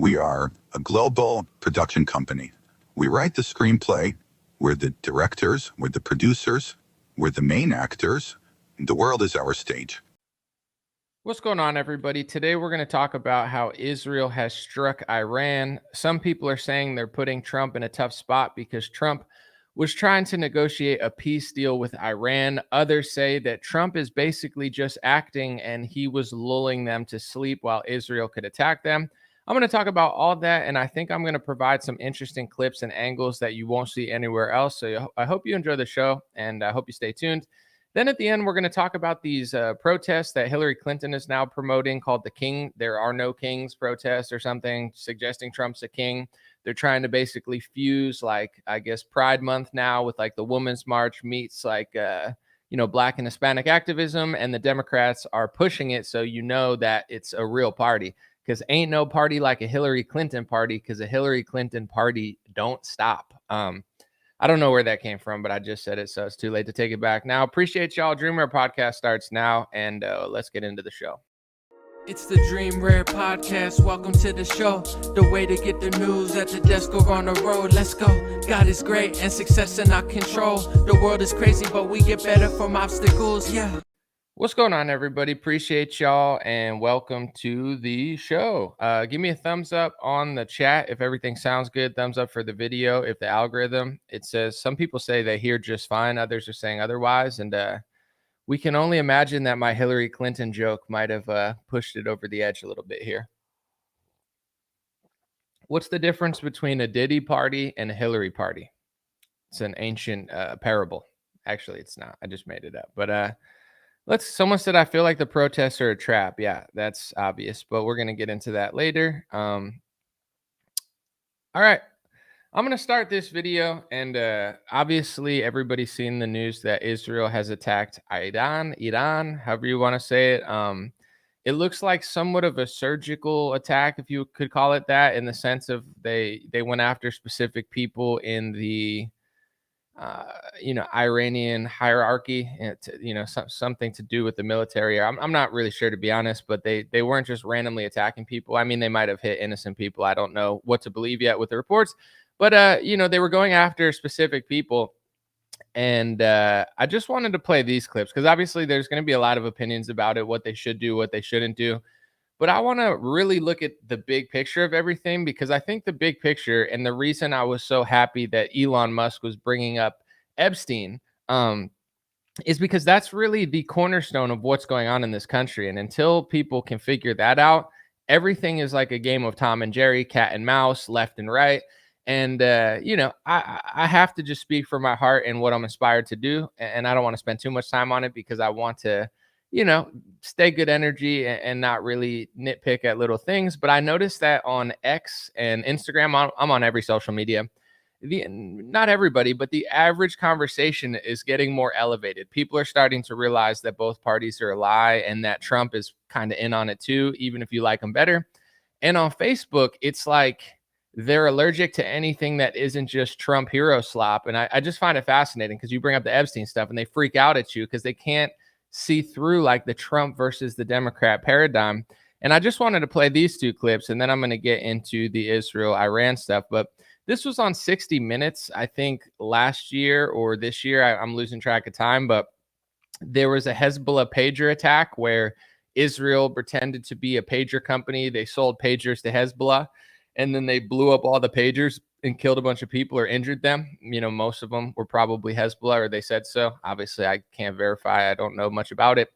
We are a global production company. We write the screenplay. We're the directors. We're the producers. We're the main actors. The world is our stage. What's going on, everybody? Today we're going to talk about how Israel has struck Iran. Some people are saying they're putting Trump in a tough spot because Trump was trying to negotiate a peace deal with Iran. Others say that Trump is basically just acting and he was lulling them to sleep while Israel could attack them. I'm going to talk about all that, and I think I'm going to provide some interesting clips and angles that you won't see anywhere else. So I hope you enjoy the show, and I hope you stay tuned. Then at the end, we're going to talk about these protests that Hillary Clinton is now promoting called the King. There are no kings protests or something, suggesting Trump's a king. They're trying to basically fuse, like, I guess, Pride Month now with like the Women's March meets like, Black and Hispanic activism. And the Democrats are pushing it. So you know that it's a real party, because ain't no party like a Hillary Clinton party, because a Hillary Clinton party don't stop. I don't know where that came from, but I just said it, so it's too late to take it back now. Appreciate y'all. Dream Rare Podcast starts now, and let's get into the show. It's the Dream Rare Podcast. Welcome to the show. The way to get the news at the desk or on the road. Let's go. God is great and success in our control. The world is crazy, but we get better from obstacles. Yeah. What's going on, everybody? Appreciate y'all, and welcome to the show. Give me a thumbs up on the chat if everything sounds good. Thumbs up for the video if the algorithm. It says some people say they hear just fine. Others are saying otherwise, and we can only imagine that my Hillary Clinton joke might have pushed it over the edge a little bit here. What's the difference between a Diddy party and a Hillary party? It's an ancient parable. Actually, it's not. I just made it up. But someone said, I feel like the protests are a trap. Yeah, that's obvious, but we're going to get into that later. All right. I'm going to start this video, and obviously everybody's seen the news that Israel has attacked Iran, however you want to say it. It looks like somewhat of a surgical attack, if you could call it that, in the sense of they went after specific people in the Iranian hierarchy, and something to do with the military. I'm not really sure, to be honest, but they weren't just randomly attacking people. I mean, they might have hit innocent people. I don't know what to believe yet with the reports, but they were going after specific people. And I just wanted to play these clips because obviously there's going to be a lot of opinions about it, what they should do, what they shouldn't do. But I want to really look at the big picture of everything, because I think the big picture, and the reason I was so happy that Elon Musk was bringing up Epstein is because that's really the cornerstone of what's going on in this country. And until people can figure that out, everything is like a game of Tom and Jerry, cat and mouse, left and right. And, I have to just speak from my heart and what I'm inspired to do. And I don't want to spend too much time on it because I want to, stay good energy and not really nitpick at little things. But I noticed that on X and Instagram, I'm on every social media. Not everybody, but the average conversation is getting more elevated. People are starting to realize that both parties are a lie and that Trump is kind of in on it too, even if you like him better. And on Facebook, it's like they're allergic to anything that isn't just Trump hero slop. And I just find it fascinating because you bring up the Epstein stuff and they freak out at you because they can't see through like the Trump versus the Democrat paradigm. And I just wanted to play these two clips, and then I'm going to get into the Israel-Iran stuff. But this was on 60 Minutes, I think last year or this year. I'm losing track of time, but there was a Hezbollah pager attack where Israel pretended to be a pager company. They sold pagers to Hezbollah, and then they blew up all the pagers and killed a bunch of people or injured them. Most of them were probably Hezbollah, or they said so. Obviously, I can't verify. I don't know much about it.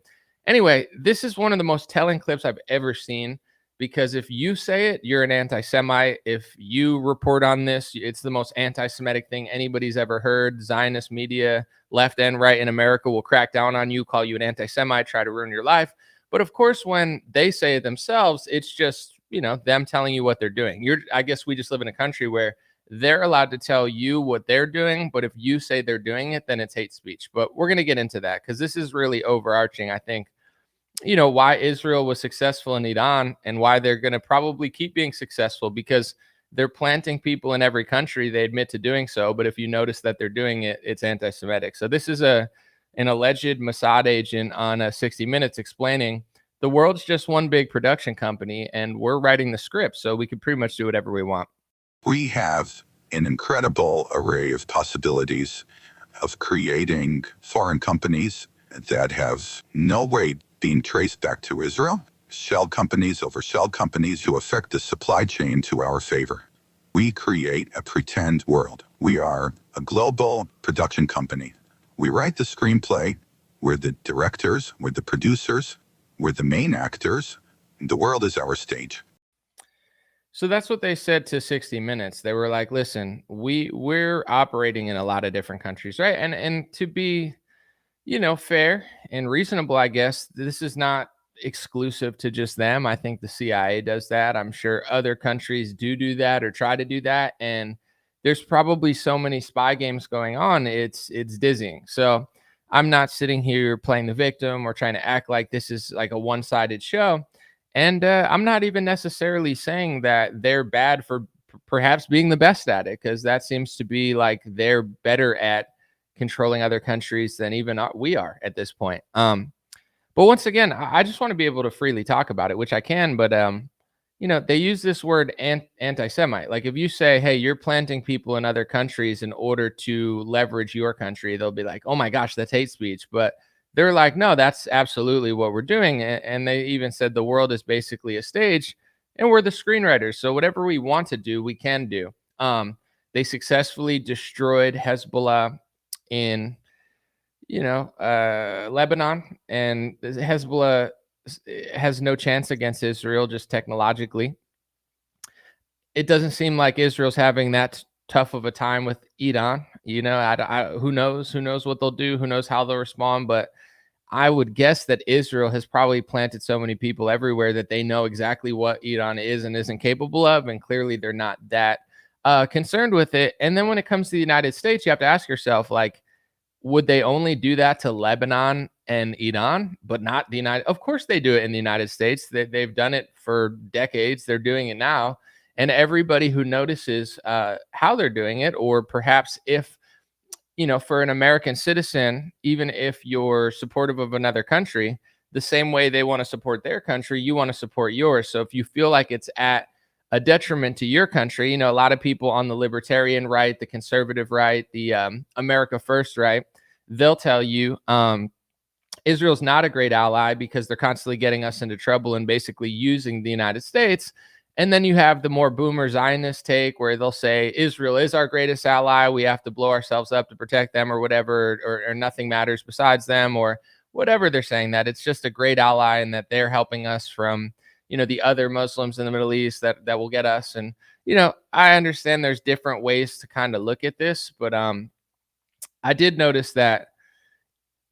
Anyway, this is one of the most telling clips I've ever seen, because if you say it, you're an anti-Semite. If you report on this, it's the most anti-Semitic thing anybody's ever heard. Zionist media, left and right in America, will crack down on you, call you an anti-Semite, try to ruin your life. But of course, when they say it themselves, it's just, them telling you what they're doing. I guess we just live in a country where they're allowed to tell you what they're doing, but if you say they're doing it, then it's hate speech. But we're going to get into that because this is really overarching, I think, why Israel was successful in Iran and why they're going to probably keep being successful, because they're planting people in every country. They admit to doing so, but if you notice that they're doing it, it's anti-Semitic. So this is an alleged Mossad agent on 60 Minutes explaining the world's just one big production company, and we're writing the script, so we can pretty much do whatever we want. We have an incredible array of possibilities of creating foreign companies that have no way being traced back to Israel, shell companies over shell companies who affect the supply chain to our favor. We create a pretend world. We are a global production company. We write the screenplay. We're the directors, we're the producers, we're the main actors. The world is our stage. So that's what they said to 60 Minutes. They were like, listen, we're operating in a lot of different countries, right? And to be, fair and reasonable, I guess, this is not exclusive to just them. I think the CIA does that. I'm sure other countries do that or try to do that. And there's probably so many spy games going on, it's dizzying. So I'm not sitting here playing the victim or trying to act like this is like a one-sided show. And I'm not even necessarily saying that they're bad for perhaps being the best at it, because that seems to be like they're better at controlling other countries than even we are at this point. But once again, I just want to be able to freely talk about it, which I can. But they use this word anti-Semite. Like if you say, hey, you're planting people in other countries in order to leverage your country, they'll be like, oh my gosh, that's hate speech. But they're like, no, that's absolutely what we're doing. And they even said the world is basically a stage and we're the screenwriters. So whatever we want to do, we can do. They successfully destroyed Hezbollah in, Lebanon, and Hezbollah has no chance against Israel, just technologically. It doesn't seem like Israel's having that tough of a time with Iran. Who knows what they'll do? Who knows how they'll respond? But I would guess that Israel has probably planted so many people everywhere that they know exactly what Iran is and isn't capable of. And clearly they're not that concerned with it. And then when it comes to the United States, you have to ask yourself, like, would they only do that to Lebanon and Iran, but not the United? Of course they do it in the United States. They've done it for decades. They're doing it now. And everybody who notices how they're doing it, or perhaps if, for an American citizen, even if you're supportive of another country, the same way they want to support their country, you want to support yours. So if you feel like it's at a detriment to your country, a lot of people on the libertarian right, the conservative right, the America First right, they'll tell you Israel's not a great ally because they're constantly getting us into trouble and basically using the United States. And then you have the more boomer Zionist take where they'll say Israel is our greatest ally. We have to blow ourselves up to protect them or whatever, or nothing matters besides them, or whatever they're saying, that it's just a great ally and that they're helping us from, the other Muslims in the Middle East that will get us. And, I understand there's different ways to kind of look at this, but I did notice that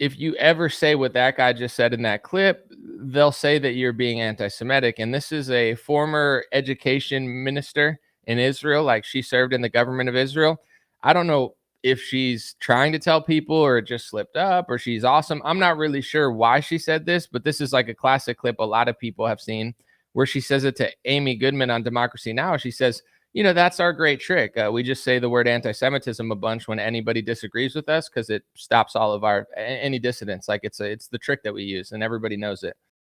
if you ever say what that guy just said in that clip, they'll say that you're being anti-Semitic. And this is a former education minister in Israel. Like, she served in the government of Israel. I don't know if she's trying to tell people or it just slipped up or she's awesome. I'm not really sure why she said this, but this is like a classic clip a lot of people have seen where she says it to Amy Goodman on Democracy Now! She says, that's our great trick. We just say the word anti-Semitism a bunch when anybody disagrees with us because it stops all of any dissidents. Like it's the trick that we use and everybody knows it.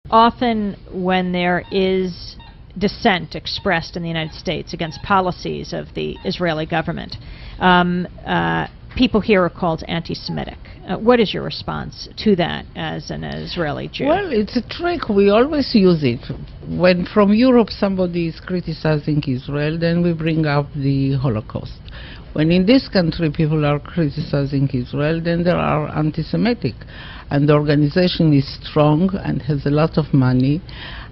Often when there is dissent expressed in the United States against policies of the Israeli government, people here are called anti-Semitic. What is your response to that as an Israeli Jew? Well, it's a trick. We always use it. When from Europe somebody is criticizing Israel, then we bring up the Holocaust. When in this country people are criticizing Israel, then they are anti-Semitic. And the organization is strong and has a lot of money,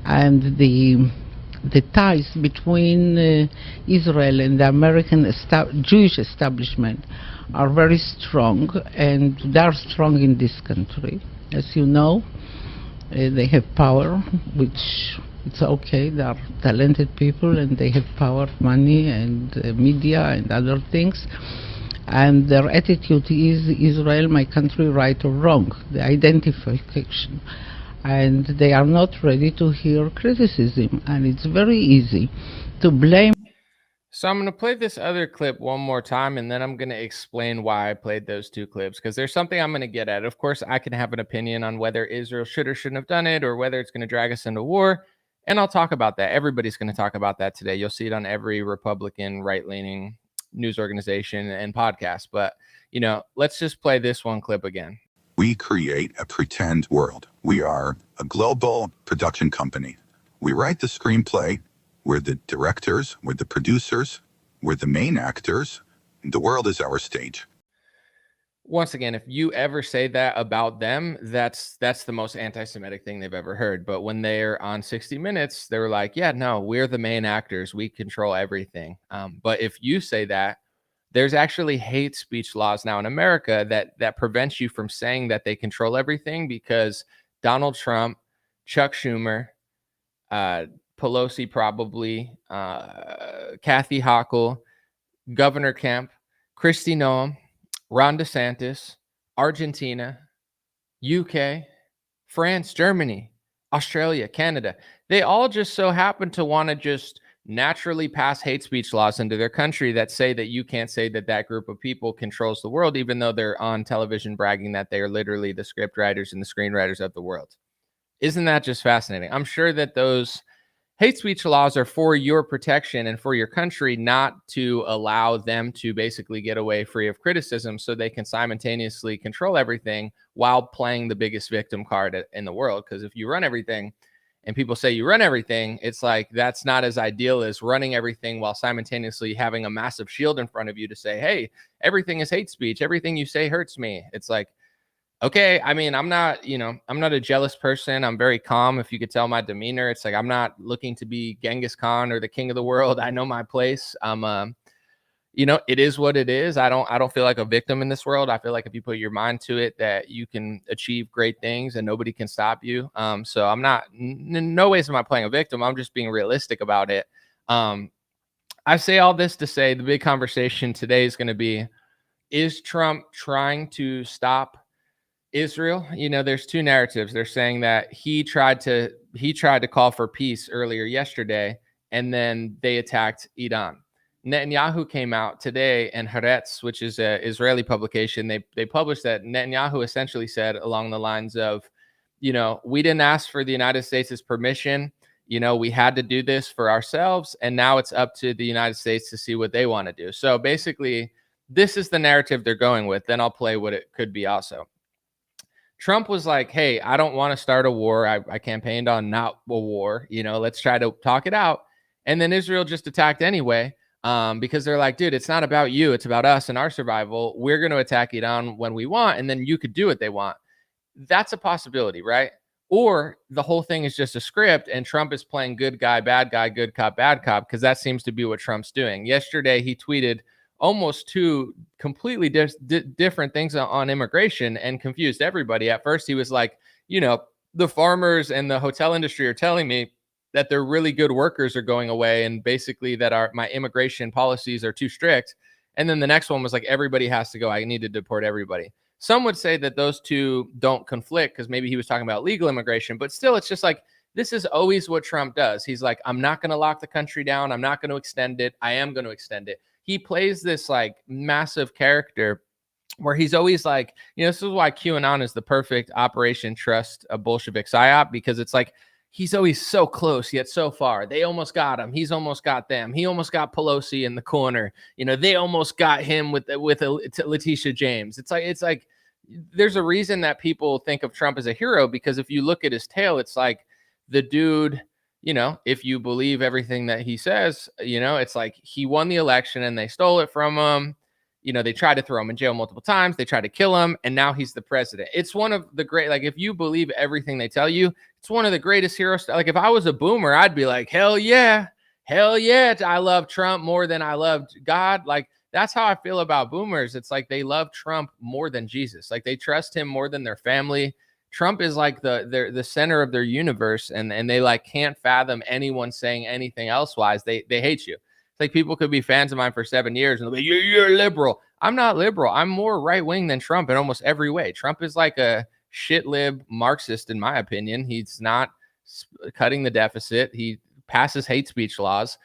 and the ties between Israel and the American Jewish establishment are very strong, and they are strong in this country. As you know, they have power, which it's okay. They are talented people and they have power, money, and media and other things. And their attitude is Israel, my country, right or wrong, the identification. And they are not ready to hear criticism, and it's very easy to blame. So I'm going to play this other clip one more time, and then I'm going to explain why I played those two clips, because there's something I'm going to get at. Of course, I can have an opinion on whether Israel should or shouldn't have done it, or whether it's going to drag us into war. And I'll talk about that. Everybody's going to talk about that today. You'll see it on every Republican right-leaning news organization and podcast. But, let's just play this one clip again. We create a pretend world. We are a global production company. We write the screenplay. We're the directors. We're the producers. We're the main actors. The world is our stage. Once again, if you ever say that about them, that's the most anti-Semitic thing they've ever heard. But when they're on 60 Minutes, they were like, yeah, no, we're the main actors. We control everything. But if you say that, there's actually hate speech laws now in America that prevents you from saying that they control everything, because Donald Trump, Chuck Schumer, Pelosi probably, Kathy Hochul, Governor Kemp, Kristi Noem, Ron DeSantis, Argentina, UK, France, Germany, Australia, Canada. They all just so happen to want to just naturally pass hate speech laws into their country that say that you can't say that group of people controls the world, even though they're on television bragging that they are literally the script writers and the screenwriters of the world. Isn't that just fascinating? I'm sure that those hate speech laws are for your protection and for your country, not to allow them to basically get away free of criticism so they can simultaneously control everything while playing the biggest victim card in the world. Because if you run everything and people say you run everything, it's like that's not as ideal as running everything while simultaneously having a massive shield in front of you to say, hey, everything is hate speech. Everything you say hurts me. It's like, okay, I mean, I'm not a jealous person. I'm very calm. If you could tell my demeanor, it's like I'm not looking to be Genghis Khan or the king of the world. I know my place. It is what it is. I don't feel like a victim in this world. I feel like if you put your mind to it, that you can achieve great things and nobody can stop you. So I'm not, in no ways am I playing a victim. I'm just being realistic about it. I say all this to say the big conversation today is going to be, is Trump trying to stop Israel? There's two narratives. They're saying that he tried to call for peace earlier yesterday, and then they attacked Iran. Netanyahu came out today, and Haaretz, which is an Israeli publication, they published that Netanyahu essentially said along the lines of, we didn't ask for the United States' permission. We had to do this for ourselves, and now it's up to the United States to see what they want to do. So basically, this is the narrative they're going with. Then I'll play what it could be also. Trump was like, hey, I don't want to start a war. I campaigned on not a war. Let's try to talk it out. And then Israel just attacked anyway, because they're like, dude, it's not about you. It's about us and our survival. We're going to attack Iran when we want, and then you could do what they want. That's a possibility, right? Or the whole thing is just a script, and Trump is playing good guy, good cop, bad cop, because that seems to be what Trump's doing. Yesterday, he tweeted almost two completely different things on immigration and confused everybody. At first, he was like, the farmers and the hotel industry are telling me that their really good workers are going away, and basically that my immigration policies are too strict. And then the next one was like, everybody has to go. I need to deport everybody. Some would say that those two don't conflict, because maybe he was talking about legal immigration, but still, it's just like, this is always what Trump does. He's like, I'm not going to lock the country down. I'm not going to extend it. I am going to extend it. He plays this like massive character where he's always like, this is why QAnon is the perfect Operation Trust a Bolshevik psyop, because it's like, he's always so close yet so far. They almost got him. He's almost got them. He almost got Pelosi in the corner. They almost got him with Letitia James. It's like there's a reason that people think of Trump as a hero, because if you look at his tail, it's like the dude, if you believe everything that he says, it's like he won the election and they stole it from him. They tried to throw him in jail multiple times. They tried to kill him, and now he's the president. It's one of the great, like, if you believe everything they tell you, it's one of the greatest heroes. Like, if I was a boomer, I'd be like, hell yeah. I love Trump more than I loved God. Like, that's how I feel about boomers. It's like they love Trump more than Jesus. Like, they trust him more than their family. Trump is like the center of their universe, and they like can't fathom anyone saying anything else wise. They hate you. It's like people could be fans of mine for 7 years and they'll be, you're liberal. I'm not liberal. I'm more right wing than Trump in almost every way. Trump is like a shit lib Marxist, in my opinion. He's not cutting the deficit. He passes hate speech laws.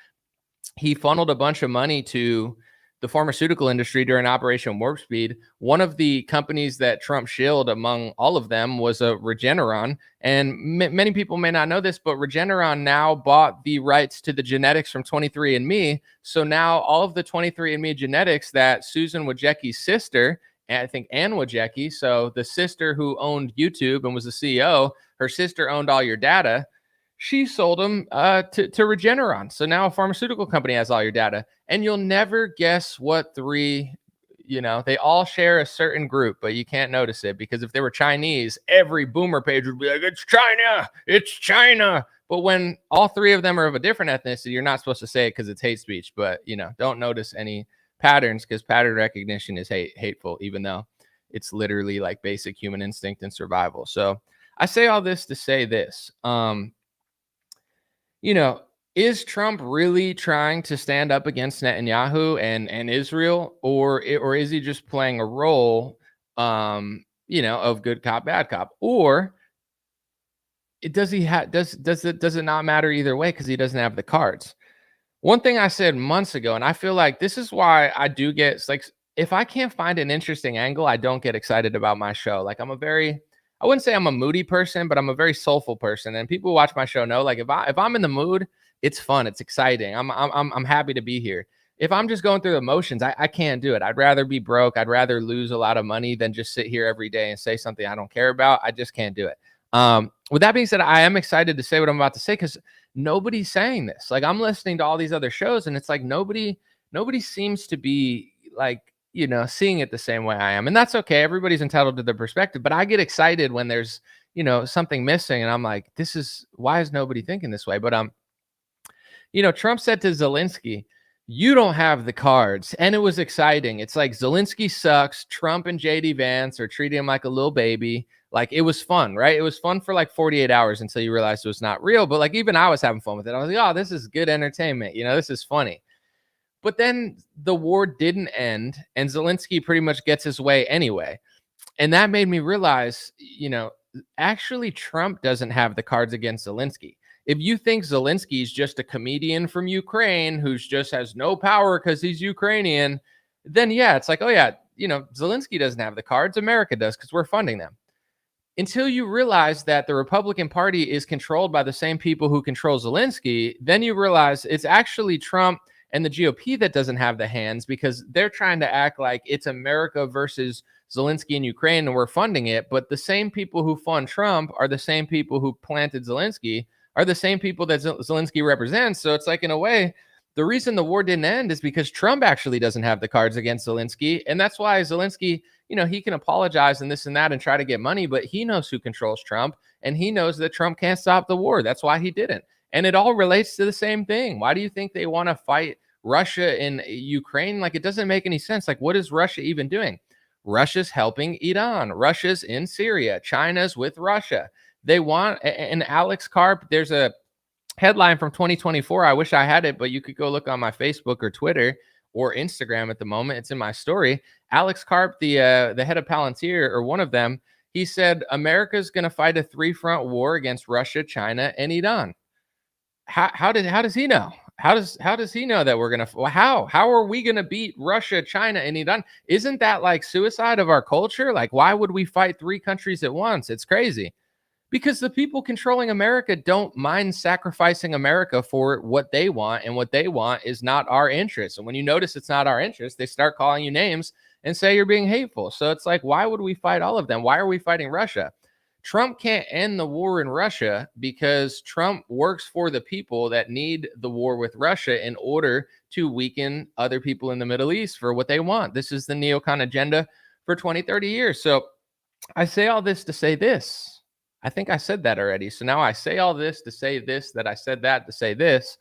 he funneled a bunch of money to the pharmaceutical industry during Operation Warp Speed. One of the companies that Trump shilled among all of them was a Regeneron. And many people may not know this, but Regeneron now bought the rights to the genetics from 23andMe. So now all of the 23andMe genetics that Susan Wojcicki's sister, and I think Ann Wojcicki, so the sister who owned YouTube and was the CEO, her sister owned all your data. She sold them to Regeneron. So now a pharmaceutical company has all your data. And you'll never guess what three, they all share a certain group, but you can't notice it because if they were Chinese, every boomer page would be like, it's China, it's China. But when all three of them are of a different ethnicity, you're not supposed to say it because it's hate speech. But, don't notice any patterns because pattern recognition is hateful, even though it's literally like basic human instinct and survival. So I say all this to say this. Is Trump really trying to stand up against Netanyahu and Israel, or is he just playing a role, of good cop, bad cop, or does it not matter either way because he doesn't have the cards? One thing I said months ago, and I feel like this is why I do get like, if I can't find an interesting angle, I don't get excited about my show. Like I wouldn't say I'm a moody person, but I'm a very soulful person. And people who watch my show know, like, if I'm in the mood, it's fun, it's exciting. I'm happy to be here. If I'm just going through the motions, I can't do it. I'd rather be broke. I'd rather lose a lot of money than just sit here every day and say something I don't care about. I just can't do it. With that being said, I am excited to say what I'm about to say because nobody's saying this. Like, I'm listening to all these other shows, and it's like nobody seems to be like, seeing it the same way I am. And that's okay. Everybody's entitled to their perspective. But I get excited when there's, something missing. And I'm like, why is nobody thinking this way? But Trump said to Zelensky, you don't have the cards. And it was exciting. It's like Zelensky sucks. Trump and JD Vance are treating him like a little baby. Like, it was fun, right? It was fun for like 48 hours until you realized it was not real. But like, even I was having fun with it. I was like, oh, this is good entertainment. This is funny. But then the war didn't end, and Zelensky pretty much gets his way anyway. And that made me realize, actually Trump doesn't have the cards against Zelensky. If you think Zelensky is just a comedian from Ukraine who just has no power because he's Ukrainian, then yeah, it's like, oh yeah, Zelensky doesn't have the cards. America does because we're funding them. Until you realize that the Republican Party is controlled by the same people who control Zelensky, then you realize it's actually Trump and the GOP that doesn't have the hands because they're trying to act like it's America versus Zelensky in Ukraine and we're funding it. But the same people who fund Trump are the same people who planted Zelensky, are the same people that Zelensky represents. So it's like, in a way, the reason the war didn't end is because Trump actually doesn't have the cards against Zelensky. And that's why Zelensky, he can apologize and this and that and try to get money, but he knows who controls Trump and he knows that Trump can't stop the war. That's why he didn't. And it all relates to the same thing. Why do you think they want to fight Russia in Ukraine? Like, it doesn't make any sense. Like, what is Russia even doing? Russia's helping Iran. Russia's in Syria. China's with Russia. They want, and Alex Karp, there's a headline from 2024. I wish I had it, but you could go look on my Facebook or Twitter or Instagram at the moment. It's in my story. Alex Karp, the head of Palantir, or one of them, he said America's going to fight a 3-front war against Russia, China, and Iran. How does he know? How does he know that we're going to, how are we going to beat Russia, China, and Iran? Isn't that like suicide of our culture? Like, why would we fight 3 countries at once? It's crazy. Because the people controlling America don't mind sacrificing America for what they want, and what they want is not our interest. And when you notice it's not our interest, they start calling you names and say you're being hateful. So it's like, why would we fight all of them? Why are we fighting Russia? Trump can't end the war in Russia because Trump works for the people that need the war with Russia in order to weaken other people in the Middle East for what they want. This is the neocon agenda for 20, 30 years. So I say all this to say this. I think I said that already. So now I say all this to say this, that I said that to say this.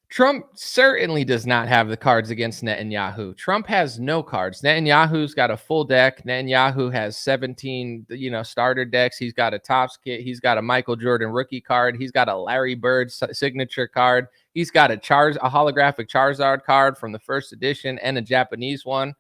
Trump certainly does not have the cards against Netanyahu. Trump has no cards. Netanyahu's got a full deck. Netanyahu has 17, starter decks. He's got a Topps kit. He's got a Michael Jordan rookie card. He's got a Larry Bird signature card. He's got a holographic Charizard card from the first edition and a Japanese one.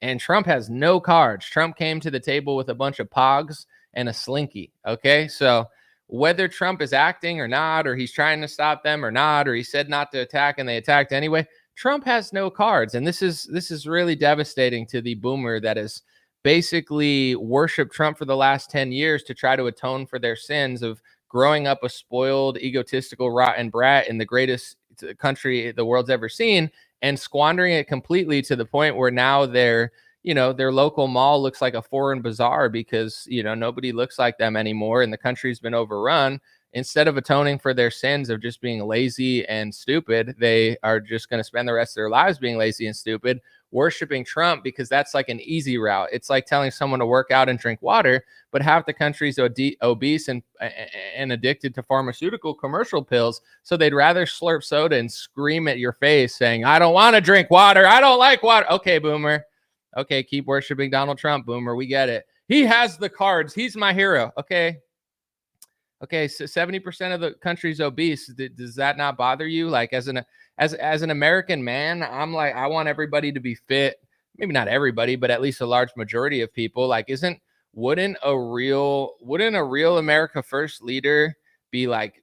And Trump has no cards. Trump came to the table with a bunch of pogs and a slinky. Okay, so whether Trump is acting or not, or he's trying to stop them or not, or he said not to attack and they attacked anyway, Trump has no cards. And this is really devastating to the boomer that has basically worshiped Trump for the last 10 years to try to atone for their sins of growing up a spoiled, egotistical, rotten brat in the greatest country the world's ever seen, and squandering it completely to the point where now their local mall looks like a foreign bazaar because, nobody looks like them anymore and the country's been overrun. Instead of atoning for their sins of just being lazy and stupid, they are just going to spend the rest of their lives being lazy and stupid, worshiping Trump because that's like an easy route. It's like telling someone to work out and drink water, but half the country's obese and addicted to pharmaceutical commercial pills. So they'd rather slurp soda and scream at your face saying, I don't want to drink water. I don't like water. Okay, boomer. Okay, keep worshiping Donald Trump, boomer. We get it. He has the cards. He's my hero. Okay, so 70% of the country's obese. Does that not bother you? Like as an American man, I'm like, I want everybody to be fit. Maybe not everybody, but at least a large majority of people. Like, wouldn't a real America First leader be like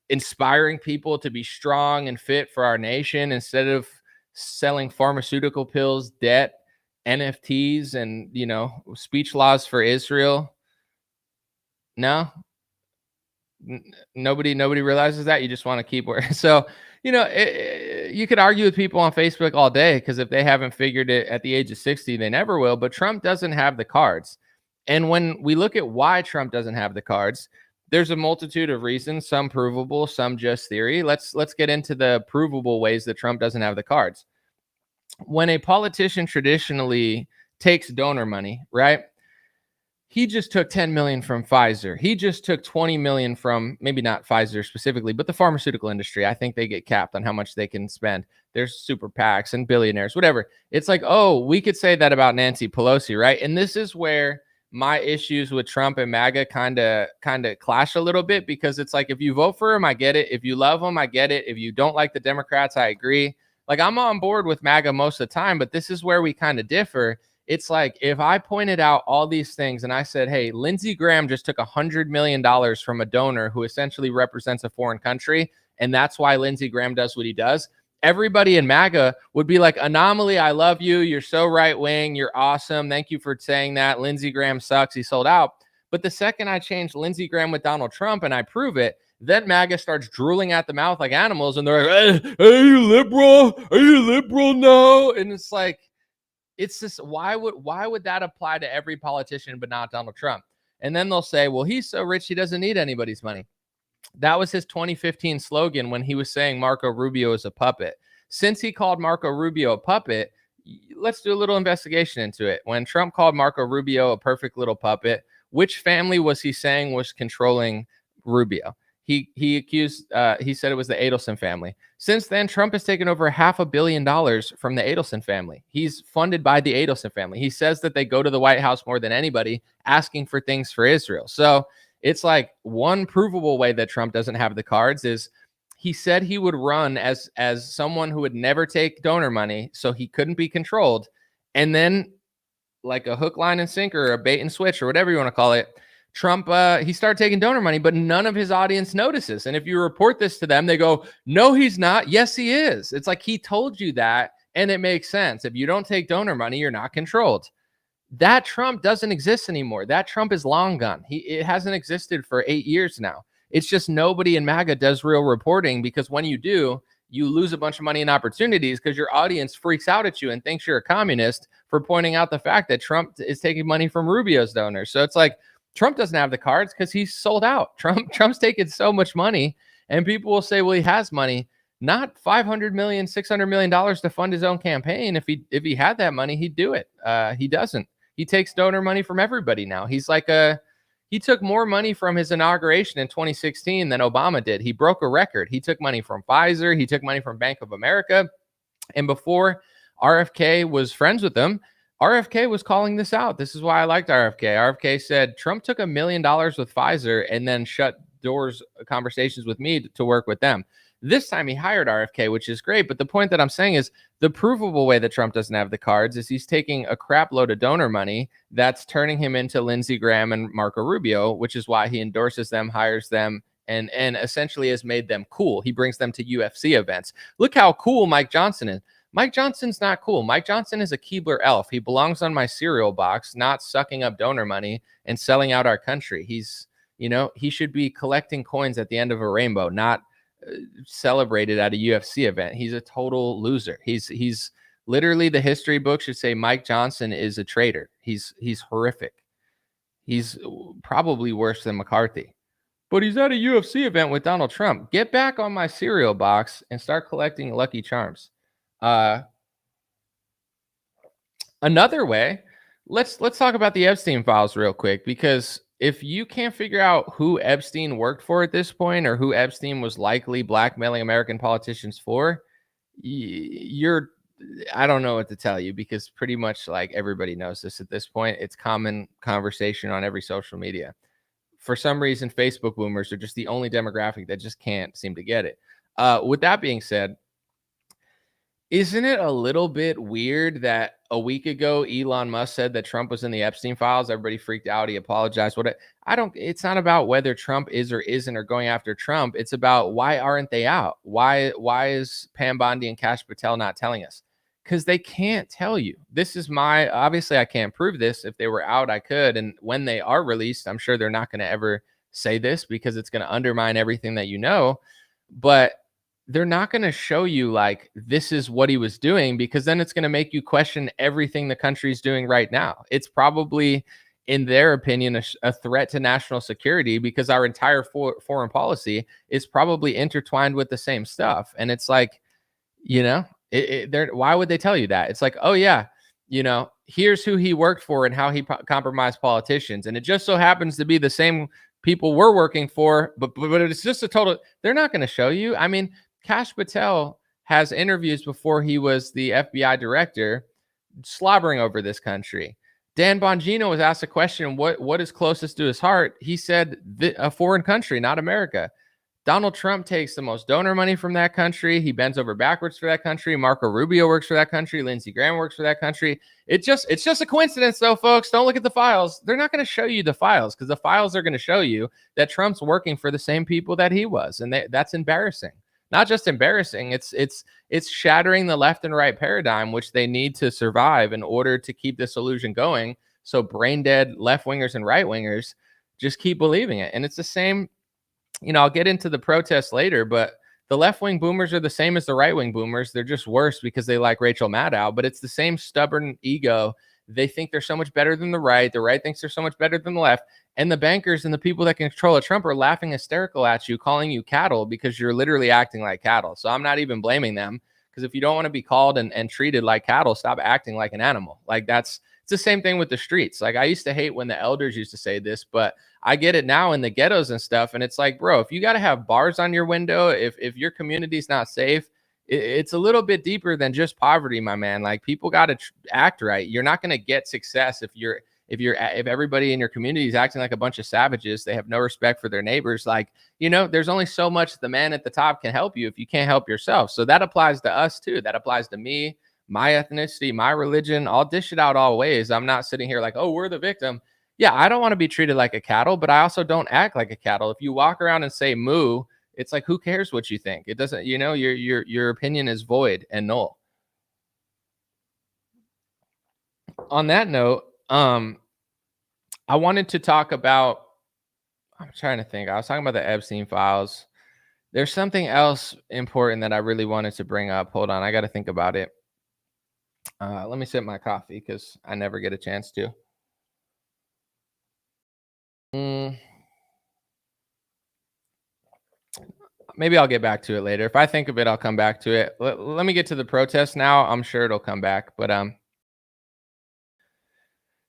inspiring people to be strong and fit for our nation instead of selling pharmaceutical pills, debt, NFTs, and speech laws for Israel? No. Nobody realizes that. You just want to keep working. So, you could argue with people on Facebook all day because if they haven't figured it at the age of 60, they never will. But Trump doesn't have the cards. And when we look at why Trump doesn't have the cards, there's a multitude of reasons, some provable, some just theory. Let's get into the provable ways that Trump doesn't have the cards. When a politician traditionally takes donor money, right? He just took 10 million from Pfizer. He just took 20 million from, maybe not Pfizer specifically, but the pharmaceutical industry. I think they get capped on how much they can spend. There's super PACs and billionaires, whatever. It's like, oh, we could say that about Nancy Pelosi, right? And this is where my issues with Trump and MAGA kind of clash a little bit, because it's like, if you vote for him, I get it. If you love him, I get it. If you don't like the Democrats, I agree. Like, I'm on board with MAGA most of the time, but this is where we kind of differ. It's like, if I pointed out all these things and I said, hey, Lindsey Graham just took $100 million from a donor who essentially represents a foreign country, and that's why Lindsey Graham does what he does, everybody in MAGA would be like, anomaly, I love you. You're so right wing. You're awesome. Thank you for saying that. Lindsey Graham sucks. He sold out. But the second I change Lindsey Graham with Donald Trump and I prove it, then MAGA starts drooling at the mouth like animals, and they're like, hey, are you liberal? Are you liberal now? And it's like, it's just, why would that apply to every politician but not Donald Trump? And then they'll say, well, he's so rich he doesn't need anybody's money. That was his 2015 slogan when he was saying Marco Rubio is a puppet. Since he called Marco Rubio a puppet, let's do a little investigation into it. When Trump called Marco Rubio a perfect little puppet, which family was he saying was controlling Rubio? He accused, he said it was the Adelson family. Since then, Trump has taken over $500 million from the Adelson family. He's funded by the Adelson family. He says that they go to the White House more than anybody, asking for things for Israel. So it's like, one provable way that Trump doesn't have the cards is he said he would run as someone who would never take donor money, so he couldn't be controlled. And then, like a hook, line, and sinker, or a bait and switch, or whatever you want to call it, Trump, he started taking donor money, but none of his audience notices. And if you report this to them, they go, no, he's not. Yes, he is. It's like, he told you that, and it makes sense. If you don't take donor money, you're not controlled. That Trump doesn't exist anymore. That Trump is long gone. It hasn't existed for 8 years now. It's just nobody in MAGA does real reporting, because when you do, you lose a bunch of money and opportunities because your audience freaks out at you and thinks you're a communist for pointing out the fact that Trump is taking money from Rubio's donors. So it's like, Trump doesn't have the cards because he's sold out. Trump's taken so much money, and people will say, well, he has money, not $500 million, $600 million to fund his own campaign. If he had that money, he'd do it. He doesn't. He takes donor money from everybody now. He's like he took more money from his inauguration in 2016 than Obama did. He broke a record. He took money from Pfizer. He took money from Bank of America. And before RFK was friends with him, RFK was calling this out. This is why I liked RFK. RFK said Trump took $1 million with Pfizer and then shut doors conversations with me to work with them. This time he hired RFK, which is great. But the point that I'm saying is the provable way that Trump doesn't have the cards is he's taking a crap load of donor money that's turning him into Lindsey Graham and Marco Rubio, which is why he endorses them, hires them, and essentially has made them cool. He brings them to UFC events. Look how cool Mike Johnson is. Mike Johnson's not cool. Mike Johnson is a Keebler elf. He belongs on my cereal box, not sucking up donor money and selling out our country. He's, he should be collecting coins at the end of a rainbow, not celebrated at a UFC event. He's a total loser. He's literally, the history book should say Mike Johnson is a traitor. He's horrific. He's probably worse than McCarthy. But he's at a UFC event with Donald Trump. Get back on my cereal box and start collecting Lucky Charms. Another way, let's talk about the Epstein files real quick, because if you can't figure out who Epstein worked for at this point, or who Epstein was likely blackmailing American politicians for, I don't know what to tell you, because pretty much like everybody knows this at this point. It's common conversation on every social media. For some reason, Facebook boomers are just the only demographic that just can't seem to get it. With that being said, isn't it a little bit weird that a week ago Elon Musk said that Trump was in the Epstein files? Everybody freaked out. He apologized. It's not about whether Trump is or isn't or going after Trump. It's about why aren't they out? Why is Pam Bondi and Kash Patel not telling us? Because they can't tell you. This is obviously I can't prove this. If they were out, I could. And when they are released, I'm sure they're not going to ever say this, because it's going to undermine everything that you know. But they're not going to show you like this is what he was doing, because then it's going to make you question everything the country's doing right now. It's probably, in their opinion, a threat to national security, because our entire foreign policy is probably intertwined with the same stuff. And it's like, why would they tell you that? It's like, oh yeah, here's who he worked for and how he compromised politicians. And it just so happens to be the same people we're working for, but it's just a total, they're not going to show you. I mean, Kash Patel has interviews before he was the FBI director slobbering over this country. Dan Bongino was asked a question, what is closest to his heart? He said a foreign country, not America. Donald Trump takes the most donor money from that country. He bends over backwards for that country. Marco Rubio works for that country. Lindsey Graham works for that country. It's just a coincidence, though, folks. Don't look at the files. They're not going to show you the files, because the files are going to show you that Trump's working for the same people that he was, and that's embarrassing. Not just embarrassing, it's shattering the left and right paradigm, which they need to survive in order to keep this illusion going. So brain dead left wingers and right wingers just keep believing it. And it's the same, I'll get into the protests later, but the left wing boomers are the same as the right wing boomers. They're just worse because they like Rachel Maddow, but it's the same stubborn ego. They think they're so much better than the right. The right thinks they're so much better than the left. And the bankers and the people that control Trump are laughing hysterical at you, calling you cattle, because you're literally acting like cattle. So I'm not even blaming them, because if you don't want to be called and treated like cattle, stop acting like an animal. Like it's the same thing with the streets. Like I used to hate when the elders used to say this, but I get it now in the ghettos and stuff. And it's like, bro, if you got to have bars on your window, if your community's not safe, it's a little bit deeper than just poverty, my man. Like people got to act right. You're not going to get success if everybody in your community is acting like a bunch of savages. They have no respect for their neighbors. Like, there's only so much the man at the top can help you if you can't help yourself. So that applies to us too. That applies to me, my ethnicity, my religion. I'll dish it out all ways. I'm not sitting here like, oh, we're the victim. Yeah, I don't want to be treated like a cattle, but I also don't act like a cattle. If you walk around and say moo, it's like, who cares what you think? It doesn't, your opinion is void and null. On that note, I wanted to talk about, I'm trying to think. I was talking about the Epstein files. There's something else important that I really wanted to bring up. Hold on. I got to think about it. Let me sip my coffee, because I never get a chance to. Maybe I'll get back to it later. If I think of it, I'll come back to it. Let me get to the protest now. I'm sure it'll come back. But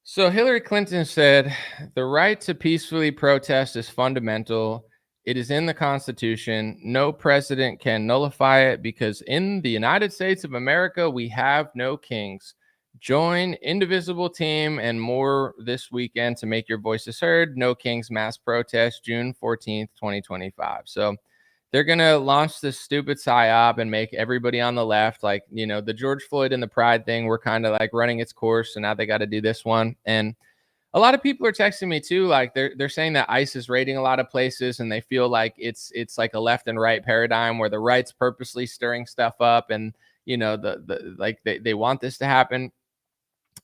so Hillary Clinton said, the right to peacefully protest is fundamental. It is in the Constitution. No president can nullify it, because in the United States of America, we have no kings. Join Indivisible Team and more this weekend to make your voices heard. No Kings mass protest, June 14th, 2025. So they're going to launch this stupid psyop and make everybody on the left, like, you know, the George Floyd and the Pride thing, we're kind of like running its course. So now they got to do this one. And a lot of people are texting me too. Like they're saying that ICE is raiding a lot of places and they feel like it's like a left and right paradigm where the right's purposely stirring stuff up. And, you know, like they want this to happen.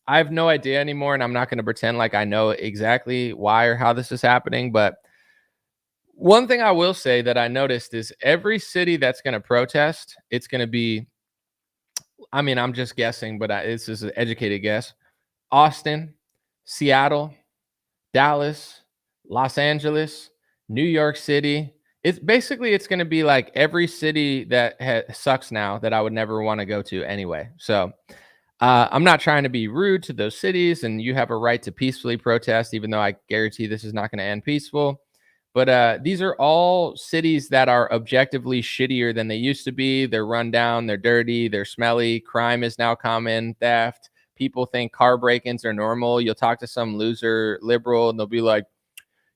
I have no idea anymore. And I'm not going to pretend like I know exactly why or how this is happening, but one thing I will say that I noticed is every city that's going to protest, it's going to be, I mean, I'm just guessing, but this is an educated guess. Austin, Seattle, Dallas, Los Angeles, New York City. It's going to be like every city that sucks now that I would never want to go to anyway. So I'm not trying to be rude to those cities, and you have a right to peacefully protest, even though I guarantee this is not going to end peaceful. But these are all cities that are objectively shittier than they used to be. They're run down, they're dirty, they're smelly. Crime is now common, theft. People think car break-ins are normal. You'll talk to some loser liberal and they'll be like,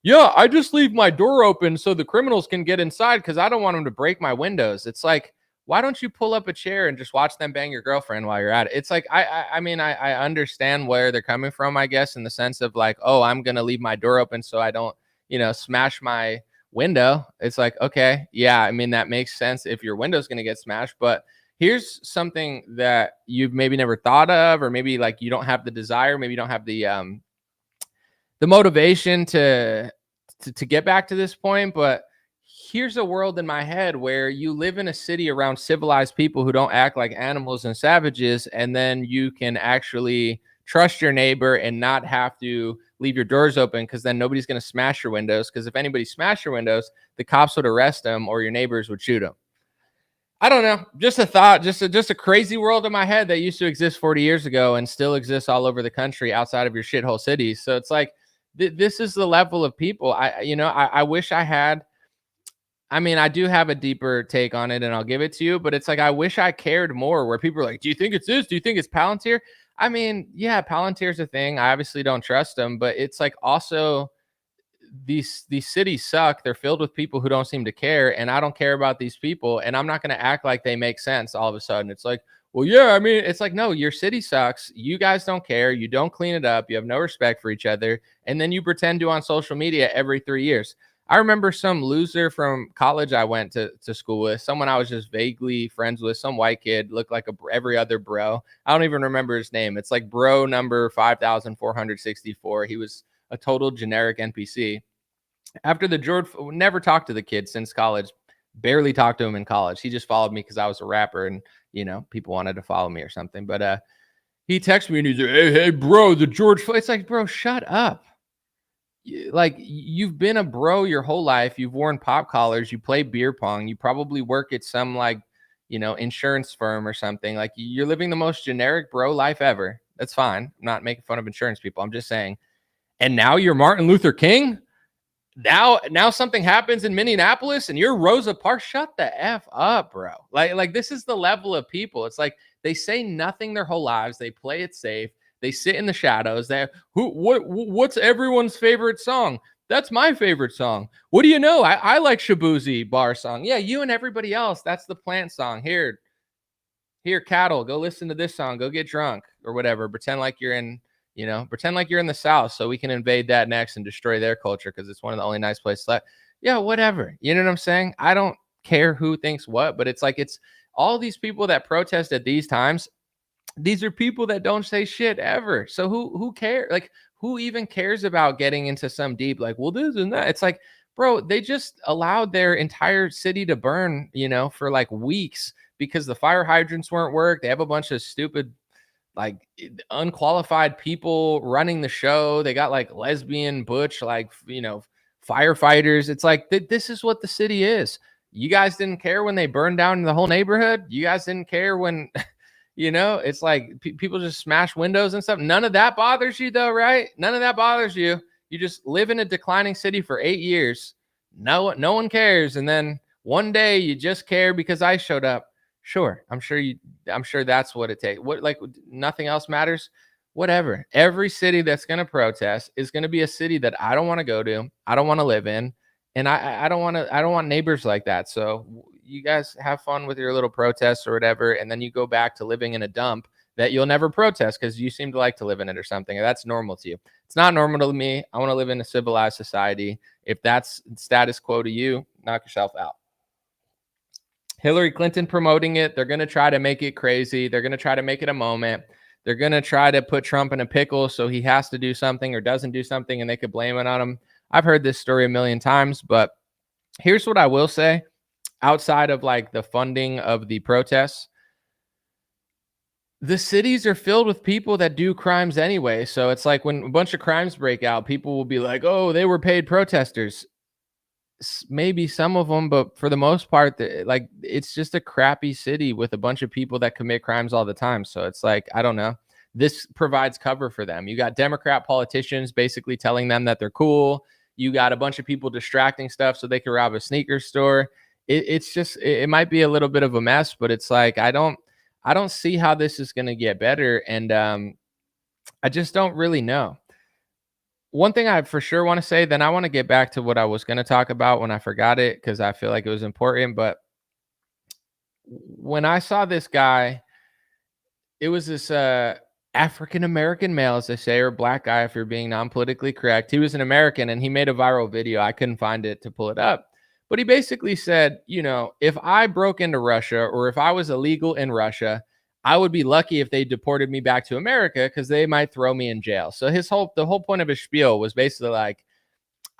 yeah, I just leave my door open so the criminals can get inside because I don't want them to break my windows. It's like, why don't you pull up a chair and just watch them bang your girlfriend while you're at it? It's like, I mean, I understand where they're coming from, I guess, in the sense of like, oh, I'm going to leave my door open so I don't, you know, smash my window. It's like, okay, yeah, I mean, that makes sense if your window's going to get smashed. But here's something that you've maybe never thought of, or maybe like you don't have the desire, maybe you don't have the motivation to get back to this point. But here's a world in my head where you live in a city around civilized people who don't act like animals and savages, and then you can actually trust your neighbor and not have to leave your doors open, because then nobody's going to smash your windows, because if anybody smashed your windows, the cops would arrest them or your neighbors would shoot them. I don't know. Just a thought, just a crazy world in my head that used to exist 40 years ago and still exists all over the country outside of your shithole cities. So it's like, this is the level of people. I wish I had, I mean, I do have a deeper take on it and I'll give it to you, but it's like, I wish I cared more, where people are like, do you think it's this? Do you think it's Palantir? I mean, yeah, Palantir's a thing. I obviously don't trust them, but it's like also these cities suck. They're filled with people who don't seem to care, and I don't care about these people, and I'm not going to act like they make sense all of a sudden. It's like, well, yeah, I mean, it's like, no, your city sucks. You guys don't care. You don't clean it up. You have no respect for each other. And then you pretend to on social media every 3 years. I remember some loser from college I went to school with, someone I was just vaguely friends with, some white kid, looked like every other bro. I don't even remember his name. It's like bro number 5,464. He was a total generic NPC. After the George, never talked to the kid since college, barely talked to him in college. He just followed me because I was a rapper and, you know, people wanted to follow me or something. But he texted me and he's like, hey, bro, the George Floyd. It's like, bro, shut up. Like, you've been a bro your whole life. You've worn pop collars. You play beer pong. You probably work at some, like, you know, insurance firm or something. Like, you're living the most generic bro life ever. That's fine. I'm not making fun of insurance people. I'm just saying. And now you're Martin Luther King. Now something happens in Minneapolis and you're Rosa Parks. Shut the F up, bro. Like this is the level of people. It's like they say nothing their whole lives. They play it safe. They sit in the shadows. What's everyone's favorite song? That's my favorite song. What do you know? I like Shabuzi bar song. Yeah, you and everybody else. That's the plant song. Here, cattle, go listen to this song. Go get drunk or whatever. Pretend like you're in the South so we can invade that next and destroy their culture because it's one of the only nice places left. Yeah, whatever. You know what I'm saying? I don't care who thinks what, but it's like, it's all these people that protest at these times. These are people that don't say shit ever. So who cares? Like, who even cares about getting into some deep, like, well, this and that? It's like, bro, they just allowed their entire city to burn, you know, for like weeks because the fire hydrants weren't work. They have a bunch of stupid, like, unqualified people running the show. They got like lesbian butch, like, you know, firefighters. It's like, this is what the city is. You guys didn't care when they burned down the whole neighborhood. You guys didn't care when, you know, it's like people just smash windows and stuff. None of that bothers you though, right? None of that bothers you. You just live in a declining city for 8 years. No one cares. And then one day you just care because I showed up. Sure. I'm sure that's what it takes. What, like, nothing else matters? Whatever. Every city that's going to protest is going to be a city that I don't want to go to. I don't want to live in. And I don't want neighbors like that. So you guys have fun with your little protests or whatever, and then you go back to living in a dump that you'll never protest because you seem to like to live in it or something. And that's normal to you. It's not normal to me. I want to live in a civilized society. If that's status quo to you, knock yourself out. Hillary Clinton promoting it. They're going to try to make it crazy. They're going to try to make it a moment. They're going to try to put Trump in a pickle so he has to do something or doesn't do something, and they could blame it on him. I've heard this story a million times, but here's what I will say. Outside of like the funding of the protests, the cities are filled with people that do crimes anyway. So it's like when a bunch of crimes break out, people will be like, oh, they were paid protesters. Maybe some of them, but for the most part, like it's just a crappy city with a bunch of people that commit crimes all the time. So it's like, I don't know. This provides cover for them. You got Democrat politicians basically telling them that they're cool. You got a bunch of people distracting stuff so they can rob a sneaker store. It's just, it might be a little bit of a mess, but it's like, I don't see how this is going to get better. And I just don't really know. One thing I for sure want to say, then I want to get back to what I was going to talk about when I forgot it, because I feel like it was important. But when I saw this guy, it was this African-American male, as they say, or black guy, if you're being non-politically correct. He was an American and he made a viral video. I couldn't find it to pull it up. But he basically said, you know, if I broke into Russia or if I was illegal in Russia, I would be lucky if they deported me back to America because they might throw me in jail. So the whole point of his spiel was basically like,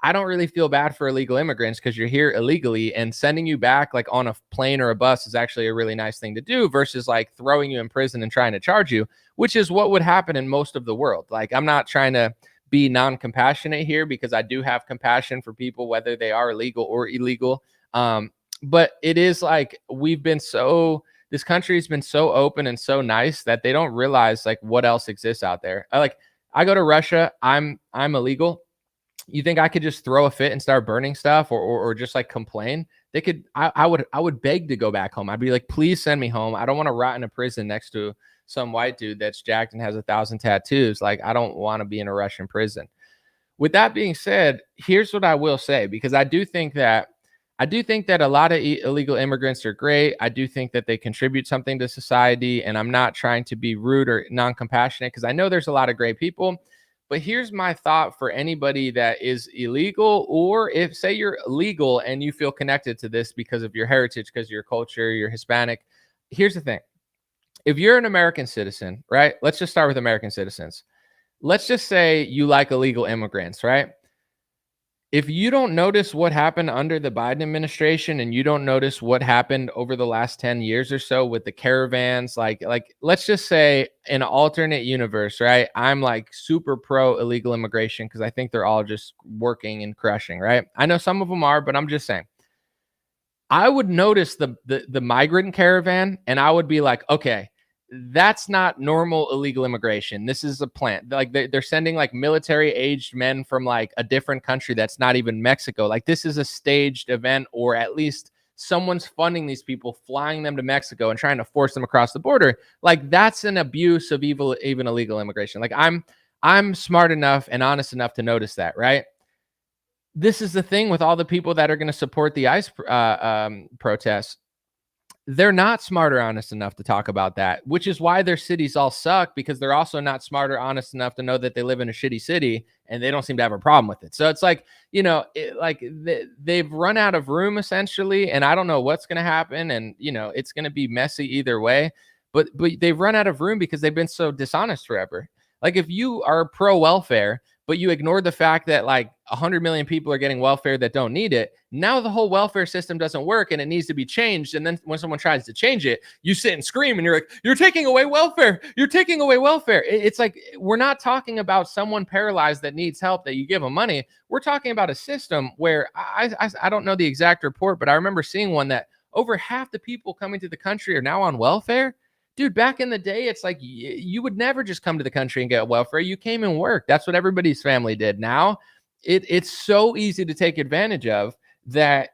I don't really feel bad for illegal immigrants because you're here illegally, and sending you back like on a plane or a bus is actually a really nice thing to do versus like throwing you in prison and trying to charge you, which is what would happen in most of the world. Like, I'm not trying to be non-compassionate here because I do have compassion for people, whether they are legal or illegal. But it is like this country has been so open and so nice that they don't realize like what else exists out there. I go to Russia, I'm illegal. You think I could just throw a fit and start burning stuff or just like complain? They could, I would beg to go back home. I'd be like, please send me home. I don't want to rot in a prison next to some white dude that's jacked and has 1,000 tattoos. Like, I don't want to be in a Russian prison. With that being said, here's what I will say, because I do think that a lot of illegal immigrants are great. I do think that they contribute something to society, and I'm not trying to be rude or non-compassionate because I know there's a lot of great people. But here's my thought for anybody that is illegal, or if say you're legal and you feel connected to this because of your heritage, because of your culture, you're Hispanic. Here's the thing. If you're an American citizen, right? Let's just start with American citizens. Let's just say you like illegal immigrants, right? If you don't notice what happened under the Biden administration and you don't notice what happened over the last 10 years or so with the caravans, like let's just say in an alternate universe, right? I'm like super pro illegal immigration because I think they're all just working and crushing, right? I know some of them are, but I'm just saying. I would notice the migrant caravan and I would be like, okay, that's not normal illegal immigration. This is a plant. Like they're sending like military aged men from like a different country that's not even Mexico. Like, this is a staged event, or at least someone's funding these people, flying them to Mexico and trying to force them across the border. Like, that's an abuse of even illegal immigration. Like, I'm smart enough and honest enough to notice that, right? This is the thing with all the people that are going to support the ICE protests. They're not smart or honest enough to talk about that, which is why their cities all suck, because they're also not smart or honest enough to know that they live in a shitty city and they don't seem to have a problem with it. So it's like, you know, they've run out of room essentially, and I don't know what's going to happen, and you know, it's going to be messy either way, but they've run out of room because they've been so dishonest forever. Like, if you are pro welfare, but you ignore the fact that like 100 million people are getting welfare that don't need it, now the whole welfare system doesn't work and it needs to be changed. And then when someone tries to change it, you sit and scream and you're like, you're taking away welfare. You're taking away welfare. It's like, we're not talking about someone paralyzed that needs help that you give them money. We're talking about a system where I don't know the exact report, but I remember seeing one that over half the people coming to the country are now on welfare. Dude, back in the day, it's like you would never just come to the country and get welfare. You came and worked. That's what everybody's family did. Now, it's so easy to take advantage of that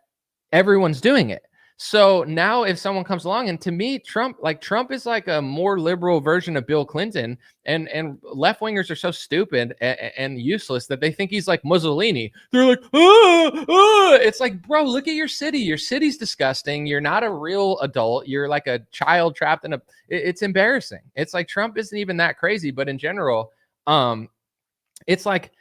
everyone's doing it. So now if someone comes along, and to me, Trump is like a more liberal version of Bill Clinton, and left wingers are so stupid and useless that they think he's like Mussolini. They're like, it's like, bro, look at your city. Your city's disgusting. You're not a real adult. You're like a child trapped in it's embarrassing. It's like Trump isn't even that crazy, but in general, it's like,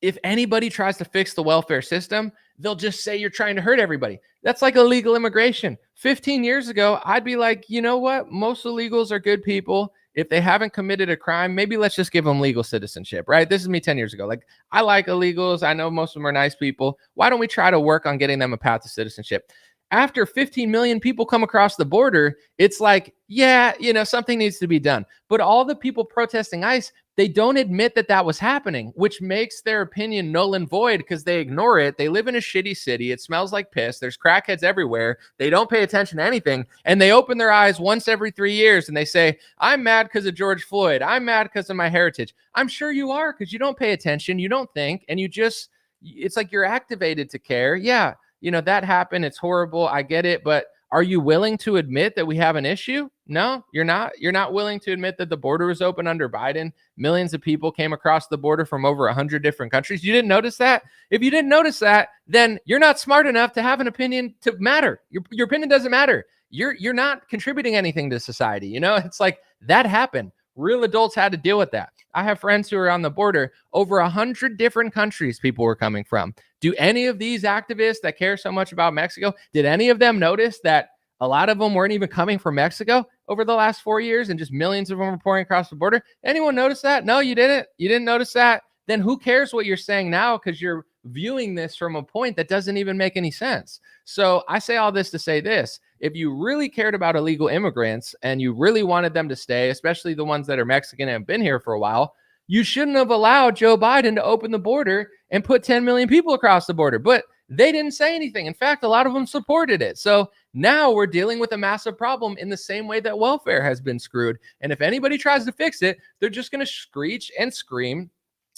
if anybody tries to fix the welfare system, they'll just say you're trying to hurt everybody. That's like illegal immigration. 15 years ago, I'd be like, you know what? Most illegals are good people. If they haven't committed a crime, maybe let's just give them legal citizenship, right? This is me 10 years ago. Like, I like illegals. I know most of them are nice people. Why don't we try to work on getting them a path to citizenship? After 15 million people come across the border, it's like, yeah, something needs to be done. But all the people protesting ICE, they don't admit that that was happening, which makes their opinion null and void because they ignore it. They live in a shitty city. It smells like piss. There's crackheads everywhere. They don't pay attention to anything. And they open their eyes once every 3 years and they say, I'm mad because of George Floyd. I'm mad because of my heritage. I'm sure you are, because you don't pay attention. You don't think. And it's like you're activated to care. Yeah. That happened. It's horrible. I get it. But are you willing to admit that we have an issue? No, you're not. You're not willing to admit that the border was open under Biden. Millions of people came across the border from over 100 different countries. You didn't notice that? If you didn't notice that, then you're not smart enough to have an opinion to matter. Your opinion doesn't matter. You're not contributing anything to society. It's like that happened. Real adults had to deal with that. I have friends who are on the border. Over 100 different countries people were coming from. Do any of these activists that care so much about Mexico, did any of them notice that a lot of them weren't even coming from Mexico over the last 4 years and just millions of them were pouring across the border? Anyone notice that? No, you didn't. You didn't notice that? Then who cares what you're saying now, because you're viewing this from a point that doesn't even make any sense. So I say all this to say this. If you really cared about illegal immigrants and you really wanted them to stay, especially the ones that are Mexican and have been here for a while, you shouldn't have allowed Joe Biden to open the border and put 10 million people across the border. But they didn't say anything. In fact, a lot of them supported it. So now we're dealing with a massive problem in the same way that welfare has been screwed. And if anybody tries to fix it, they're just going to screech and scream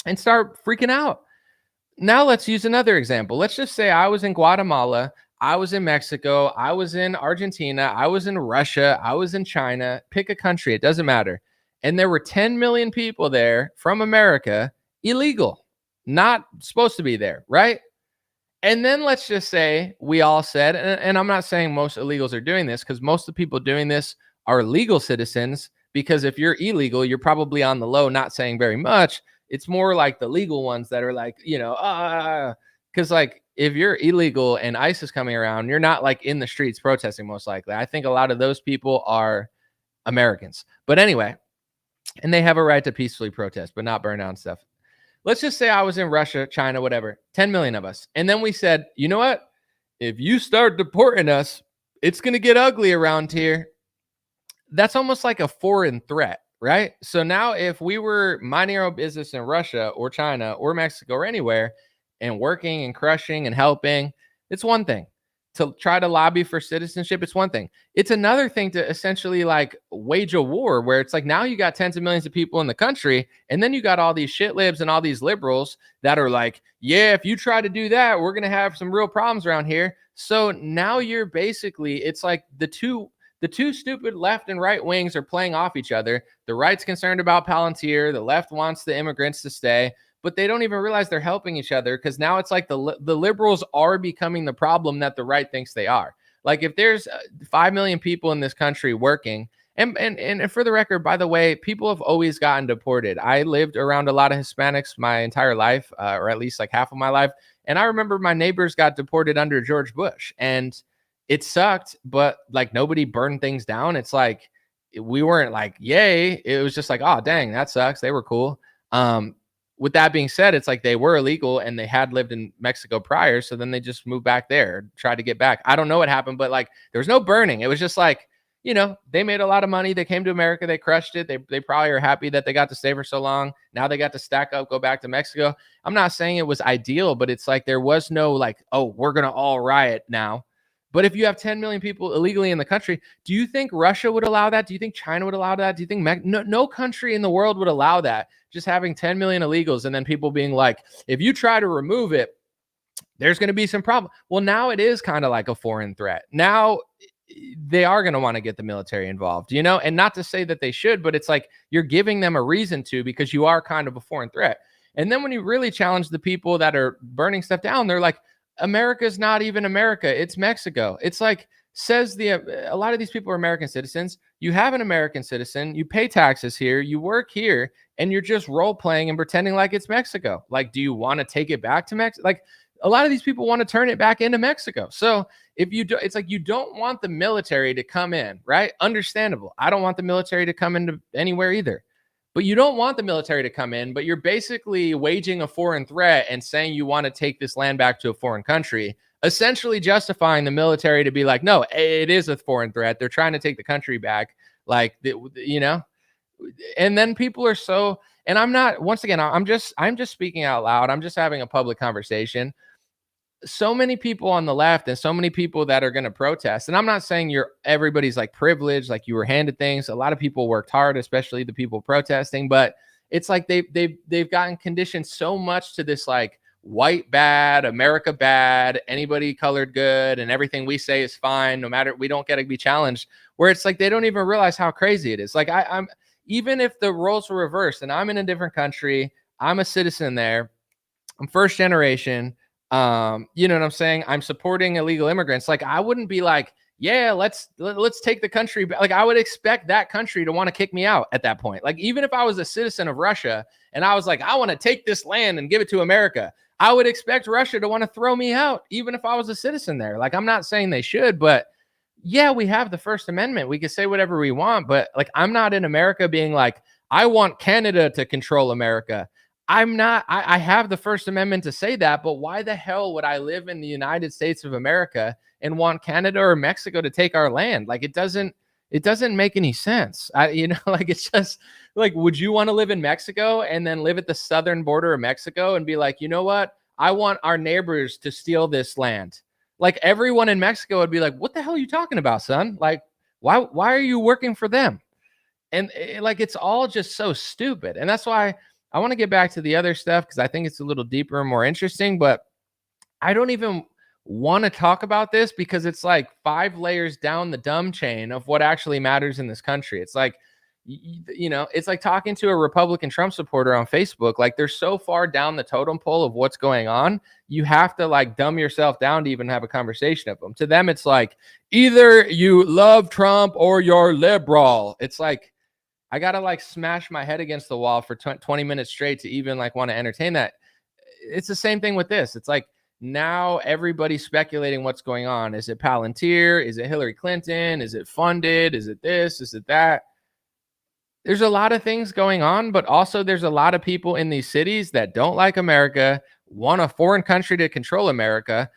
and start freaking out. Now let's use another example. Let's just say I was in Guatemala, I was in Mexico, I was in Argentina, I was in Russia, I was in China. Pick a country, it doesn't matter. And there were 10 million people there from America, illegal, not supposed to be there, right? And then let's just say we all said, and I'm not saying most illegals are doing this, because most of the people doing this are legal citizens, because if you're illegal, you're probably on the low, not saying very much. It's more like the legal ones that are like, because like if you're illegal and ICE is coming around, you're not like in the streets protesting, most likely. I think a lot of those people are Americans. But anyway, and they have a right to peacefully protest, but not burn down stuff. Let's just say I was in Russia, China, whatever, 10 million of us. And then we said, you know what? If you start deporting us, it's going to get ugly around here. That's almost like a foreign threat, right? So now if we were minding our own business in Russia or China or Mexico or anywhere and working and crushing and helping, it's one thing. To try to lobby for citizenship, it's one thing. It's another thing to essentially like wage a war where it's like now you got tens of millions of people in the country, and then you got all these shit libs and all these liberals that are like, yeah, if you try to do that, we're going to have some real problems around here. So now you're basically, it's like the two stupid left and right wings are playing off each other. The right's concerned about Palantir. The left wants the immigrants to stay. But they don't even realize they're helping each other, because now it's like the liberals are becoming the problem that the right thinks they are. Like if there's 5 million people in this country working, and for the record, by the way, people have always gotten deported. I lived around a lot of Hispanics my entire life, or at least like half of my life. And I remember my neighbors got deported under George Bush, and it sucked, but like nobody burned things down. It's like we weren't like, yay. It was just like, oh, dang, that sucks. They were cool. With that being said, it's like they were illegal and they had lived in Mexico prior. So then they just moved back there, tried to get back. I don't know what happened, but like there was no burning. It was just like, they made a lot of money. They came to America. They crushed it. They probably are happy that they got to stay for so long. Now they got to stack up, go back to Mexico. I'm not saying it was ideal, but it's like there was no like, oh, we're going to all riot now. But if you have 10 million people illegally in the country, do you think Russia would allow that? Do you think China would allow that? Do you think no country in the world would allow that? Just having 10 million illegals and then people being like, if you try to remove it, there's going to be some problem. Well, now it is kind of like a foreign threat. Now they are going to want to get the military involved, you know, and not to say that they should, but it's like you're giving them a reason to, because you are kind of a foreign threat. And then when you really challenge the people that are burning stuff down, they're like, America's not even America, it's Mexico. It's like, a lot of these people are American citizens. You have an American citizen, you pay taxes here, you work here, and you're just role playing and pretending like it's Mexico. Like, do you want to take it back to Mexico? Like, a lot of these people want to turn it back into Mexico. So if you do, it's like you don't want the military to come in, right? Understandable. I don't want the military to come into anywhere either. But you don't want the military to come in, but you're basically waging a foreign threat and saying you want to take this land back to a foreign country, essentially justifying the military to be like, no, it is a foreign threat. They're trying to take the country back. Like, you know, and then people are so, and I'm not, once again, I'm just speaking out loud. I'm just having a public conversation. So many people on the left and so many people that are going to protest. And I'm not saying everybody's like privileged, like you were handed things. A lot of people worked hard, especially the people protesting, but it's like they've gotten conditioned so much to this, like, white bad, America bad, anybody colored good, and everything we say is fine, no matter, we don't get to be challenged, where it's like they don't even realize how crazy it is. Like, I'm even if the roles were reversed and I'm in a different country, I'm a citizen there, I'm first generation, you know what I'm saying? I'm supporting illegal immigrants. Like, I wouldn't be like, yeah, let's take the country back. Like, I would expect that country to want to kick me out at that point. Like, even if I was a citizen of Russia and I was like, I want to take this land and give it to America, I would expect Russia to want to throw me out, even if I was a citizen there. Like, I'm not saying they should, but yeah, we have the First Amendment. We can say whatever we want, but like, I'm not in America being like, I want Canada to control America. I'm not, I have the First Amendment to say that, but why the hell would I live in the United States of America and want Canada or Mexico to take our land? Like, it doesn't make any sense. You know, like, it's just like, would you want to live in Mexico and then live at the southern border of Mexico and be like, you know what? I want our neighbors to steal this land. Like, everyone in Mexico would be like, what the hell are you talking about, son? Like, why are you working for them? And like, it's all just so stupid. And that's why I want to get back to the other stuff, because I think it's a little deeper and more interesting, but I don't even want to talk about this because it's like 5 layers down the dumb chain of what actually matters in this country. It's like, you know, it's like talking to a Republican Trump supporter on Facebook. Like, they're so far down the totem pole of what's going on, you have to like dumb yourself down to even have a conversation of them. To them, it's like, either you love Trump or you're liberal. It's like, I got to like smash my head against the wall for 20 minutes straight to even like want to entertain that. It's the same thing with this. It's like, now everybody's speculating what's going on. Is it Palantir? Is it Hillary Clinton? Is it funded? Is it this? Is it that? There's a lot of things going on, but also there's a lot of people in these cities that don't like America, want a foreign country to control America,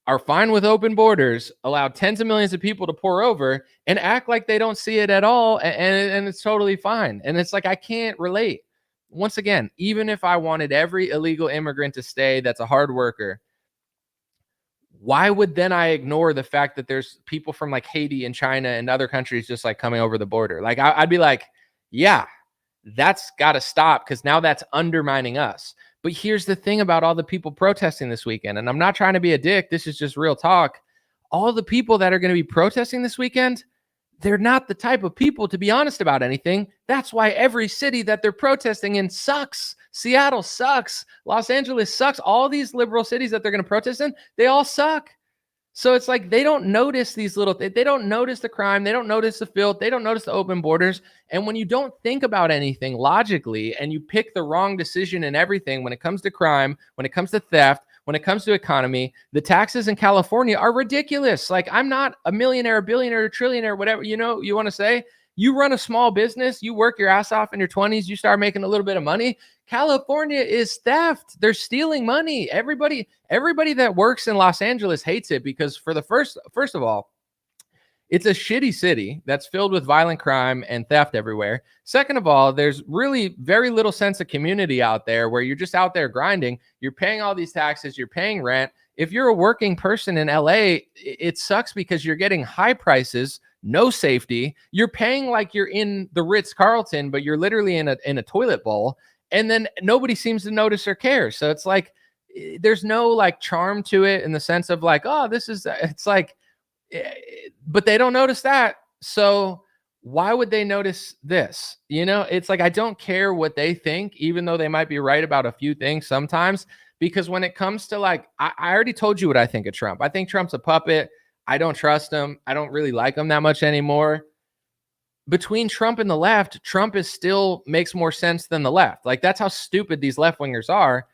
are fine with open borders, allow tens of millions of people to pour over, and act like they don't see it at all, and it's totally fine. And it's like, I can't relate. Once again, even if I wanted every illegal immigrant to stay that's a hard worker, why would then I ignore the fact that there's people from like Haiti and China and other countries just like coming over the border? Like, I'd be like, yeah, that's got to stop, because now that's undermining us. But here's the thing about all the people protesting this weekend, and I'm not trying to be a dick, this is just real talk. All the people that are going to be protesting this weekend, they're not the type of people to be honest about anything. That's why every city that they're protesting in sucks. Seattle sucks. Los Angeles sucks. All these liberal cities that they're going to protest in, they all suck. So it's like, they don't notice these little, they don't notice the crime. They don't notice the filth. They don't notice the open borders. And when you don't think about anything logically and you pick the wrong decision in everything, when it comes to crime, when it comes to theft, when it comes to economy, the taxes in California are ridiculous. Like, I'm not a millionaire, a billionaire, a trillionaire, whatever, you know, you want to say. You run a small business, you work your ass off in your 20s, you start making a little bit of money. California is theft. They're stealing money. Everybody that works in Los Angeles hates it because for the first of all, it's a shitty city that's filled with violent crime and theft everywhere. Second of all, there's really very little sense of community out there where you're just out there grinding. You're paying all these taxes. You're paying rent. If you're a working person in LA, it sucks because you're getting high prices, no safety. You're paying like you're in the Ritz-Carlton, but you're literally in a toilet bowl. And then nobody seems to notice or care. So it's like, there's no like charm to it in the sense of like, oh, this is, it's like, but they don't notice that. So why would they notice this? You know, it's like, I don't care what they think, even though they might be right about a few things sometimes, because when it comes to like, I already told you what I think of Trump. I think Trump's a puppet. I don't trust him. I don't really like him that much anymore. Between Trump and the left, Trump is still makes more sense than the left. Like, that's how stupid these left wingers are.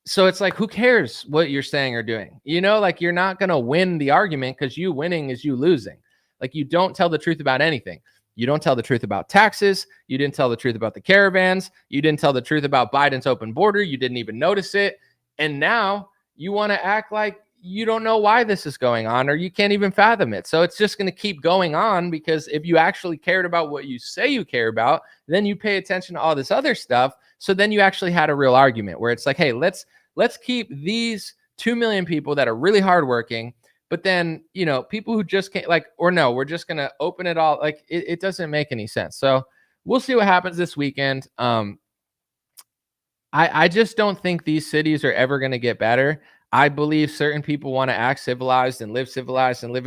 So it's like, who cares what you're saying or doing? You know, like, you're not going to win the argument, because you winning is you losing. Like, you don't tell the truth about anything. You don't tell the truth about taxes. You didn't tell the truth about the caravans. You didn't tell the truth about Biden's open border. You didn't even notice it. And now you want to act like you don't know why this is going on, or you can't even fathom it. So it's just going to keep going on, because if you actually cared about what you say you care about, then you pay attention to all this other stuff. So then you actually had a real argument where it's like, hey, let's keep these 2 million people that are really hardworking, but then, you know, people who just can't, like, or no, we're just going to open it all. Like, it doesn't make any sense. So we'll see what happens this weekend. I just don't think these cities are ever going to get better. I believe certain people want to act civilized and live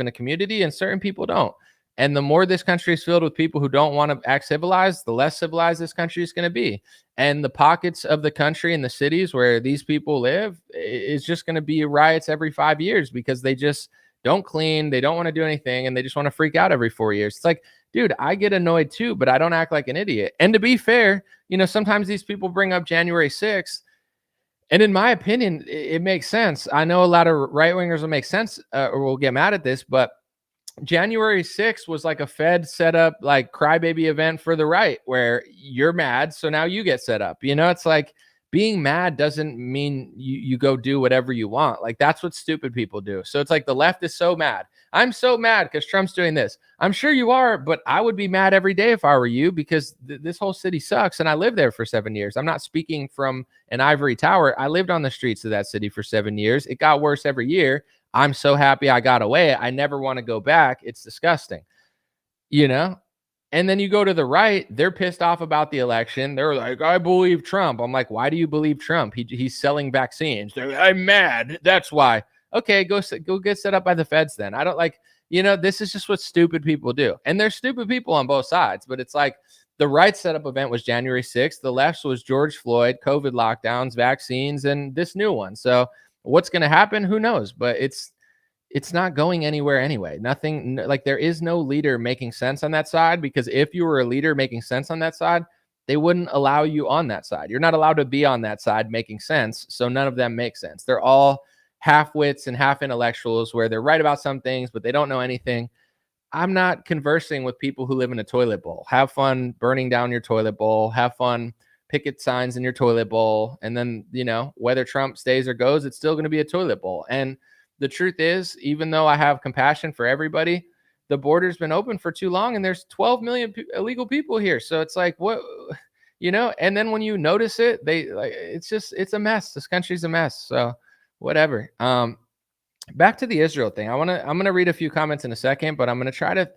in a community, and certain people don't. And the more this country is filled with people who don't want to act civilized, the less civilized this country is going to be. And the pockets of the country and the cities where these people live is just going to be riots every 5 years, because they just don't clean. They don't want to do anything, and they just want to freak out every 4 years. It's like, dude, I get annoyed too, but I don't act like an idiot. And to be fair, you know, sometimes these people bring up January 6th. And in my opinion, it makes sense. I know a lot of right wingers will make sense or will get mad at this, but January 6th was like a Fed set up, like, crybaby event for the right, where you're mad, so now you get set up. You know, it's like, being mad doesn't mean you go do whatever you want. Like, that's what stupid people do. So it's like, the left is so mad. I'm so mad because Trump's doing this. I'm sure you are, but I would be mad every day if I were you, because this whole city sucks. And I lived there for 7 years. I'm not speaking from an ivory tower. I lived on the streets of that city for 7 years. It got worse every year. I'm so happy I got away. I never want to go back. It's disgusting, you know? And then you go to the right, they're pissed off about the election. They're like, I believe Trump. I'm like, why do you believe Trump? He's selling vaccines. They're like, I'm mad. That's why. Okay, go get set up by the feds then. I don't like, you know, this is just what stupid people do. And there's stupid people on both sides, but it's like, the right setup event was January 6th. The left's was George Floyd, COVID lockdowns, vaccines, and this new one. So what's going to happen? Who knows? But it's not going anywhere anyway. Nothing, like, there is no leader making sense on that side, because if you were a leader making sense on that side, they wouldn't allow you on that side. You're not allowed to be on that side making sense. So none of them make sense. They're all half wits and half intellectuals, where they're right about some things, but they don't know anything. I'm not conversing with people who live in a toilet bowl. Have fun burning down your toilet bowl. Have fun picket signs in your toilet bowl. And then, you know, whether Trump stays or goes, it's still going to be a toilet bowl. And the truth is, even though I have compassion for everybody, the border's been open for too long, and there's 12 million illegal people here. So it's like, what, you know? And then when you notice it, it's a mess. This country's a mess. So whatever. Back to the Israel thing. I'm gonna read a few comments in a second, but I'm gonna try to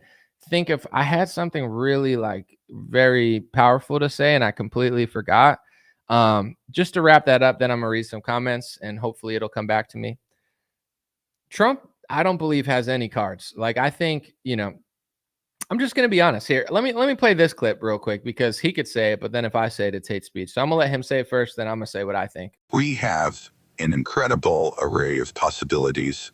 think if I had something really, like, very powerful to say and I completely forgot. Just to wrap that up, then I'm gonna read some comments and hopefully it'll come back to me. Trump, I don't believe, has any cards. Like, I think, you know, I'm just going to be honest here. Let me play this clip real quick, because he could say it, but then if I say it, it's hate speech. So I'm going to let him say it first, then I'm going to say what I think. We have an incredible array of possibilities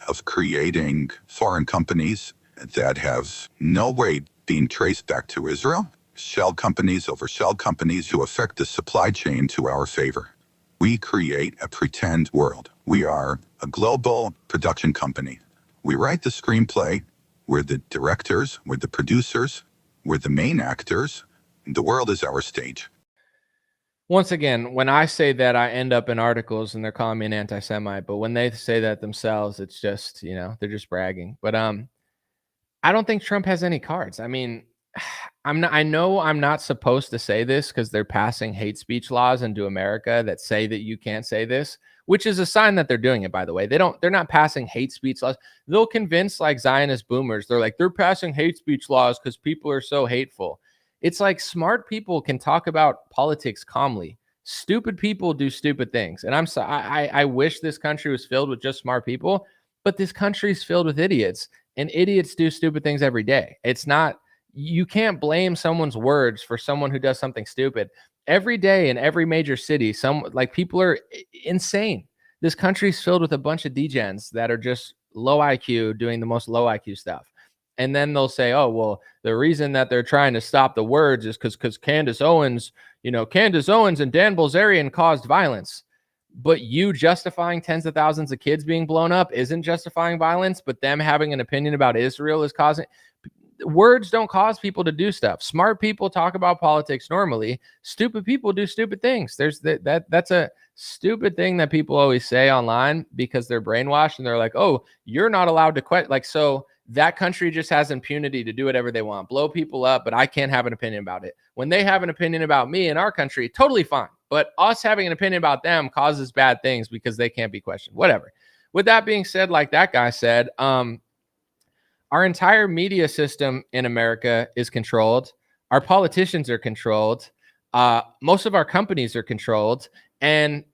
of creating foreign companies that have no way being traced back to Israel, shell companies over shell companies who affect the supply chain to our favor. We create a pretend world. We are a global production company. We write the screenplay. We're the directors. We're the producers. We're the main actors. The world is our stage. Once again, when I say that, I end up in articles and they're calling me an anti-Semite. But when they say that themselves, it's just, you know, they're just bragging. But I don't think Trump has any cards. I mean, I know I'm not supposed to say this, because they're passing hate speech laws into America that say that you can't say this, which is a sign that they're doing it, by the way. They're not passing hate speech laws. They'll convince, like, Zionist boomers. They're like, they're passing hate speech laws because people are so hateful. It's like, smart people can talk about politics calmly. Stupid people do stupid things. And I wish this country was filled with just smart people, but this country is filled with idiots, and idiots do stupid things every day. It's not, you can't blame someone's words for someone who does something stupid. Every day in every major city, people are insane. This country's filled with a bunch of degens that are just low IQ doing the most low IQ stuff. And then they'll say, oh, well, the reason that they're trying to stop the words is because Candace Owens and Dan Bilzerian caused violence. But you justifying tens of thousands of kids being blown up isn't justifying violence, but them having an opinion about Israel is causing. Words don't cause people to do stuff. Smart people talk about politics normally. Stupid people do stupid things. That's a stupid thing that people always say online because they're brainwashed and they're like, oh, you're not allowed to quit. Like, so that country just has impunity to do whatever they want, blow people up, but I can't have an opinion about it. When they have an opinion about me in our country, totally fine. But us having an opinion about them causes bad things because they can't be questioned. Whatever. With that being said, like that guy said, our entire media system in America is controlled. Our politicians are controlled. Most of our companies are controlled. And,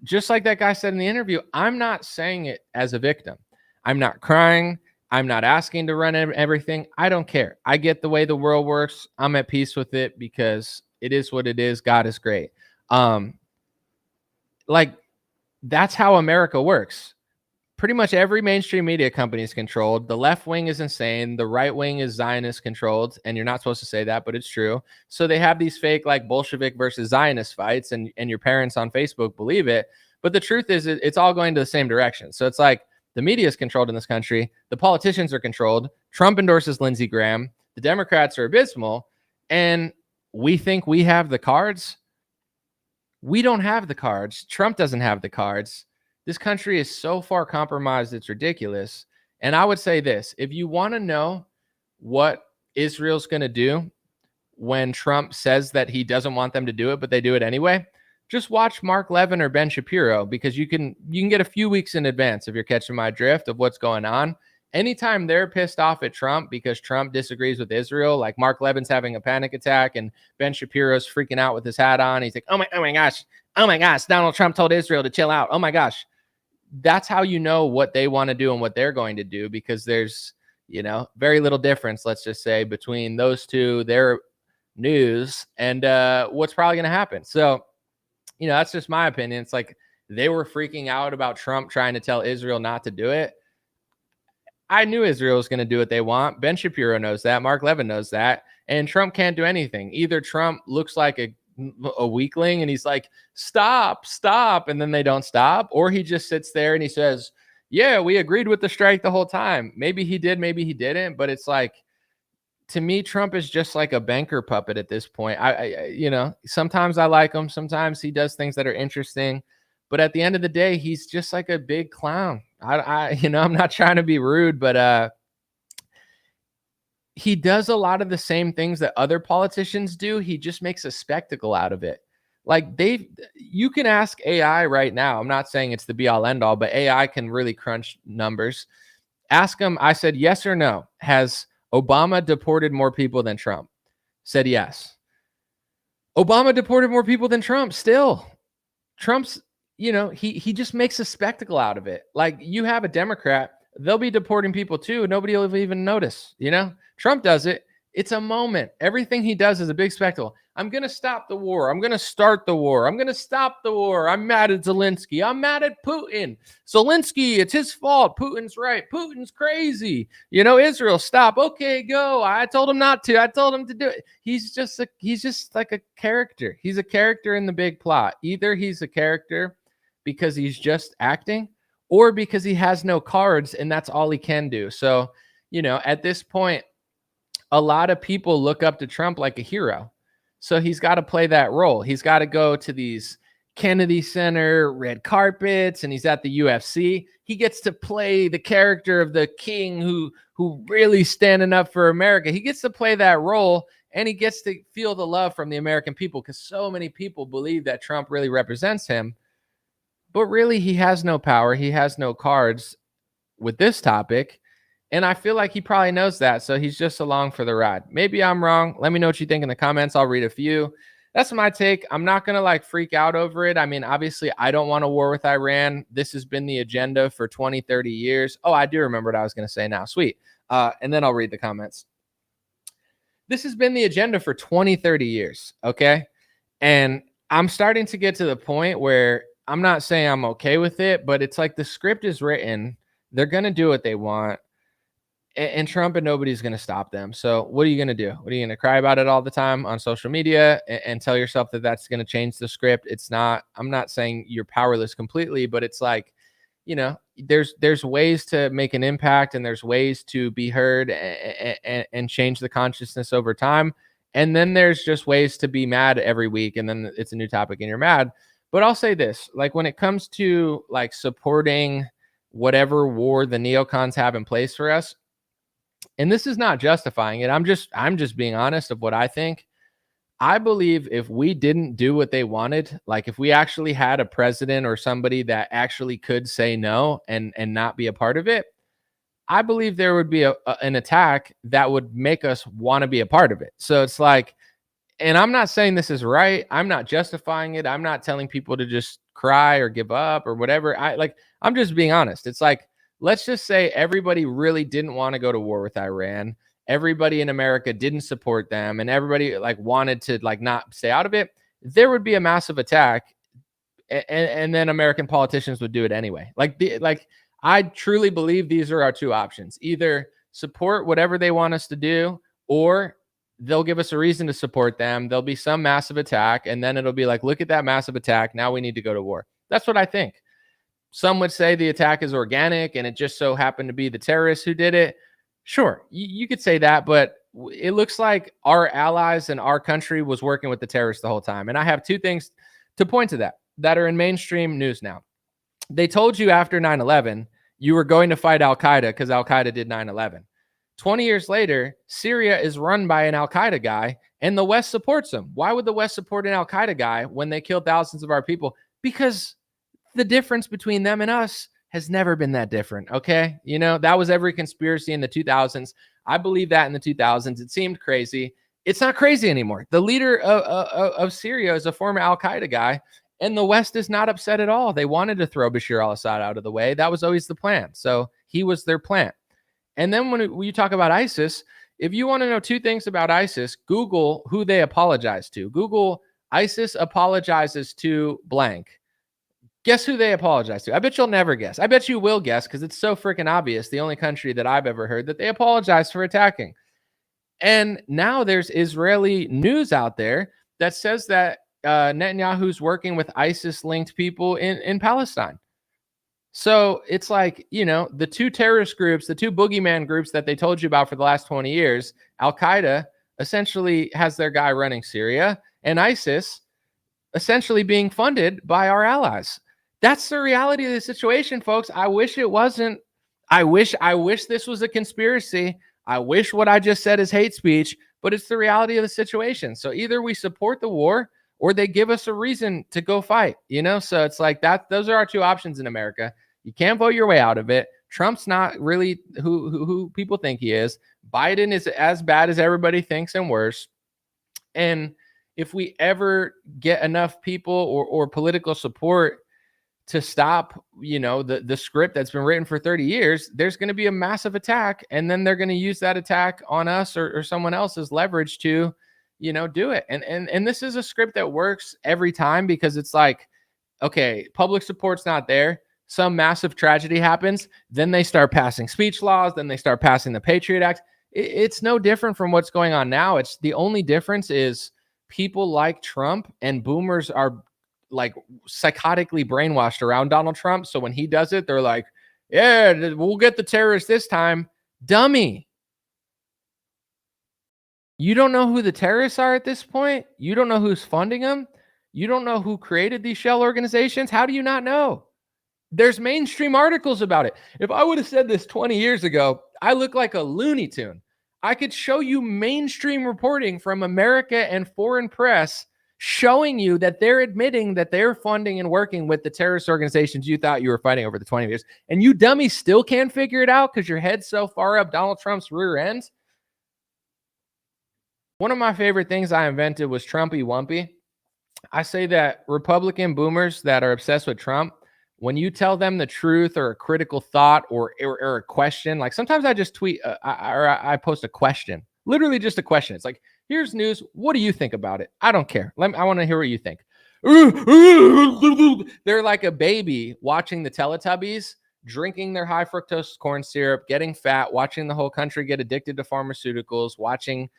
just like that guy said in the interview, I'm not saying it as a victim. I'm not crying. I'm not asking to run everything. I don't care. I get the way the world works. I'm at peace with it because it is what it is. God is great. That's how America works. Pretty much every mainstream media company is controlled. The left wing is insane. The right wing is Zionist controlled. And you're not supposed to say that, but it's true. So they have these fake Bolshevik versus Zionist fights, and your parents on Facebook believe it. But the truth is it's all going to the same direction. So it's like the media is controlled in this country. The politicians are controlled. Trump endorses Lindsey Graham. The Democrats are abysmal. And we think we have the cards. We don't have the cards. Trump doesn't have the cards. This country is so far compromised, it's ridiculous. And I would say this, if you want to know what Israel's going to do when Trump says that he doesn't want them to do it, but they do it anyway, just watch Mark Levin or Ben Shapiro, because you can get a few weeks in advance, if you're catching my drift, of what's going on. Anytime they're pissed off at Trump because Trump disagrees with Israel, like Mark Levin's having a panic attack and Ben Shapiro's freaking out with his hat on. He's like, oh my gosh, Donald Trump told Israel to chill out. Oh my gosh. That's how you know what they want to do and what they're going to do, because there's, very little difference, let's just say, between those two, their news, and what's probably going to happen. So, that's just my opinion. It's like they were freaking out about Trump trying to tell Israel not to do it. I knew Israel was going to do what they want. Ben Shapiro knows that. Mark Levin knows that. And Trump can't do anything. Either Trump looks like a weakling and he's like, stop, and then they don't stop, or he just sits there and he says, yeah, we agreed with the strike the whole time. Maybe he did, maybe he didn't, but it's like, to me, Trump is just like a banker puppet at this point. I sometimes I like him, sometimes he does things that are interesting, but at the end of the day, he's just like a big clown. I'm not trying to be rude, but he does a lot of the same things that other politicians do. He just makes a spectacle out of it. Like you can ask AI right now. I'm not saying it's the be all end all, but AI can really crunch numbers. Ask him. I said, yes or no. Has Obama deported more people than Trump? Said yes. Obama deported more people than Trump. Still, Trump's, he just makes a spectacle out of it. Like, you have a Democrat, they'll be deporting people too. Nobody will even notice, Trump does it. It's a moment. Everything he does is a big spectacle. I'm going to stop the war. I'm going to start the war. I'm going to stop the war. I'm mad at Zelensky. I'm mad at Putin. Zelensky, it's his fault. Putin's right. Putin's crazy. Israel, stop. Okay, go. I told him not to. I told him to do it. He's just like a character. He's a character in the big plot. Either he's a character because he's just acting, or because he has no cards and that's all he can do. So, at this point, a lot of people look up to Trump like a hero. So he's got to play that role. He's got to go to these Kennedy Center red carpets, and he's at the UFC. He gets to play the character of the king who really standing up for America. He gets to play that role, and he gets to feel the love from the American people, because so many people believe that Trump really represents him. But really, he has no power. He has no cards with this topic. And I feel like he probably knows that. So he's just along for the ride. Maybe I'm wrong. Let me know what you think in the comments. I'll read a few. that's my take. I'm not going to like freak out over it. I mean, obviously, I don't want a war with Iran. This has been the agenda for 20, 30 years. Oh, I do remember what I was going to say now. Sweet. And then I'll read the comments. This has been the agenda for 20, 30 years. Okay. And I'm starting to get to the point where I'm not saying I'm okay with it, but it's like the script is written. They're going to do what they want. And Trump and nobody's going to stop them. So what are you going to do? What are you going to cry about it all the time on social media and tell yourself that that's going to change the script? It's not. I'm not saying you're powerless completely, but it's like, you know, there's ways to make an impact and there's ways to be heard and change the consciousness over time. And then there's just ways to be mad every week. And then it's a new topic and you're mad. But I'll say this, like when it comes to like supporting whatever war the neocons have in place for us, and this is not justifying it. I'm just being honest of what I think. I believe if we didn't do what they wanted, like if we actually had a president or somebody that actually could say no and not be a part of it, I believe there would be an attack that would make us want to be a part of it. So it's like, and I'm not saying this is right. I'm not justifying it. I'm not telling people to just cry or give up or whatever. I'm just being honest. It's like, let's just say everybody really didn't want to go to war with Iran. Everybody in America didn't support them and everybody like wanted to like not stay out of it. There would be a massive attack and then American politicians would do it anyway. I truly believe these are our two options. Either support whatever they want us to do, or they'll give us a reason to support them. There'll be some massive attack and then it'll be like, look at that massive attack. Now we need to go to war. That's what I think. Some would say the attack is organic and it just so happened to be the terrorists who did it. Sure, you could say that, but it looks like our allies and our country was working with the terrorists the whole time. And I have two things to point to that are in mainstream news now. They told you after 9/11, you were going to fight Al-Qaeda because Al-Qaeda did 9/11. 20 years later, Syria is run by an Al-Qaeda guy and the West supports him. Why would the West support an Al-Qaeda guy when they killed thousands of our people? Because the difference between them and us has never been that different. Okay. You know, that was every conspiracy in the 2000s. I believe that in the 2000s. It seemed crazy. It's not crazy anymore. The leader of Syria is a former Al-Qaeda guy, and the West is not upset at all. They wanted to throw Bashar al-Assad out of the way. That was always the plan. So he was their plan. And then when you talk about ISIS, if you want to know two things about ISIS, Google who they apologize to. Google ISIS apologizes to blank. Guess who they apologize to? I bet you'll never guess. I bet you will guess because it's so freaking obvious. The only country that I've ever heard that they apologize for attacking. And now there's Israeli news out there that says that Netanyahu's working with ISIS-linked people in Palestine. So it's like, you know, the two terrorist groups, the two boogeyman groups that they told you about for the last 20 years, Al-Qaeda essentially has their guy running Syria, and ISIS essentially being funded by our allies. That's the reality of the situation, folks. I wish it wasn't. I wish this was a conspiracy. I wish what I just said is hate speech, but it's the reality of the situation. So either we support the war or they give us a reason to go fight, you know? So it's like that. Those are our two options in America. You can't vote your way out of it. Trump's not really who people think he is. Biden is as bad as everybody thinks and worse. And if we ever get enough people or political support to stop, you know, the script that's been written for 30 years, there's going to be a massive attack. And then they're going to use that attack on us or someone else as leverage to, you know, do it. And this is a script that works every time because it's like, okay, public support's not there. Some massive tragedy happens. Then they start passing speech laws. Then they start passing the Patriot Act. It's no different from what's going on now. It's the only difference is people like Trump and boomers are like psychotically brainwashed around Donald Trump. So when he does it, they're like, yeah, we'll get the terrorists this time. Dummy. You don't know who the terrorists are at this point. You don't know who's funding them. You don't know who created these shell organizations. How do you not know? There's mainstream articles about it. If I would have said this 20 years ago, I look like a Looney Tune. I could show you mainstream reporting from America and foreign press showing you that they're admitting that they're funding and working with the terrorist organizations you thought you were fighting over the 20 years. And you dummies still can't figure it out because your head's so far up Donald Trump's rear end. One of my favorite things I invented was Trumpy Wumpy. I say that Republican boomers that are obsessed with Trump, when you tell them the truth or a critical thought or a question, like sometimes I just tweet I post a question, literally just a question. It's like, here's news. What do you think about it? I don't care. I want to hear what you think. They're like a baby watching the Teletubbies, drinking their high fructose corn syrup, getting fat, watching the whole country get addicted to pharmaceuticals, watching,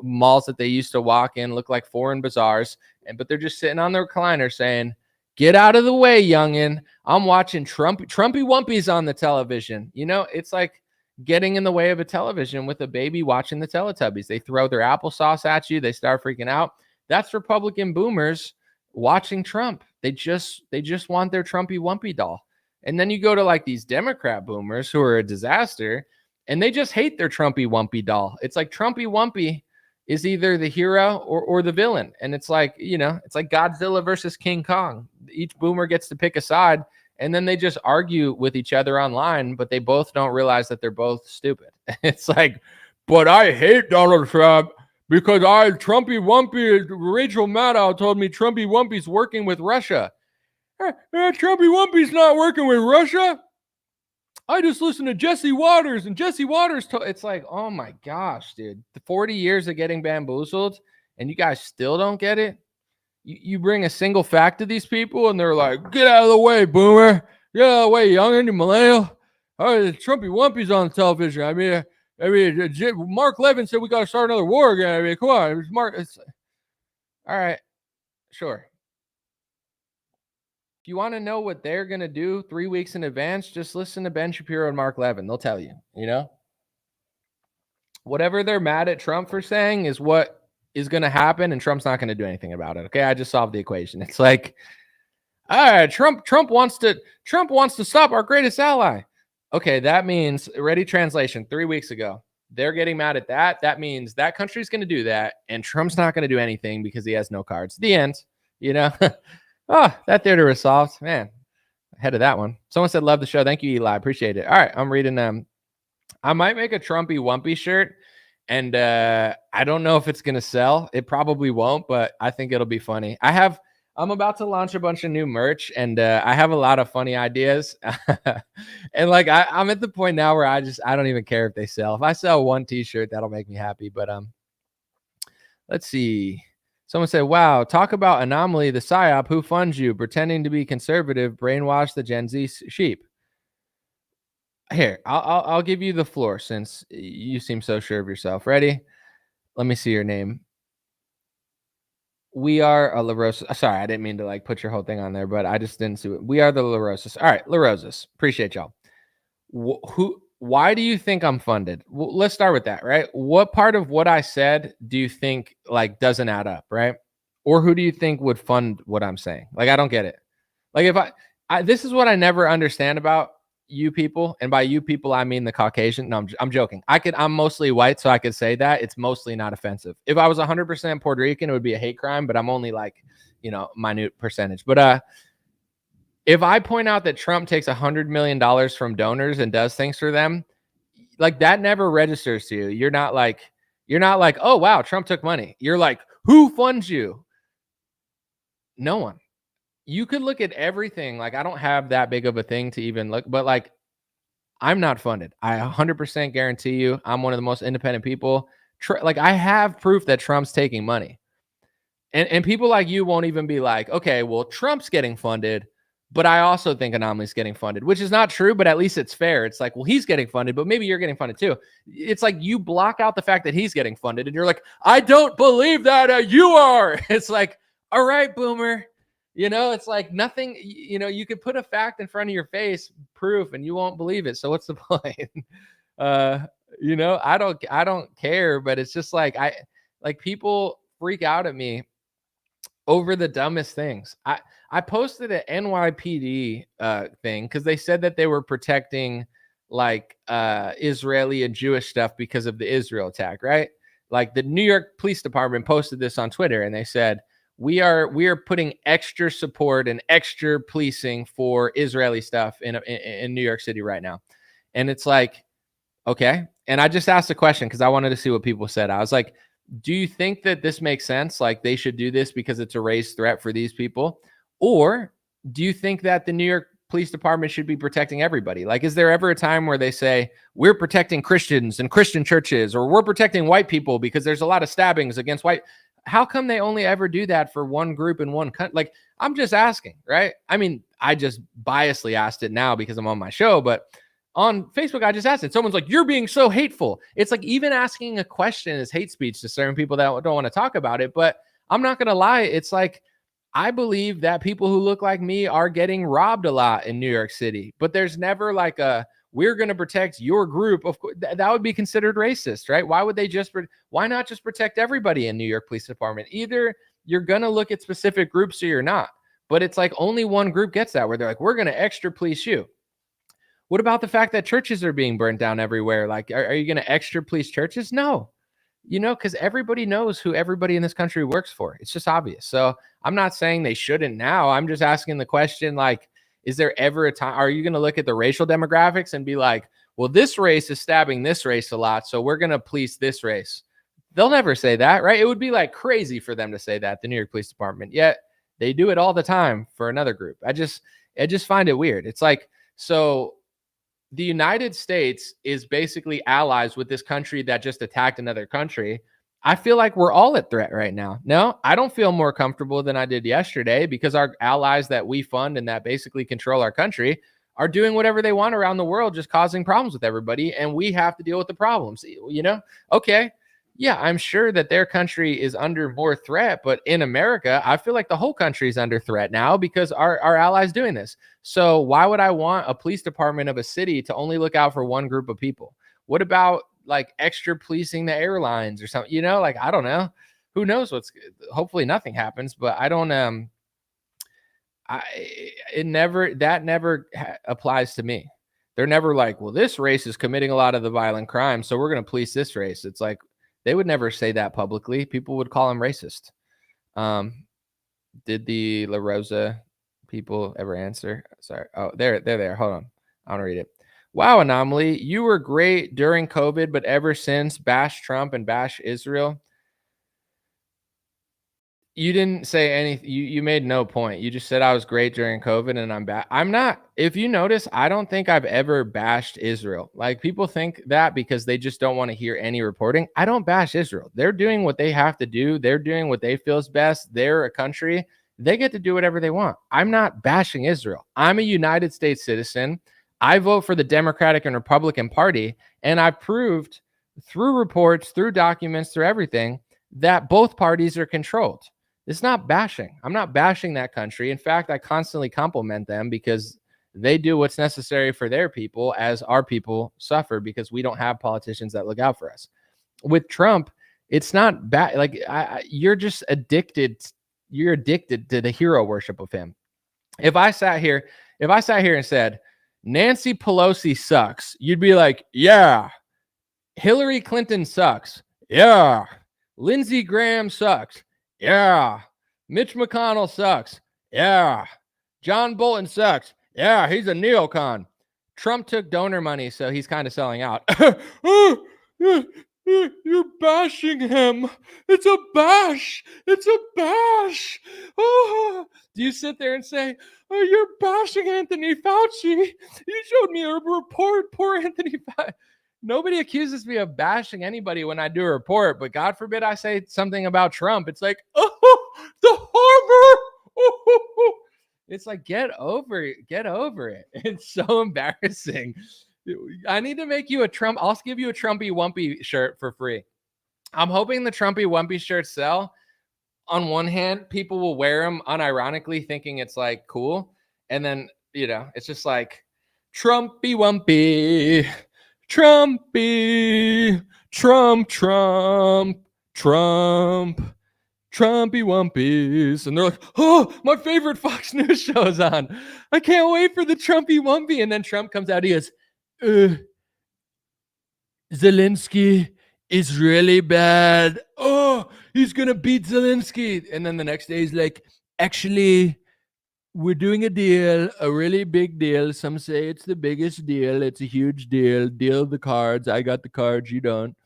malls that they used to walk in look like foreign bazaars. But they're just sitting on their recliner saying, get out of the way, youngin'. I'm watching Trumpy Wumpies on the television. It's like getting in the way of a television with a baby watching the Teletubbies. They throw their applesauce at you. They start freaking out. That's Republican boomers watching Trump. They just want their Trumpy Wumpy doll. And then you go to like these Democrat boomers who are a disaster, and they just hate their Trumpy Wumpy doll. It's like Trumpy Wumpy is either the hero or the villain. And it's like, it's like Godzilla versus King Kong. Each boomer gets to pick a side, and then they just argue with each other online, but they both don't realize that they're both stupid. It's like, but I hate Donald Trump because Trumpy Wumpy, Rachel Maddow told me Trumpy Wumpy's working with Russia. Trumpy Wumpy's not working with Russia. I just listened to Jesse Waters, and Jesse Waters it's like, oh my gosh, dude. The 40 years of getting bamboozled, and you guys still don't get it? You bring a single fact to these people, and they're like, get out of the way, boomer. Get out of the way, youngin', you millennial. Trumpy Wumpy's on television. I mean, Mark Levin said we got to start another war again. I mean, come on. All right, sure. If you want to know what they're going to do 3 weeks in advance, just listen to Ben Shapiro and Mark Levin. They'll tell you, whatever they're mad at Trump for saying is what is going to happen, and Trump's not going to do anything about it. Okay, I just solved the equation. It's like, all right, Trump wants to stop our greatest ally. Okay, that means, ready translation, 3 weeks ago, they're getting mad at that. That means that country's going to do that, and Trump's not going to do anything because he has no cards. The end, Oh, that theater was solved. Man, ahead of that one. Someone said, love the show. Thank you, Eli. Appreciate it. All right, I'm reading them. I might make a Trumpy Wumpy shirt, and I don't know if it's going to sell. It probably won't, but I think it'll be funny. I'm about to launch a bunch of new merch, and I have a lot of funny ideas. And like, I'm at the point now where I don't even care if they sell. If I sell one t-shirt, that'll make me happy. But let's see. Someone said, wow, talk about anomaly, the PSYOP, who funds you, pretending to be conservative, brainwash the Gen Z sheep. Here, I'll give you the floor since you seem so sure of yourself. Ready? Let me see your name. We are a La Rosa. Sorry, I didn't mean to like put your whole thing on there, but I just didn't see it. We are the La Rosas. All right, La Rosas. Appreciate y'all. Why do you think I'm funded? Well, let's start with that, right? What part of what I said do you think like doesn't add up, right? Or who do you think would fund what I'm saying? Like, I don't get it. Like, if I this is what I never understand about you people, and by you people I mean the Caucasian. No, I'm joking. I'm mostly white, so I could say that it's mostly not offensive. If I was 100% Puerto Rican, it would be a hate crime, but I'm only like, minute percentage. But if I point out that Trump takes $100 million from donors and does things for them, like that never registers to you. You're not like, oh, wow, Trump took money. You're like, who funds you? No one. You could look at everything. Like, I don't have that big of a thing to even look, but like, I'm not funded. I 100% guarantee you I'm one of the most independent people. Like, I have proof that Trump's taking money. And people like you won't even be like, okay, well, Trump's getting funded, but I also think Anomaly's getting funded, which is not true, but at least it's fair. It's like, well, he's getting funded, but maybe you're getting funded too. It's like you block out the fact that he's getting funded, and you're like, I don't believe that you are. It's like, all right, boomer. It's like nothing, you could put a fact in front of your face, proof, and you won't believe it. So what's the point? I don't care, but it's just like, people freak out at me over the dumbest things. I posted an NYPD thing because they said that they were protecting like Israeli and Jewish stuff because of the Israel attack, right? Like the New York Police Department posted this on Twitter, and they said, we are putting extra support and extra policing for Israeli stuff in New York City right now. And it's like, okay. And I just asked a question because I wanted to see what people said. I was like, Do you think that this makes sense? Like they should do this because it's a race threat for these people? Or do you think that the New York Police Department should be protecting everybody? Like, is there ever a time where they say, we're protecting Christians and Christian churches, or we're protecting white people because there's a lot of stabbings against white? How come they only ever do that for one group in one country? Like, I'm just asking, right? I mean, I just biasly asked it now because I'm on my show, but on Facebook, I just asked it. Someone's like, you're being so hateful. It's like even asking a question is hate speech to certain people that don't want to talk about it. But I'm not going to lie. It's like, I believe that people who look like me are getting robbed a lot in New York City, but there's never like a, we're going to protect your group. Of course, that would be considered racist, right? Why would they why not just protect everybody in New York Police Department? Either you're going to look at specific groups or you're not, but it's like only one group gets that where they're like, we're going to extra police you. What about the fact that churches are being burnt down everywhere? Like, are you going to extra police churches? No, because everybody knows who everybody in this country works for. It's just obvious. So I'm not saying they shouldn't now. I'm just asking the question, like, is there ever a time, are you going to look at the racial demographics and be like, well, this race is stabbing this race a lot, so we're going to police this race? They'll never say that, right? It would be like crazy for them to say that, the New York Police Department, yet they do it all the time for another group. I just find it weird. It's like, so the United States is basically allies with this country that just attacked another country. I feel like we're all at threat right now. No, I don't feel more comfortable than I did yesterday because our allies that we fund and that basically control our country are doing whatever they want around the world, just causing problems with everybody. And we have to deal with the problems, Okay. Yeah, I'm sure that their country is under more threat, but in America, I feel like the whole country is under threat now because our allies doing this. So why would I want a police department of a city to only look out for one group of people? What about like extra policing the airlines or something? Like, I don't know. Who knows hopefully nothing happens, but I don't, that never applies to me. They're never like, well, this race is committing a lot of the violent crimes, so we're going to police this race. It's like, they would never say that publicly. People would call them racist. Did the La Rosa people ever answer? Sorry. Oh, they're there. Hold on. I want to read it. Wow, Anomaly. You were great during COVID, but ever since, bash Trump and bash Israel. You didn't say anything. You made no point. You just said I was great during COVID and I'm bad. I'm not. If you notice, I don't think I've ever bashed Israel. Like, people think that because they just don't want to hear any reporting. I don't bash Israel. They're doing what they have to do. They're doing what they feel is best. They're a country. They get to do whatever they want. I'm not bashing Israel. I'm a United States citizen. I vote for the Democratic and Republican Party. And I proved through reports, through documents, through everything that both parties are controlled. It's not bashing. I'm not bashing that country. In fact, I constantly compliment them because they do what's necessary for their people as our people suffer because we don't have politicians that look out for us. With Trump, it's not bad. Like, you're just addicted. You're addicted to the hero worship of him. If I sat here and said, Nancy Pelosi sucks, you'd be like, yeah. Hillary Clinton sucks. Yeah. Lindsey Graham sucks. Yeah. Mitch McConnell sucks. Yeah. John Bolton sucks. Yeah, he's a neocon. Trump took donor money, so he's kind of selling out. You're bashing him. It's a bash. It's a bash. Oh. Do you sit there and say, oh, you're bashing Anthony Fauci? You showed me a report. Poor Anthony Fauci. Nobody accuses me of bashing anybody when I do a report, but God forbid I say something about Trump. It's like, oh, the harbor. Oh. It's like, get over it. Get over it. It's so embarrassing. I need to make you a Trump. I'll give you a Trumpy Wumpy shirt for free. I'm hoping the Trumpy Wumpy shirts sell. On one hand, people will wear them unironically thinking it's like cool. And then, it's just like Trumpy Wumpy. Trumpy, Trump, Trumpy Wumpies. And they're like, oh, my favorite Fox News show is on. I can't wait for the Trumpy Wumpy. And then Trump comes out. He goes, Zelensky is really bad. Oh, he's going to beat Zelensky. And then the next day he's like, actually, we're doing a deal, a really big deal. Some say it's the biggest deal. It's a huge deal. Deal the cards. I got the cards. You don't.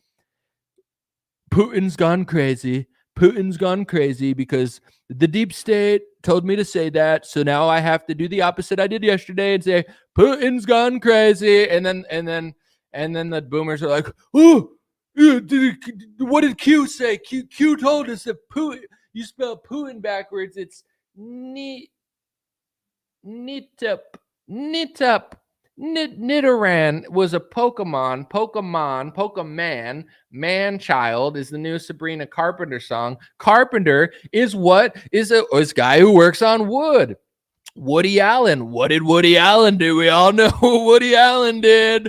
Putin's gone crazy. Putin's gone crazy because the deep state told me to say that. So now I have to do the opposite I did yesterday and say Putin's gone crazy. And then the boomers are like, oh, what did Q say? Q told us that Putin, you spell Putin backwards. It's Nitup. Nidoran was a Pokemon, man-child is the new Sabrina Carpenter song. Carpenter is a guy who works on wood. Woody Allen. What did Woody Allen do? We all know what Woody Allen did.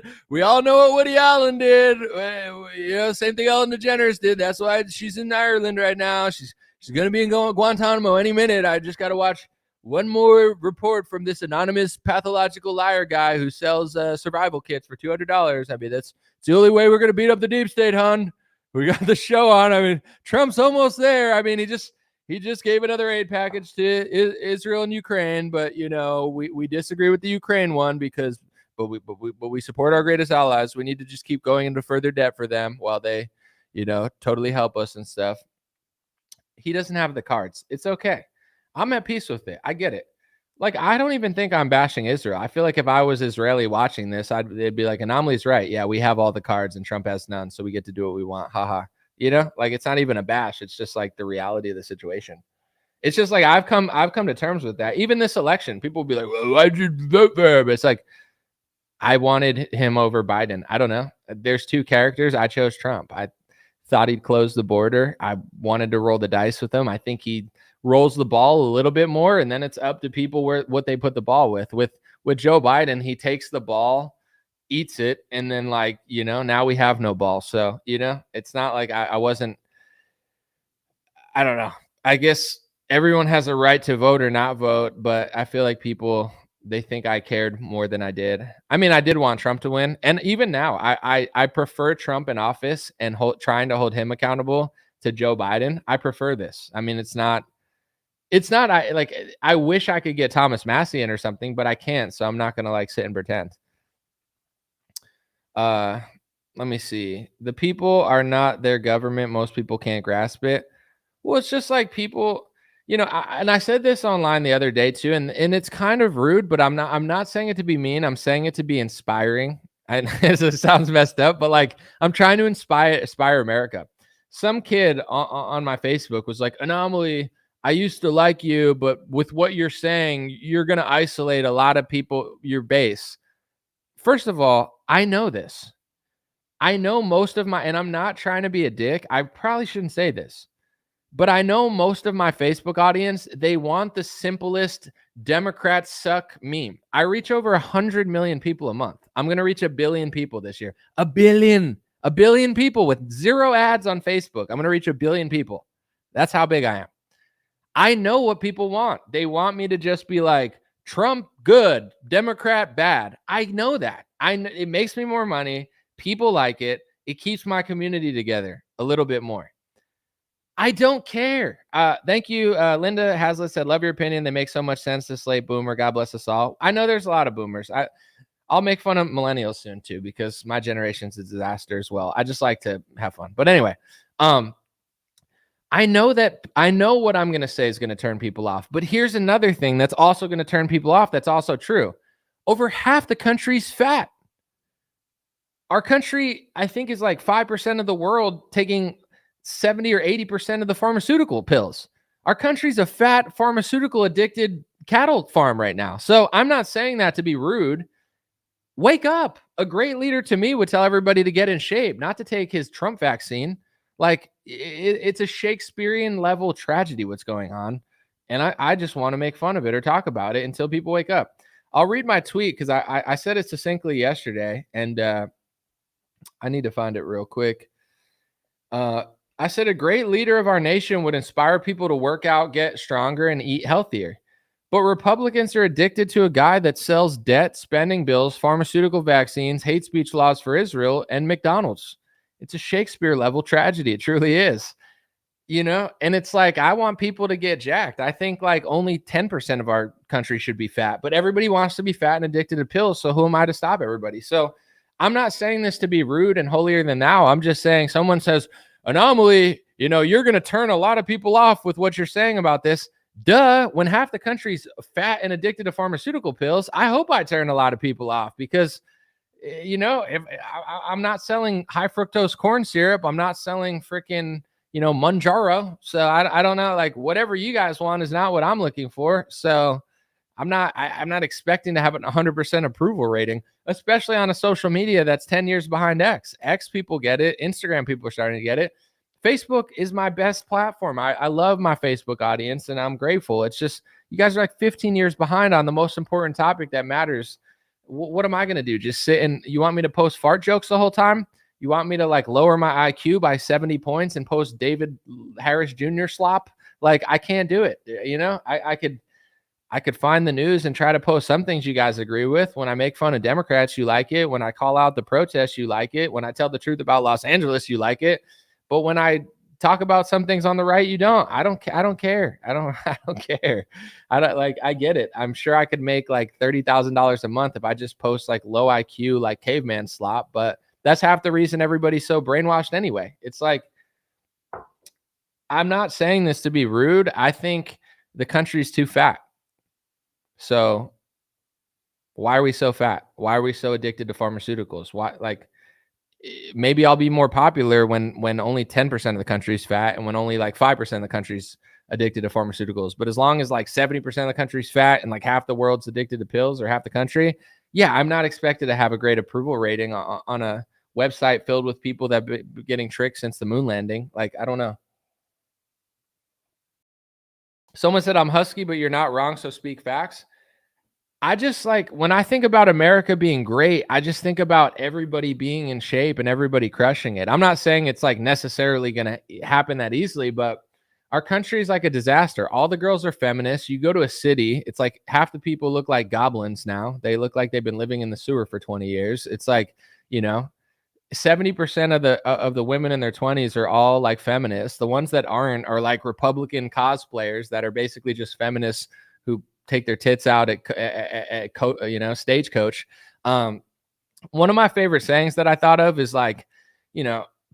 Same thing Ellen DeGeneres did. That's why she's in Ireland right now. She's going to be in Guantanamo any minute. I just got to watch one more report from this anonymous pathological liar guy who sells survival kits for $200. I mean, that's the only way we're going to beat up the deep state, hon. We got the show on. I mean, Trump's almost there. I mean, he just gave another aid package to Israel and Ukraine, but we disagree with the Ukraine one but we support our greatest allies. We need to just keep going into further debt for them while they, totally help us and stuff. He doesn't have the cards. It's okay. I'm at peace with it. I get it. Like, I don't even think I'm bashing Israel. I feel like if I was Israeli watching this, it'd be like, Anomaly's right. Yeah, we have all the cards and Trump has none, so we get to do what we want. Haha. Like, it's not even a bash. It's just like the reality of the situation. It's just like I've come to terms with that. Even this election, people will be like, well, why'd you vote for him? But it's like, I wanted him over Biden. I don't know. There's two characters. I chose Trump. I thought he'd close the border. I wanted to roll the dice with him. I think he rolls the ball a little bit more, and then it's up to people what they put the ball with. With Joe Biden, he takes the ball, eats it, and then now we have no ball. So it's not like I wasn't. I don't know. I guess everyone has a right to vote or not vote, but I feel like people, they think I cared more than I did. I mean, I did want Trump to win, and even now, I prefer Trump in office and trying to hold him accountable to Joe Biden. I prefer this. I mean, it's not. I wish I could get Thomas Massie in or something, but I can't. So I'm not going to sit and pretend. Let me see. The people are not their government. Most people can't grasp it. Well, it's just like people, and I said this online the other day too, and it's kind of rude, but I'm not saying it to be mean. I'm saying it to be inspiring. It sounds messed up, but I'm trying to inspire America. Some kid on my Facebook was like, Anomaly, I used to like you, but with what you're saying, you're going to isolate a lot of people, your base. First of all, I know this. I know most of and I'm not trying to be a dick. I probably shouldn't say this, but I know most of my Facebook audience, they want the simplest Democrats suck meme. I reach over 100 million people a month. I'm going to reach 1 billion people this year. 1 billion people with 0 ads on Facebook. I'm going to reach 1 billion people. That's how big I am. I know what people want. They want me to just be like, Trump, good, Democrat, bad. I know that. It makes me more money. People like it. It keeps my community together a little bit more. I don't care. Thank you. Linda Hazlitt said, love your opinion. They make so much sense. This late boomer. God bless us all. I know there's a lot of boomers. I'll make fun of millennials soon too, because my generation's a disaster as well. I just like to have fun. But anyway, I know what I'm going to say is going to turn people off. But here's another thing that's also going to turn people off. That's also true. Over half the country's fat. Our country, I think, is 5% of the world taking 70 or 80% of the pharmaceutical pills. Our country's a fat, pharmaceutical addicted cattle farm right now. So I'm not saying that to be rude. Wake up. A great leader to me would tell everybody to get in shape, not to take his Trump vaccine. It's a Shakespearean level tragedy what's going on. And I just want to make fun of it or talk about it until people wake up. I'll read my tweet because I said it succinctly yesterday, and I need to find it real quick. I said a great leader of our nation would inspire people to work out, get stronger, and eat healthier. But Republicans are addicted to a guy that sells debt, spending bills, pharmaceutical vaccines, hate speech laws for Israel, and McDonald's. It's a Shakespeare level tragedy. It truly is. And it's I want people to get jacked. I think only 10% of our country should be fat, but everybody wants to be fat and addicted to pills. So who am I to stop everybody? So I'm not saying this to be rude and holier than thou. I'm just saying someone says, anomaly, you're going to turn a lot of people off with what you're saying about this. Duh, when half the country's fat and addicted to pharmaceutical pills, I hope I turn a lot of people off because, if I'm not selling high fructose corn syrup, I'm not selling freaking, Manjaro. So I don't know, like whatever you guys want is not what I'm looking for. So I'm not expecting to have an 100% approval rating, especially on a social media that's 10 years behind X. X people get it. Instagram people are starting to get it. Facebook is my best platform. I love my Facebook audience and I'm grateful. It's just, you guys are like 15 years behind on the most important topic that matters. What am I going to do? Just sit and you want me to post fart jokes the whole time? You want me to like lower my IQ by 70 points and post David Harris Jr. slop? Like I can't do it. I could find the news and try to post some things you guys agree with. When I make fun of Democrats, you like it. When I call out the protests, you like it. When I tell the truth about Los Angeles, you like it. But when I talk about some things on the right, you don't. I don't care. I don't care. I get it. I'm sure I could make like $30,000 a month if I just post like low IQ, like caveman slop. But that's half the reason everybody's so brainwashed anyway. It's like, I'm not saying this to be rude. I think the country's too fat. So why are we so fat? Why are we so addicted to pharmaceuticals? Why, like, maybe I'll be more popular when only 10% of the country's fat and when only like 5% of the country's addicted to pharmaceuticals. But as long as like 70% of the country's fat and like half the world's addicted to pills or half the country, yeah, I'm not expected to have a great approval rating on a website filled with people that been getting tricked since the moon landing. Like, I don't know. Someone said I'm husky, but you're not wrong, so speak facts. I just like, when I think about America being great, I just think about everybody being in shape and everybody crushing it. I'm not saying it's like necessarily going to happen that easily, but our country is like a disaster. All the girls are feminists. You go to a city, it's like half the people look like goblins now. They look like they've been living in the sewer for 20 years. It's like, 70% of the women in their 20s are all like feminists. The ones that aren't are like Republican cosplayers that are basically just feminists who take their tits out at Stagecoach. One of my favorite sayings that I thought of is like,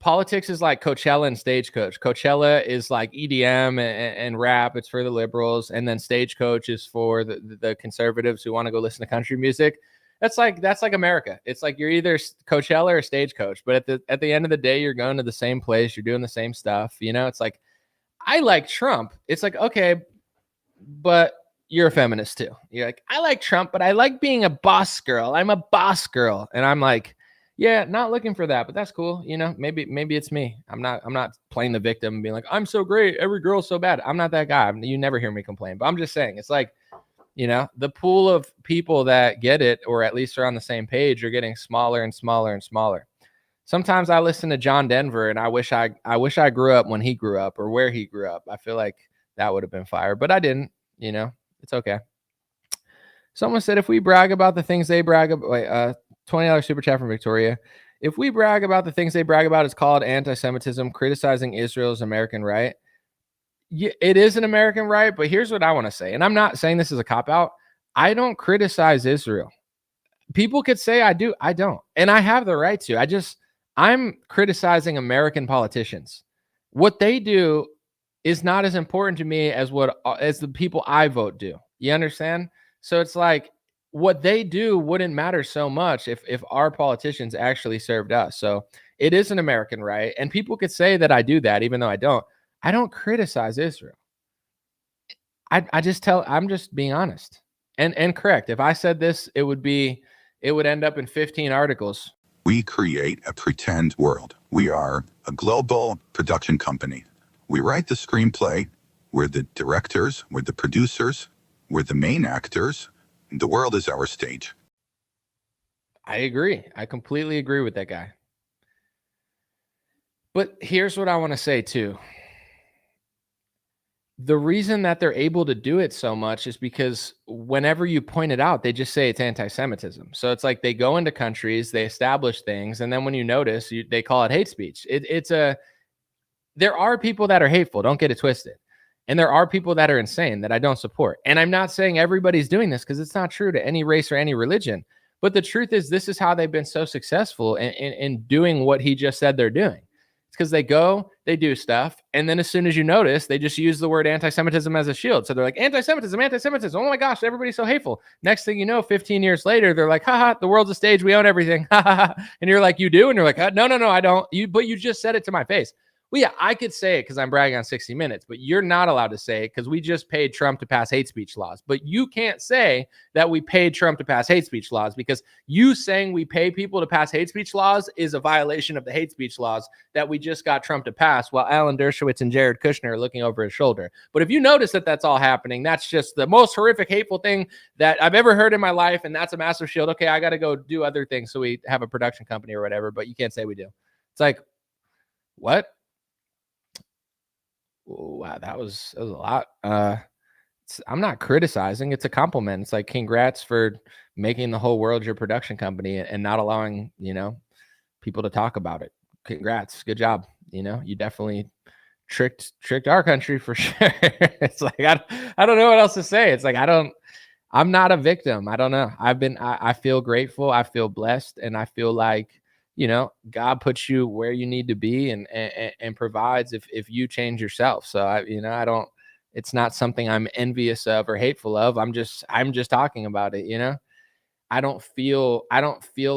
politics is like Coachella and Stagecoach. Coachella is like EDM and rap. It's for the liberals. And then Stagecoach is for the conservatives who want to go listen to country music. That's like America. It's like you're either Coachella or Stagecoach, but at the end of the day, you're going to the same place. You're doing the same stuff. It's like, I like Trump. It's like, okay, but you're a feminist too. You're like, I like Trump, but I like being a boss girl. I'm a boss girl. And I'm like, yeah, not looking for that, but that's cool. Maybe it's me. I'm not playing the victim and being like, I'm so great. Every girl's so bad. I'm not that guy. You never hear me complain, but I'm just saying, it's like, the pool of people that get it, or at least are on the same page, are getting smaller and smaller and smaller. Sometimes I listen to John Denver and I wish I grew up when he grew up or where he grew up. I feel like that would have been fire, but I didn't, it's okay. Someone said, if we brag about the things they brag about, $20 super chat from Victoria. If we brag about the things they brag about, it's called anti-Semitism. Criticizing Israel's American right. Yeah, it is an American right, but here's what I want to say. And I'm not saying this is a cop-out. I don't criticize Israel. People could say I do. I don't. And I have the right to. I'm criticizing American politicians. What they do is not as important to me as the people I vote do. You understand? So it's like, what they do wouldn't matter so much if our politicians actually served us. So it is an American right. And people could say that I do that, even though I don't. I don't criticize Israel. I'm just being honest and correct. If I said this, it would end up in 15 articles. We create a pretend world. We are a global production company. We write the screenplay. We're the directors. We're the producers. We're the main actors. The world is our stage. I agree. I completely agree with that guy. But here's what I want to say too. The reason that they're able to do it so much is because whenever you point it out, they just say it's anti-Semitism. So it's like they go into countries, they establish things, and then when you notice, they call it hate speech. There are people that are hateful, don't get it twisted. And there are people that are insane that I don't support. And I'm not saying everybody's doing this because it's not true to any race or any religion. But the truth is, this is how they've been so successful in doing what he just said they're doing. It's because they go, they do stuff, and then as soon as you notice, they just use the word anti-Semitism as a shield. So they're like, anti-Semitism, anti-Semitism. Oh my gosh, everybody's so hateful. Next thing you know, 15 years later, they're like, haha, the world's a stage, we own everything. And you're like, you do? And you're like, no, I don't. But you just said it to my face. Well, yeah, I could say it because I'm bragging on 60 Minutes, but you're not allowed to say it because we just paid Trump to pass hate speech laws. But you can't say that we paid Trump to pass hate speech laws, because you saying we pay people to pass hate speech laws is a violation of the hate speech laws that we just got Trump to pass, while Alan Dershowitz and Jared Kushner are looking over his shoulder. But if you notice that that's all happening, that's just the most horrific, hateful thing that I've ever heard in my life, and that's a massive shield. Okay, I got to go do other things, so we have a production company or whatever, but you can't say we do. It's like, what? Wow, that was a lot. I'm not criticizing. It's a compliment. It's like, congrats for making the whole world your production company and not allowing, people to talk about it. Congrats. Good job. You definitely tricked our country for sure. It's like, I don't know what else to say. It's like, I'm not a victim. I don't know. I feel grateful. I feel blessed. And I feel like, God puts you where you need to be and provides if you change yourself. So it's not something I'm envious of or hateful of. I'm just talking about it. I don't feel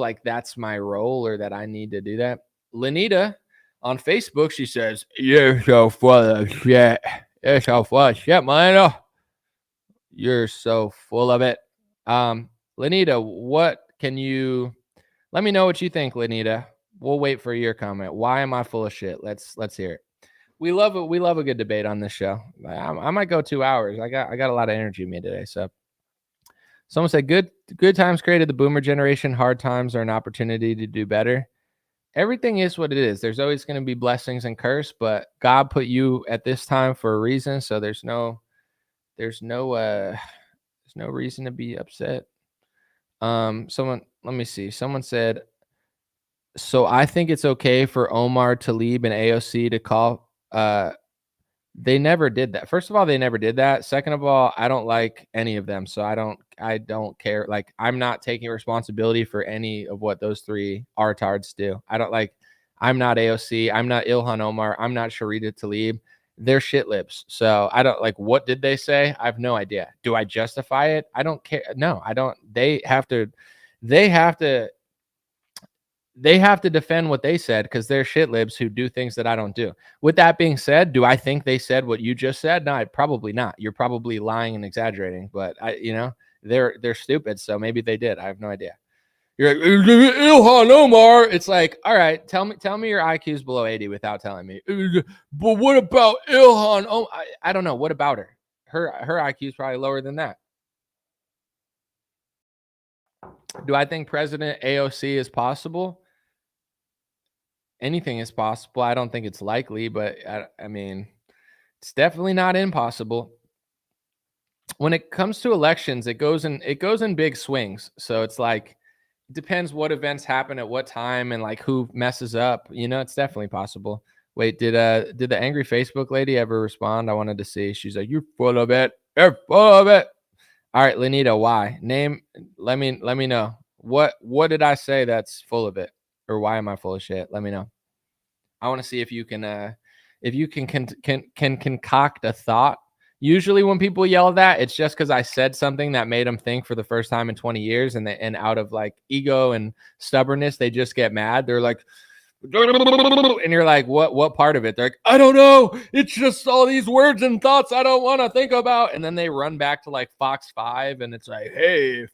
like that's my role or that I need to do that. Lenita on Facebook, she says, "You're so full of shit. You're so full of shit, man. You're so full of it." Lenita, what can you? Let me know what you think, Lenita. We'll wait for your comment. Why am I full of shit? Let's hear it. We love a good debate on this show. I might go 2 hours. I got a lot of energy in me today. So someone said, good times created the boomer generation. Hard times are an opportunity to do better. Everything is what it is. There's always going to be blessings and curse, but God put you at this time for a reason. So there's no reason to be upset. Let me see. Someone said, so I think it's okay for Omar Talib and AOC to call. They never did that. First of all, they never did that. Second of all, I don't like any of them. So I don't care. Like, I'm not taking responsibility for any of what those three artards do. I'm not AOC. I'm not Ilhan Omar. I'm not Sharita Tlaib. They're shit lips. So I don't like, what did they say? I have no idea. Do I justify it? I don't care. No, I don't. They have to defend what they said because they're shit libs who do things that I don't do. With that being said, do I think they said what you just said? No, probably not. You're probably lying and exaggerating, but they're stupid. So maybe they did. I have no idea. You're like, Ilhan Omar. It's like, all right, tell me your IQ is below 80 without telling me. But what about Ilhan Omar? I don't know. What about her? Her IQ is probably lower than that. Do I think President AOC is possible? Anything is possible. I don't think it's likely, but I mean, it's definitely not impossible. When it comes to elections, it goes in big swings. So it's like, it depends what events happen at what time and like who messes up. It's definitely possible. Wait, did the angry Facebook lady ever respond? I wanted to see. She's like, "You're full of it. You're full of it." All right, Lenita, why? Let me know. What did I say that's full of it? Or why am I full of shit? Let me know. I want to see if you can concoct a thought. Usually when people yell that, it's just because I said something that made them think for the first time in 20 years. And out of like ego and stubbornness, they just get mad. They're like, and you're like, what part of it? They're like, I don't know. It's just all these words and thoughts I don't want to think about. And then they run back to like Fox 5 and it's like, hey,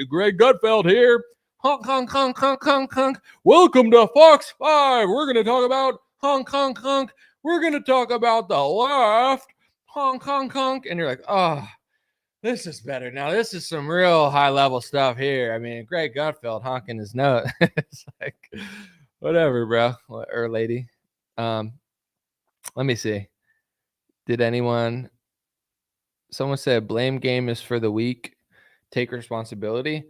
Greg Gutfeld here. Honk, honk, honk, honk, honk, honk. Welcome to Fox 5. We're going to talk about honk, honk, honk. We're going to talk about the left. Honk, honk, honk. And you're like, oh, this is better. Now, this is some real high level stuff here. I mean, Greg Gutfeld honking his nose. It's like, whatever, bro or lady. Let me see. Someone said blame game is for the weak. Take responsibility.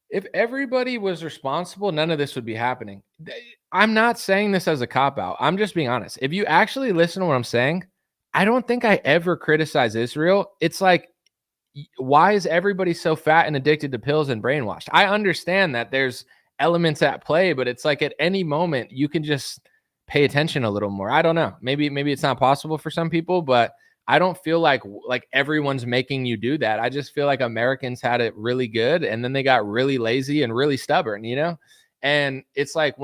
If everybody was responsible, none of this would be happening. I'm not saying this as a cop-out. I'm just being honest. If you actually listen to what I'm saying, I don't think I ever criticize Israel. It's like, why is everybody so fat and addicted to pills and brainwashed? I understand that there's elements at play, but it's like at any moment you can just pay attention a little more. I don't know. Maybe it's not possible for some people, but I don't feel like everyone's making you do that. I just feel like Americans had it really good, and then they got really lazy and really stubborn, you know? And it's like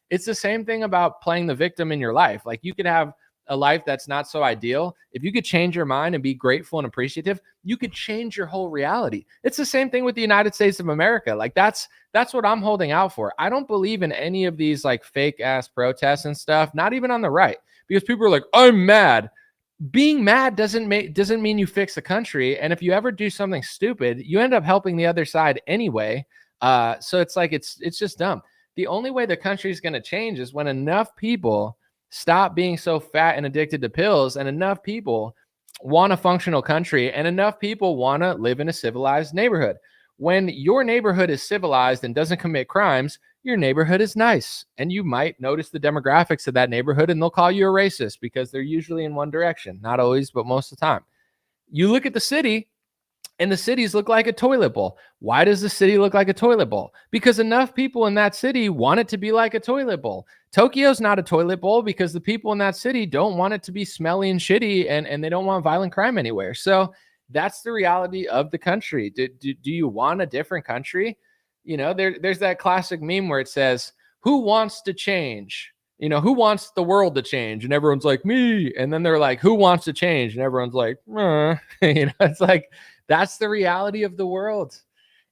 it's the same thing about playing the victim in your life. Like, you could have a life that's not so ideal. If you could change your mind and be grateful and appreciative, you could change your whole reality. It's the same thing with the United States of America. Like, that's what I'm holding out for. I don't believe in any of these like fake ass protests and stuff, not even on the right, because people are like, I'm mad. Being mad doesn't mean you fix the country. And if you ever do something stupid, you end up helping the other side anyway. So it's like, it's just dumb. The only way the country is going to change is when enough people stop being so fat and addicted to pills, and enough people want a functional country, and enough people want to live in a civilized neighborhood. When your neighborhood is civilized and doesn't commit crimes, your neighborhood is nice. And you might notice the demographics of that neighborhood, and they'll call you a racist because they're usually in one direction. Not always, but most of the time. You look at the city, and the cities look like a toilet bowl. Why does the city look like a toilet bowl? Because enough people in that city want it to be like a toilet bowl. Tokyo's not a toilet bowl because the people in that city don't want it to be smelly and shitty, and they don't want violent crime anywhere. So that's the reality of the country. Do you want a different country? You know, there's that classic meme where it says, who wants to change? You know, who wants the world to change? And everyone's like, me. And then they're like, who wants to change? And everyone's like, you know, it's like, that's the reality of the world.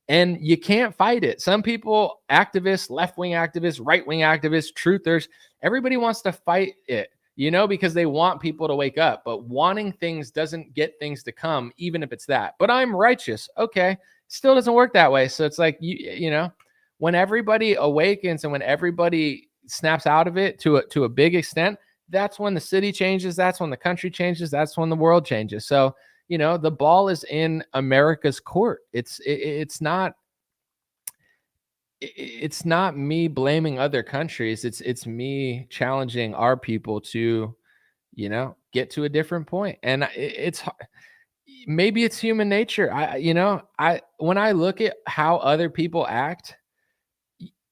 And you can't fight it. Some people, activists, left-wing activists, right-wing activists, truthers, everybody wants to fight it, you know, because they want people to wake up. But wanting things doesn't get things to come, even if it's that. But I'm righteous. Okay. Still doesn't work that way. So it's like, you know, when everybody awakens and when everybody snaps out of it to a big extent, that's when the city changes. That's when the country changes. That's when the world changes. So, you know, the ball is in America's court. It's not me blaming other countries. It's me challenging our people to, you know, get to a different point. And maybe it's human nature. When I look at how other people act,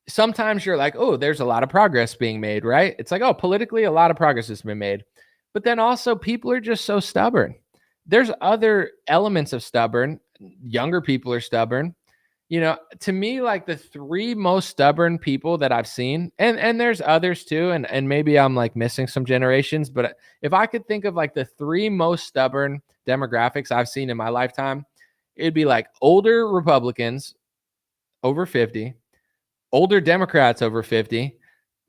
sometimes you're like, oh, there's a lot of progress being made, right? It's like, oh, politically, a lot of progress has been made. But then also people are just so stubborn. There's other elements of stubborn. Younger people are stubborn. You know, to me, like the three most stubborn people that I've seen, and there's others too, and maybe I'm like missing some generations, but if I could think of like the three most stubborn demographics I've seen in my lifetime, it'd be like older Republicans over 50, older Democrats over 50,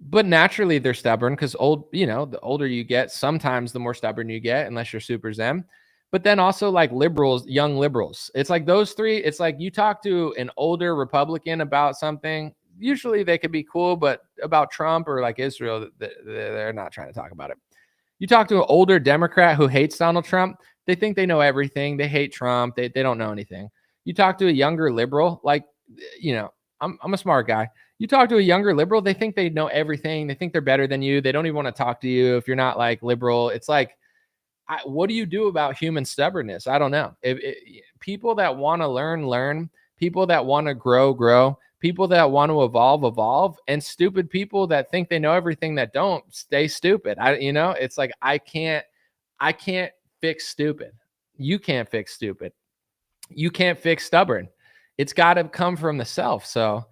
but naturally they're stubborn because the older you get, sometimes the more stubborn you get, unless you're super Zen. But then also like liberals, young liberals. It's like those three. It's like you talk to an older Republican about something, usually they could be cool, but about Trump or like Israel, they're not trying to talk about it. You talk to an older Democrat who hates Donald Trump, they think they know everything. They hate Trump. They don't know anything. You talk to a younger liberal, like, you know, I'm a smart guy. You talk to a younger liberal, they think they know everything. They think they're better than you. They don't even want to talk to you if you're not like liberal. It's like, what do you do about human stubbornness? I don't know. People that want to learn, people that want to grow, people that want to evolve, and stupid people that think they know everything that don't, stay stupid. It's like, I can't fix stupid. You can't fix stupid. You can't fix stubborn. It's got to come from the self. So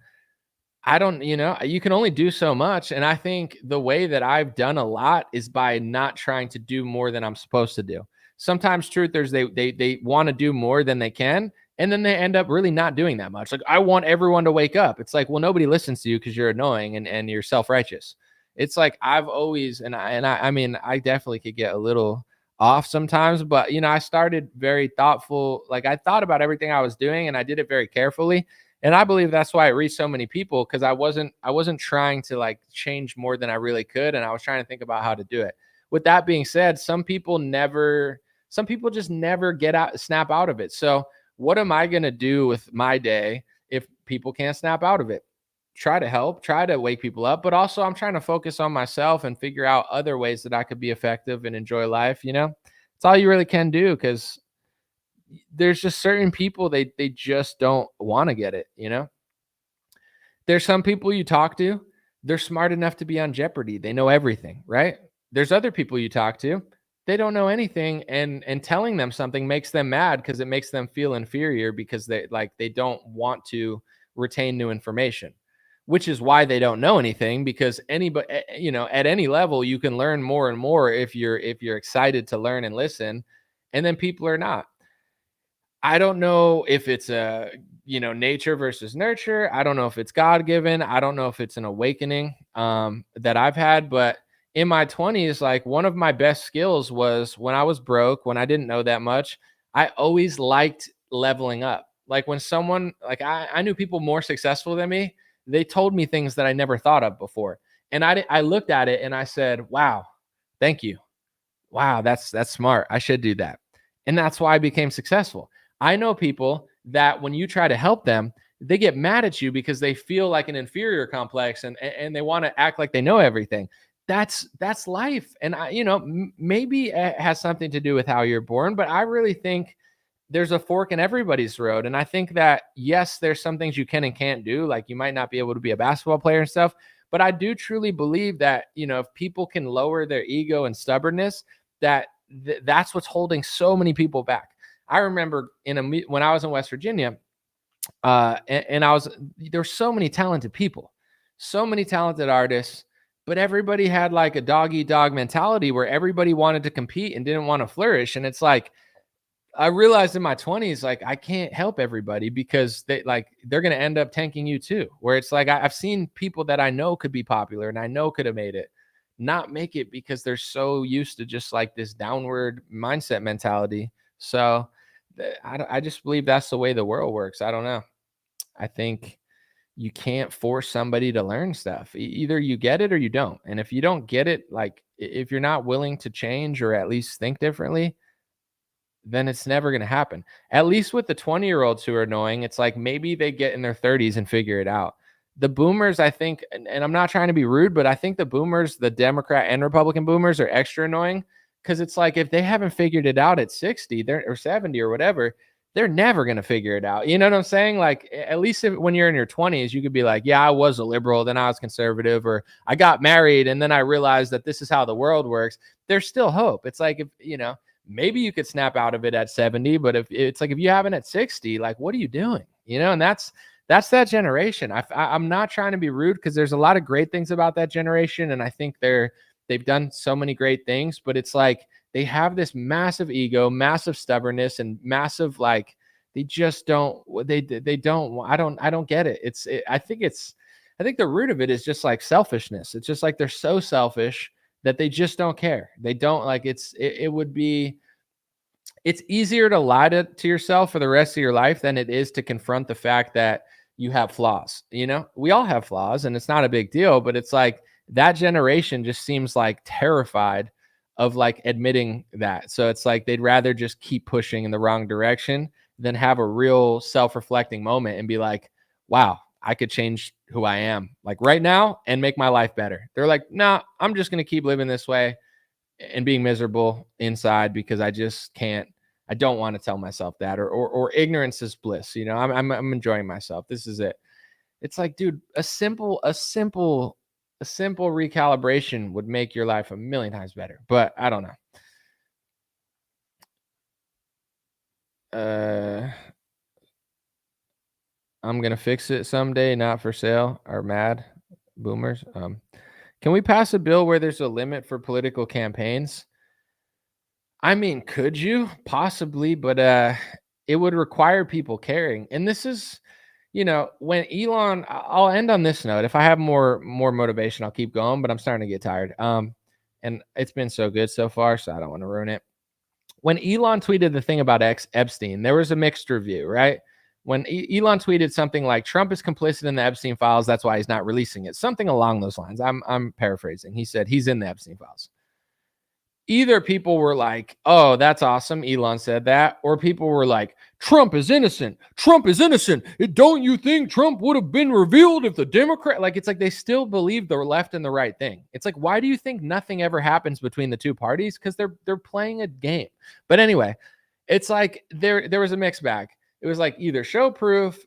you can only do so much. And I think the way that I've done a lot is by not trying to do more than I'm supposed to do. Sometimes truthers, they want to do more than they can. And then they end up really not doing that much. Like, I want everyone to wake up. It's like, well, nobody listens to you because you're annoying and you're self-righteous. It's like, I've always, I mean, I definitely could get a little off sometimes, but I started very thoughtful. Like, I thought about everything I was doing and I did it very carefully. And I believe that's why it reached so many people, because I wasn't trying to like change more than I really could. And I was trying to think about how to do it. With that being said, some people just never snap out of it. So what am I going to do with my day if people can't snap out of it? Try to help, try to wake people up. But also I'm trying to focus on myself and figure out other ways that I could be effective and enjoy life. It's all you really can do, because there's just certain people, they just don't want to get it. There's some people you talk to, they're smart enough to be on Jeopardy. They know everything, right? There's other people you talk to, they don't know anything, and telling them something makes them mad because it makes them feel inferior because they don't want to retain new information, which is why they don't know anything, because anybody, at any level you can learn more and more if you're excited to learn and listen, and then people are not. I don't know if it's nature versus nurture. I don't know if it's God given. I don't know if it's an awakening that I've had. But in my 20s, like, one of my best skills was when I was broke, when I didn't know that much, I always liked leveling up. Like, when someone, like, I knew people more successful than me, they told me things that I never thought of before. And I looked at it and I said, wow, thank you. Wow, that's smart. I should do that. And that's why I became successful. I know people that when you try to help them, they get mad at you because they feel like an inferior complex, and they want to act like they know everything. That's life. And maybe it has something to do with how you're born, but I really think there's a fork in everybody's road. And I think that, yes, there's some things you can and can't do. Like, you might not be able to be a basketball player and stuff, but I do truly believe that, if people can lower their ego and stubbornness, that's what's holding so many people back. I remember when I was in West Virginia, and there were so many talented people, so many talented artists, but everybody had like a dog eat dog mentality where everybody wanted to compete and didn't want to flourish. And it's like, I realized in my 20s, like, I can't help everybody because they're going to end up tanking you too. Where it's like, I've seen people that I know could be popular and I know could have made it, not make it because they're so used to just like this downward mindset mentality. So I just believe that's the way the world works. I don't know. I think you can't force somebody to learn stuff. Either you get it or you don't. And if you don't get it, like, if you're not willing to change or at least think differently, then it's never going to happen. At least with the 20-year-olds who are annoying, it's like maybe they get in their 30s and figure it out. The boomers, I think, and I'm not trying to be rude, but I think the boomers, the Democrat and Republican boomers, are extra annoying because it's like, if they haven't figured it out at 60 or 70 or whatever, they're never going to figure it out. You know what I'm saying? Like, at least when you're in your 20s, you could be like, yeah, I was a liberal, then I was conservative, or I got married and then I realized that this is how the world works. There's still hope. It's like, if maybe you could snap out of it at 70, but if it's like, if you haven't at 60, like, what are you doing? And that's that generation. I'm not trying to be rude because there's a lot of great things about that generation. And I think they've done so many great things, but it's like, they have this massive ego, massive stubbornness, and massive, like, they just don't, I don't get it. I think the root of it is just like selfishness. It's just like, they're so selfish that they just don't care. They don't like, it's easier to lie to yourself for the rest of your life than it is to confront the fact that you have flaws. We all have flaws and it's not a big deal, but it's like, that generation just seems like terrified of like admitting that. So it's like, they'd rather just keep pushing in the wrong direction than have a real self-reflecting moment and be like, wow, I could change who I am like right now and make my life better. They're like, nah, I'm just going to keep living this way and being miserable inside because I just can't. I don't want to tell myself that, or ignorance is bliss. I'm enjoying myself. This is it. It's like, dude, a simple recalibration would make your life a million times better. But I don't know. I'm gonna fix it someday. Not for sale. Are mad boomers. Can we pass a bill where there's a limit for political campaigns? I mean, could you? Possibly, but it would require people caring. And this is, when Elon, I'll end on this note. If I have more motivation, I'll keep going, but I'm starting to get tired. And it's been so good so far, so I don't want to ruin it. When Elon tweeted the thing about Epstein, there was a mixed review, right? When Elon tweeted something like, Trump is complicit in the Epstein files, that's why he's not releasing it. Something along those lines. I'm paraphrasing. He said he's in the Epstein files. Either people were like, oh, that's awesome, Elon said that, or people were like, Trump is innocent. Trump is innocent. Don't you think Trump would have been revealed if the Democrat, like, it's like they still believe the left and the right thing. It's like, why do you think nothing ever happens between the two parties? Because they're playing a game. But anyway, it's like there was a mixed bag. It was like, either show proof,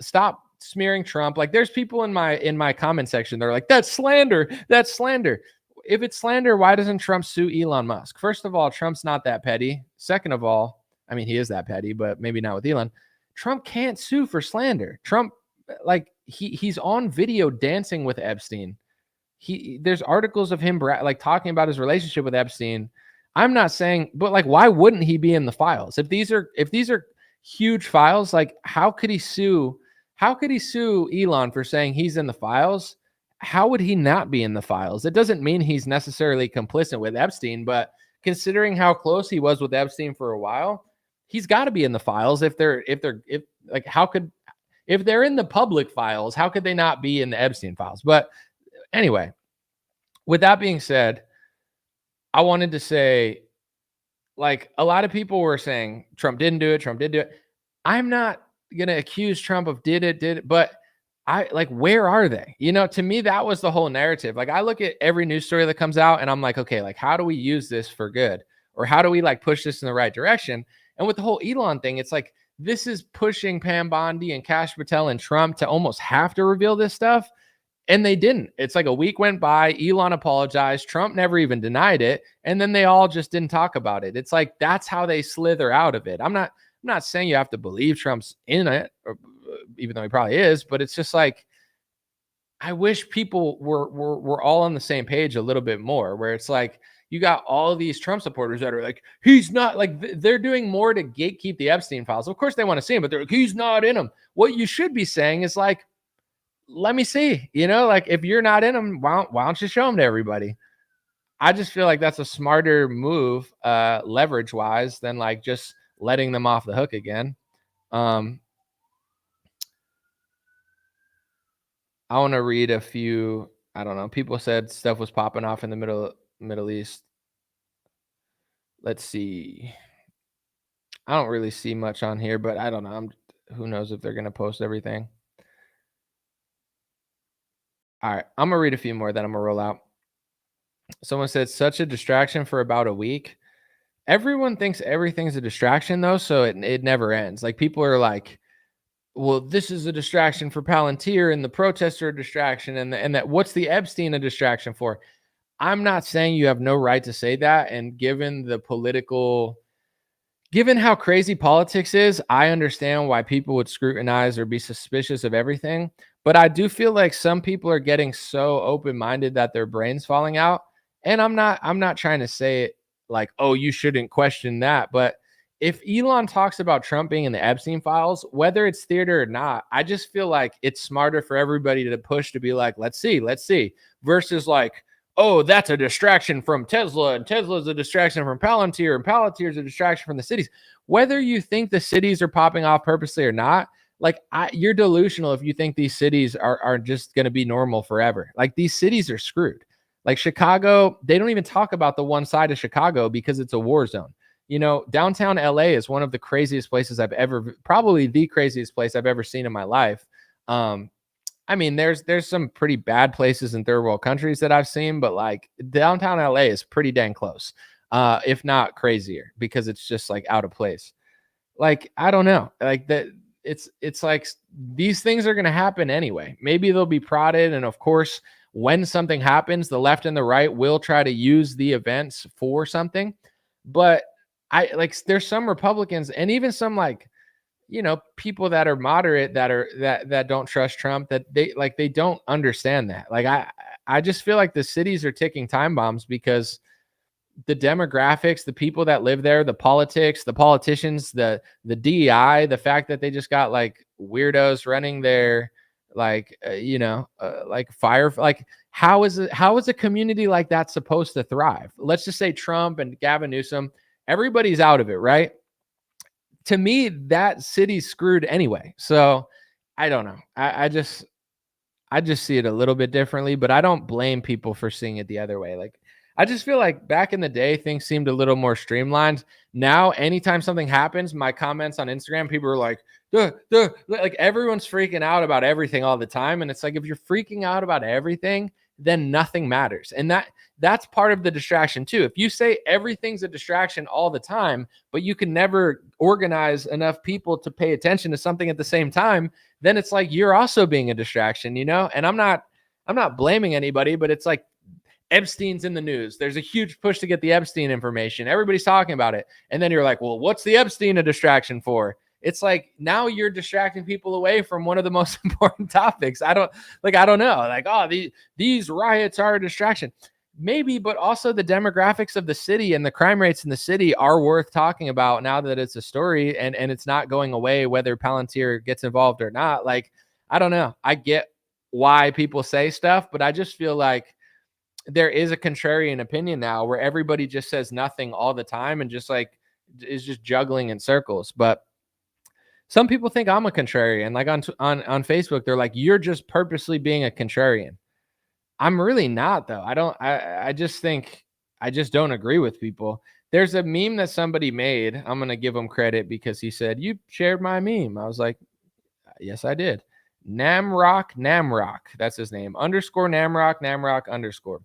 stop smearing Trump. Like there's people in my comment section that are like, that's slander. That's slander. If it's slander, why doesn't Trump sue Elon Musk? First of all, Trump's not that petty. Second of all, I mean, he is that petty, but maybe not with Elon. Trump can't sue for slander. Trump, like he's on video dancing with Epstein. There's articles of him like talking about his relationship with Epstein. I'm not saying, but like, why wouldn't he be in the files? If these are huge files, like how could he sue Elon for saying he's in the files? How would he not be in the files? It doesn't mean he's necessarily complicit with Epstein, but considering how close he was with Epstein for a while, he's got to be in the files. If they're in the public files, how could they not be in the Epstein files? But anyway, with that being said, I wanted to say, like, a lot of people were saying Trump didn't do it. Trump did do it. I'm not going to accuse Trump of did it, but where are they? You know, to me, that was the whole narrative. Like, I look at every news story that comes out and I'm like, okay, like, how do we use this for good? Or how do we like push this in the right direction? And with the whole Elon thing, it's like, this is pushing Pam Bondi and Kash Patel and Trump to almost have to reveal this stuff. And they didn't. It's like a week went by. Elon apologized. Trump never even denied it. And then they all just didn't talk about it. It's like, that's how they slither out of it. I'm not saying you have to believe Trump's in it, or, even though he probably is, but it's just like, I wish people were all on the same page a little bit more, where it's like, you got all of these Trump supporters that are like, he's not, like, they're doing more to gatekeep the Epstein files. Of course they want to see him, but they're like, he's not in them. What you should be saying is like, let me see, you know, like, if you're not in them, why don't you show them to everybody? I just feel like that's a smarter move, leverage wise, than like just letting them off the hook again. I want to read a few. I don't know. People said stuff was popping off in the Middle East. Let's see. I don't really see much on here, but I don't know. Who knows if they're going to post everything. All right. I'm going to read a few more, then I'm going to roll out. Someone said, such a distraction for about a week. Everyone thinks everything's a distraction, though, so it never ends. Like, people are like, well, this is a distraction for Palantir, and the protests are a distraction, and that what's the Epstein a distraction for? I'm not saying you have no right to say that, and given how crazy politics is, I understand why people would scrutinize or be suspicious of everything. But I do feel like some people are getting so open-minded that their brain's falling out. And I'm not trying to say it like, oh, you shouldn't question that. But if Elon talks about Trump being in the Epstein files, whether it's theater or not, I just feel like it's smarter for everybody to push to be like, let's see, versus like, oh, that's a distraction from Tesla, and Tesla's a distraction from Palantir, and Palantir's a distraction from the cities. Whether you think the cities are popping off purposely or not, like, you're delusional if you think these cities are just going to be normal forever. Like, these cities are screwed. Like Chicago, they don't even talk about the one side of Chicago because it's a war zone. You know, downtown LA is one of the craziest places probably the craziest place I've ever seen in my life. I mean, there's some pretty bad places in third world countries that I've seen, but like downtown LA is pretty dang close, if not crazier, because it's just like out of place. Like, I don't know, like that. It's like these things are going to happen anyway. Maybe they'll be prodded. And of course, when something happens, the left and the right will try to use the events for something. But there's some Republicans and even some, like, you know, people that are moderate that don't trust Trump, that they don't understand that. Like, I just feel like the cities are ticking time bombs because the demographics, the people that live there, the politics, the politicians, the DEI, the fact that they just got like weirdos running their like fire. Like, how is a community like that supposed to thrive? Let's just say Trump and Gavin Newsom, everybody's out of it, right? To me, that city's screwed anyway. So I don't know. I just see it a little bit differently, but I don't blame people for seeing it the other way. Like, I just feel like back in the day, things seemed a little more streamlined. Now, anytime something happens, my comments on Instagram, people are like, duh, like everyone's freaking out about everything all the time. And it's like, if you're freaking out about everything, then nothing matters. And that's part of the distraction too. If you say everything's a distraction all the time, but you can never organize enough people to pay attention to something at the same time, then it's like you're also being a distraction, you know? And I'm not blaming anybody, but it's like Epstein's in the news. There's a huge push to get the Epstein information. Everybody's talking about it. And then you're like, well, what's the Epstein a distraction for? It's like now you're distracting people away from one of the most important topics. I don't know. Like, oh, these riots are a distraction. Maybe, but also the demographics of the city and the crime rates in the city are worth talking about now that it's a story and it's not going away, whether Palantir gets involved or not. Like, I don't know. I get why people say stuff, but I just feel like there is a contrarian opinion now where everybody just says nothing all the time and just like is just juggling in circles. But some people think I'm a contrarian. Like on Facebook, they're like, you're just purposely being a contrarian. I'm really not, though. I just think I just don't agree with people. There's a meme that somebody made. I'm going to give him credit because he said, you shared my meme. I was like, yes, I did. Namrock. That's his name. _Namrock _.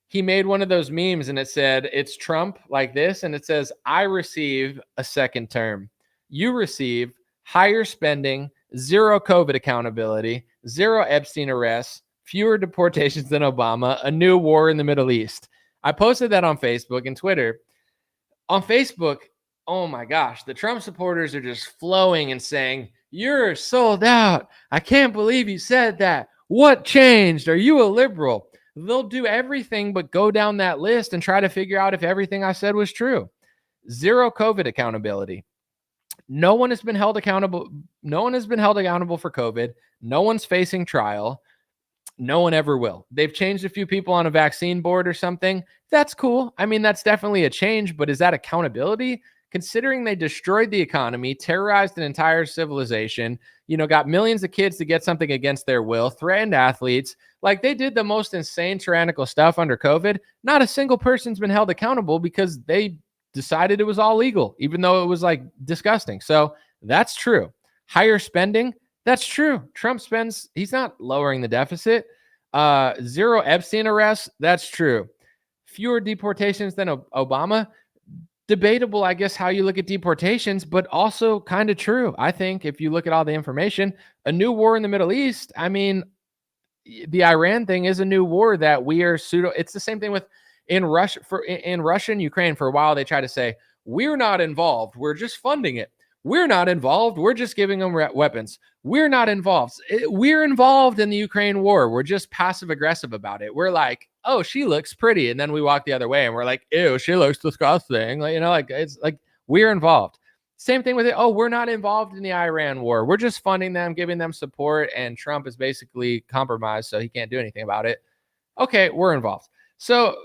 He made one of those memes and it said, it's Trump like this. And it says, I receive a second term. You receive higher spending, zero COVID accountability, zero Epstein arrests, fewer deportations than Obama, a new war in the Middle East. I posted that on Facebook and Twitter. On Facebook, oh my gosh, the Trump supporters are just flowing and saying, you're sold out. I can't believe you said that. What changed? Are you a liberal? They'll do everything but go down that list and try to figure out if everything I said was true. Zero COVID accountability. No one has been held accountable. No one has been held accountable for COVID. No one's facing trial. No one ever will. They've changed a few people on a vaccine board or something. That's cool. I mean, that's definitely a change, but is that accountability? Considering they destroyed the economy, terrorized an entire civilization, got millions of kids to get something against their will, threatened athletes, like they did the most insane tyrannical stuff under COVID. Not a single person's been held accountable because they decided it was all legal, even though it was like disgusting. So that's true. Higher spending, that's true. Trump spends, he's not lowering the deficit. Zero Epstein arrests, that's true. Fewer deportations than Obama. Debatable, I guess, how you look at deportations, but also kind of true. I think if you look at all the information, a new war in the Middle East, I mean, the Iran thing is a new war that we are it's the same thing with in Russia and Ukraine. For a while, they try to say, we're not involved. We're just funding it. We're not involved. We're just giving them weapons. We're not involved. We're involved in the Ukraine war. We're just passive aggressive about it. We're like, oh, she looks pretty. And then we walk the other way and we're like, ew, she looks disgusting. Like, it's like we're involved. Same thing with it. Oh, we're not involved in the Iran war. We're just funding them, giving them support. And Trump is basically compromised, so he can't do anything about it. Okay, we're involved. So,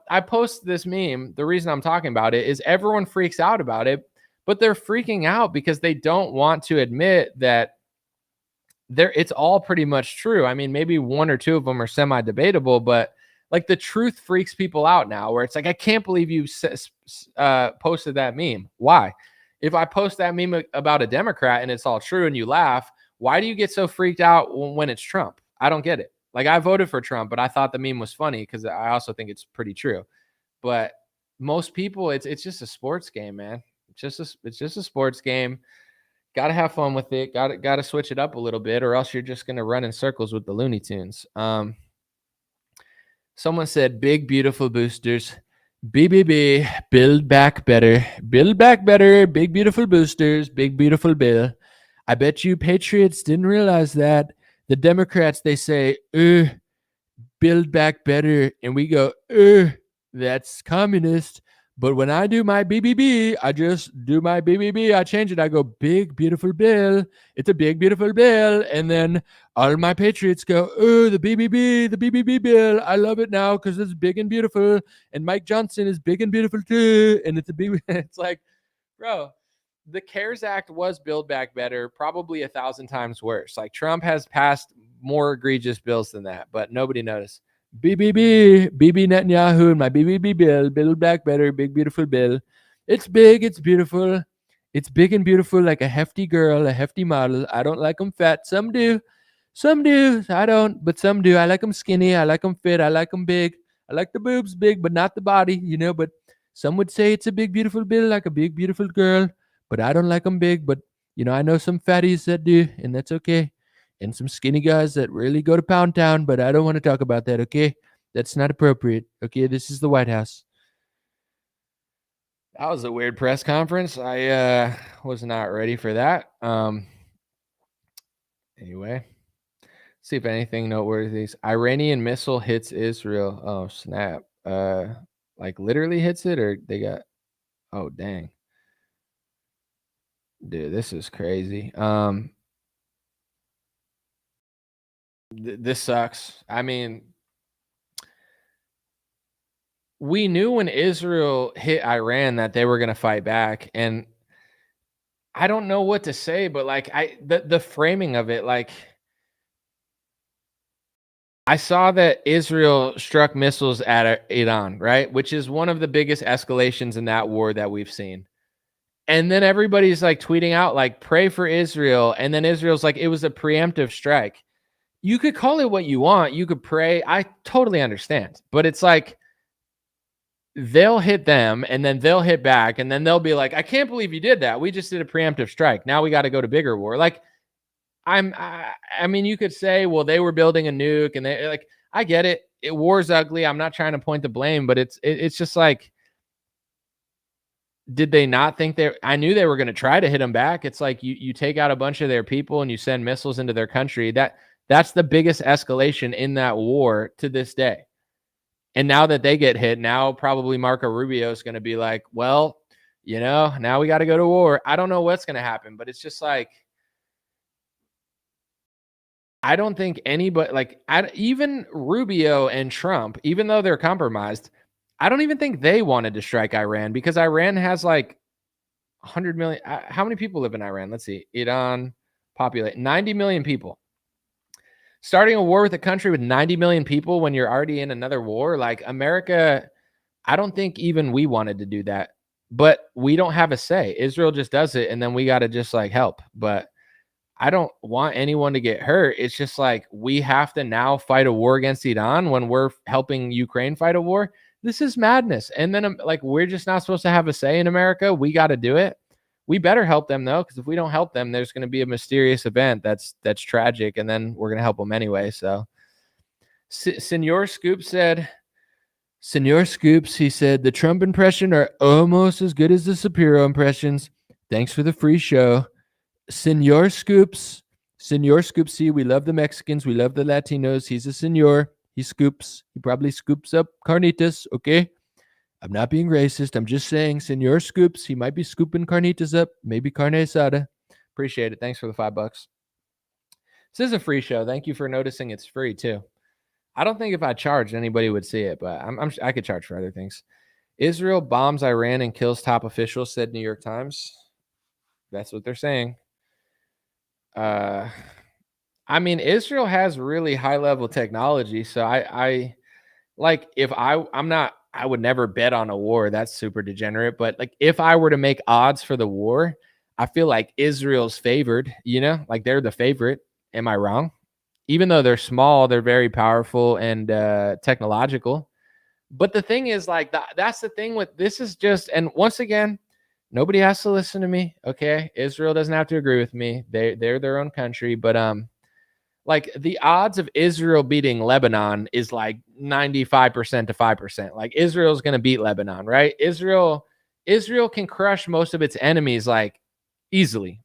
I post this meme. The reason I'm talking about it is everyone freaks out about it. But they're freaking out because they don't want to admit that it's all pretty much true. I mean, maybe one or two of them are semi-debatable, but like the truth freaks people out now where it's like, I can't believe you posted that meme. Why? If I post that meme about a Democrat and it's all true and you laugh, why do you get so freaked out when it's Trump? I don't get it. Like I voted for Trump, but I thought the meme was funny because I also think it's pretty true. But most people, it's just a sports game, man. It's just a sports game. Got to have fun with it. Got to switch it up a little bit, or else you're just going to run in circles with the Looney Tunes. Someone said, big, beautiful boosters. BBB, build back better. Build back better. Big, beautiful boosters. Big, beautiful bill. I bet you patriots didn't realize that. The Democrats, they say, build back better. And we go, that's communist. But when I do my BBB, I just do my BBB. I change it. I go, big, beautiful bill. It's a big, beautiful bill. And then all my patriots go, the BBB bill. I love it now because it's big and beautiful. And Mike Johnson is big and beautiful too. And it's a BBB. It's like, bro, the CARES Act was Build Back Better, probably 1,000 times worse. Like Trump has passed more egregious bills than that, but nobody noticed. Bibi Netanyahu and my BBB bill, Build Back Better, big, beautiful bill. It's big, it's beautiful. It's big and beautiful like a hefty girl, a hefty model. I don't like them fat. Some do. Some do. I don't, but some do. I like them skinny. I like them fit. I like them big. I like the boobs big, but not the body, but some would say it's a big, beautiful bill, like a big, beautiful girl, but I don't like them big. But, I know some fatties that do, and that's okay. And some skinny guys that really go to Pound Town, but I don't want to talk about that, okay? That's not appropriate. Okay, this is the White House. That was a weird press conference. I was not ready for that. Anyway, see if anything noteworthy. Iranian missile hits Israel. Oh, snap. Like literally hits it, or they got, oh dang. Dude, this is crazy. This sucks. I mean, we knew when Israel hit Iran that they were going to fight back, and I don't know what to say, but like the framing of it, like I saw that Israel struck missiles at Iran, right? Which is one of the biggest escalations in that war that we've seen. And then everybody's like tweeting out like pray for Israel, and then Israel's like it was a preemptive strike. You could call it what you want. You could pray. I totally understand. But it's like they'll hit them and then they'll hit back and then they'll be like, I can't believe you did that. We just did a preemptive strike. Now we got to go to bigger war. Like I mean, you could say, well, they were building a nuke and they like, I get it. War's ugly. I'm not trying to point the blame, but it's just like, did they not think I knew they were going to try to hit them back. It's like you take out a bunch of their people and you send missiles into their country. That's the biggest escalation in that war to this day. And now that they get hit, now probably Marco Rubio is going to be like, well, now we got to go to war. I don't know what's going to happen, but it's just like, I don't think anybody, like even Rubio and Trump, even though they're compromised, I don't even think they wanted to strike Iran because Iran has like 100 million. How many people live in Iran? Let's see. Iran populate 90 million people. Starting a war with a country with 90 million people when you're already in another war, like America, I don't think even we wanted to do that, but we don't have a say. Israel just does it, and then we got to just like help. But I don't want anyone to get hurt. It's just like we have to now fight a war against Iran when we're helping Ukraine fight a war. This is madness. And then like we're just not supposed to have a say in America. We got to do it. We better help them though, because if we don't help them, there's going to be a mysterious event that's tragic, and then we're going to help them anyway. So, Senor Scoops, he said the Trump impression are almost as good as the Shapiro impressions. Thanks for the free show, Senor Scoops. See, we love the Mexicans, we love the Latinos. He's a senor. He scoops. He probably scoops up carnitas. Okay. I'm not being racist. I'm just saying, Senor Scoops, he might be scooping carnitas up, maybe carne asada. Appreciate it. Thanks for the $5. This is a free show. Thank you for noticing it's free too. I don't think if I charged, anybody would see it, but I could charge for other things. Israel bombs Iran and kills top officials, said New York Times. That's what they're saying. I mean, Israel has really high level technology, so I like if I would never bet on a war. That's super degenerate. But like if I were to make odds for the war, I feel like Israel's favored, like they're the favorite. Am I wrong? Even though they're small, they're very powerful and technological. But the thing is like that's the thing with this is just, and once again, nobody has to listen to me. Okay. Israel doesn't have to agree with me. They're their own country. But like the odds of Israel beating Lebanon is like 95% to 5%. Like Israel's going to beat Lebanon, right? Israel can crush most of its enemies like easily.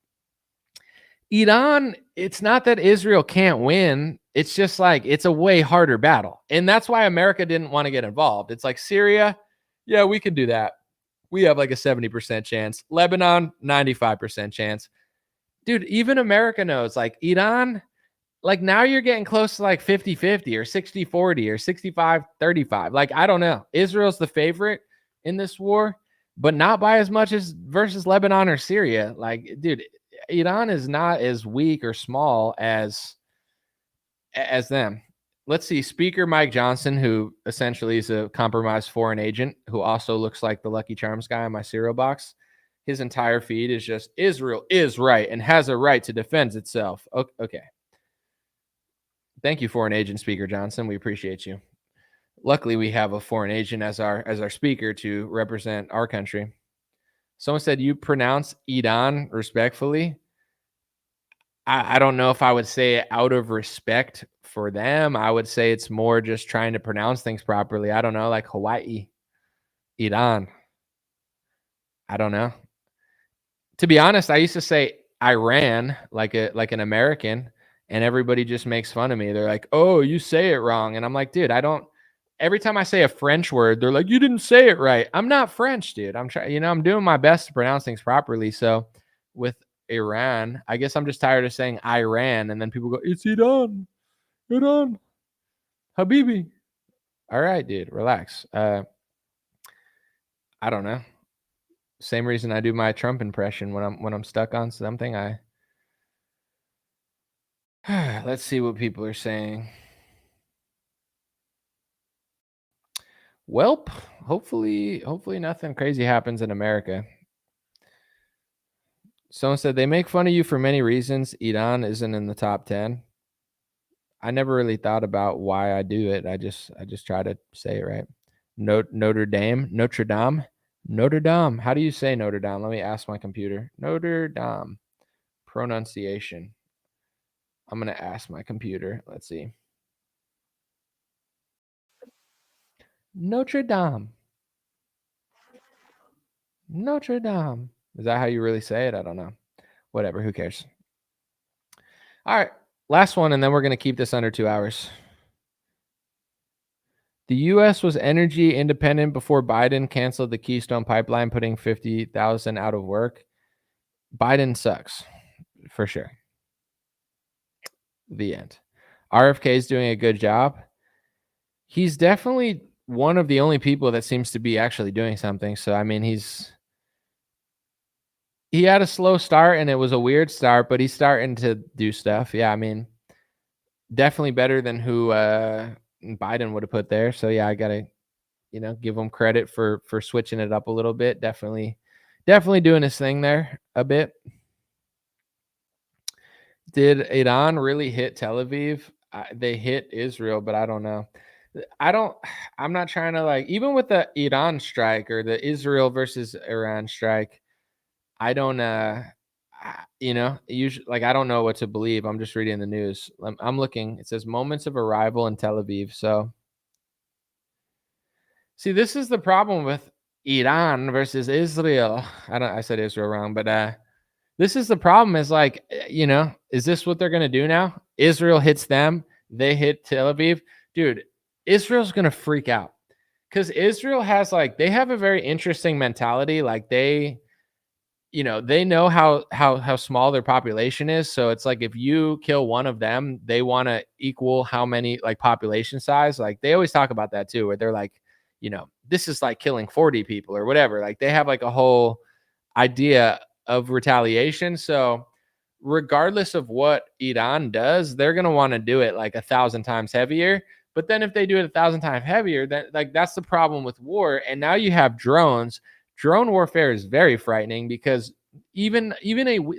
Iran, it's not that Israel can't win. It's just like it's a way harder battle. And that's why America didn't want to get involved. It's like Syria, yeah, we can do that. We have like a 70% chance. Lebanon, 95% chance. Dude, even America knows like Iran, like now you're getting close to like 50-50 or 60-40 or 65-35. Like, I don't know. Israel's the favorite in this war, but not by as much as versus Lebanon or Syria. Like, dude, Iran is not as weak or small as them. Let's see. Speaker Mike Johnson, who essentially is a compromised foreign agent, who also looks like the Lucky Charms guy on my cereal box. His entire feed is just Israel is right and has a right to defend itself. Okay. Thank you, foreign agent Speaker Johnson. We appreciate you. Luckily, we have a foreign agent as our speaker to represent our country. Someone said you pronounce Iran respectfully. I don't know if I would say it out of respect for them. I would say it's more just trying to pronounce things properly. I don't know, like Hawaii, Iran. I don't know. To be honest, I used to say Iran like an American, and everybody just makes fun of me. They're like, "Oh, you say it wrong," and I'm like, "Dude, I don't." Every time I say a French word, they're like, "You didn't say it right." I'm not French, dude. I'm trying. I'm doing my best to pronounce things properly. So, with Iran, I guess I'm just tired of saying Iran, and then people go, "It's Iran, Iran, Habibi." All right, dude, relax. I don't know. Same reason I do my Trump impression when I'm stuck on something. Let's see what people are saying. Welp, hopefully nothing crazy happens in America. Someone said they make fun of you for many reasons. Iran isn't in the top 10. I never really thought about why I do it. I just try to say it right. Notre Dame. How do you say Notre Dame? Let me ask my computer. Notre Dame. Pronunciation. I'm going to ask my computer. Let's see. Notre Dame. Notre Dame. Is that how you really say it? I don't know. Whatever. Who cares? All right. Last one, and then we're going to keep this under 2 hours. The U.S. was energy independent before Biden canceled the Keystone Pipeline, putting 50,000 out of work. Biden sucks, for sure. The end. RFK is doing a good job. He's definitely one of the only people that seems to be actually doing something. So, I mean, he had a slow start, and it was a weird start, but he's starting to do stuff. Yeah, I mean, definitely better than who Biden would have put there. So, yeah, I got to, give him credit for switching it up a little bit. Definitely doing his thing there a bit. Did Iran really hit Tel Aviv? They hit Israel, but I don't know. I'm not trying to even with the Iran strike or the Israel versus Iran strike, I don't usually I don't know what to believe. I'm just reading the news. I'm looking. It says moments of arrival in Tel Aviv. So see, this is the problem with Iran versus Israel. I said Israel wrong, but this is the problem is is this what they're going to do now? Israel hits them, they hit Tel Aviv. Dude, Israel's going to freak out because Israel has they have a very interesting mentality. They know how small their population is. So it's if you kill one of them, they want to equal how many population size. They always talk about that too, where they're this is killing 40 people or whatever. They have a whole idea of retaliation. So regardless of what Iran does, they're going to want to do it 1,000 times heavier. But then if they do it 1,000 times heavier, then that's the problem with war. And now you have drones. Drone warfare is very frightening because even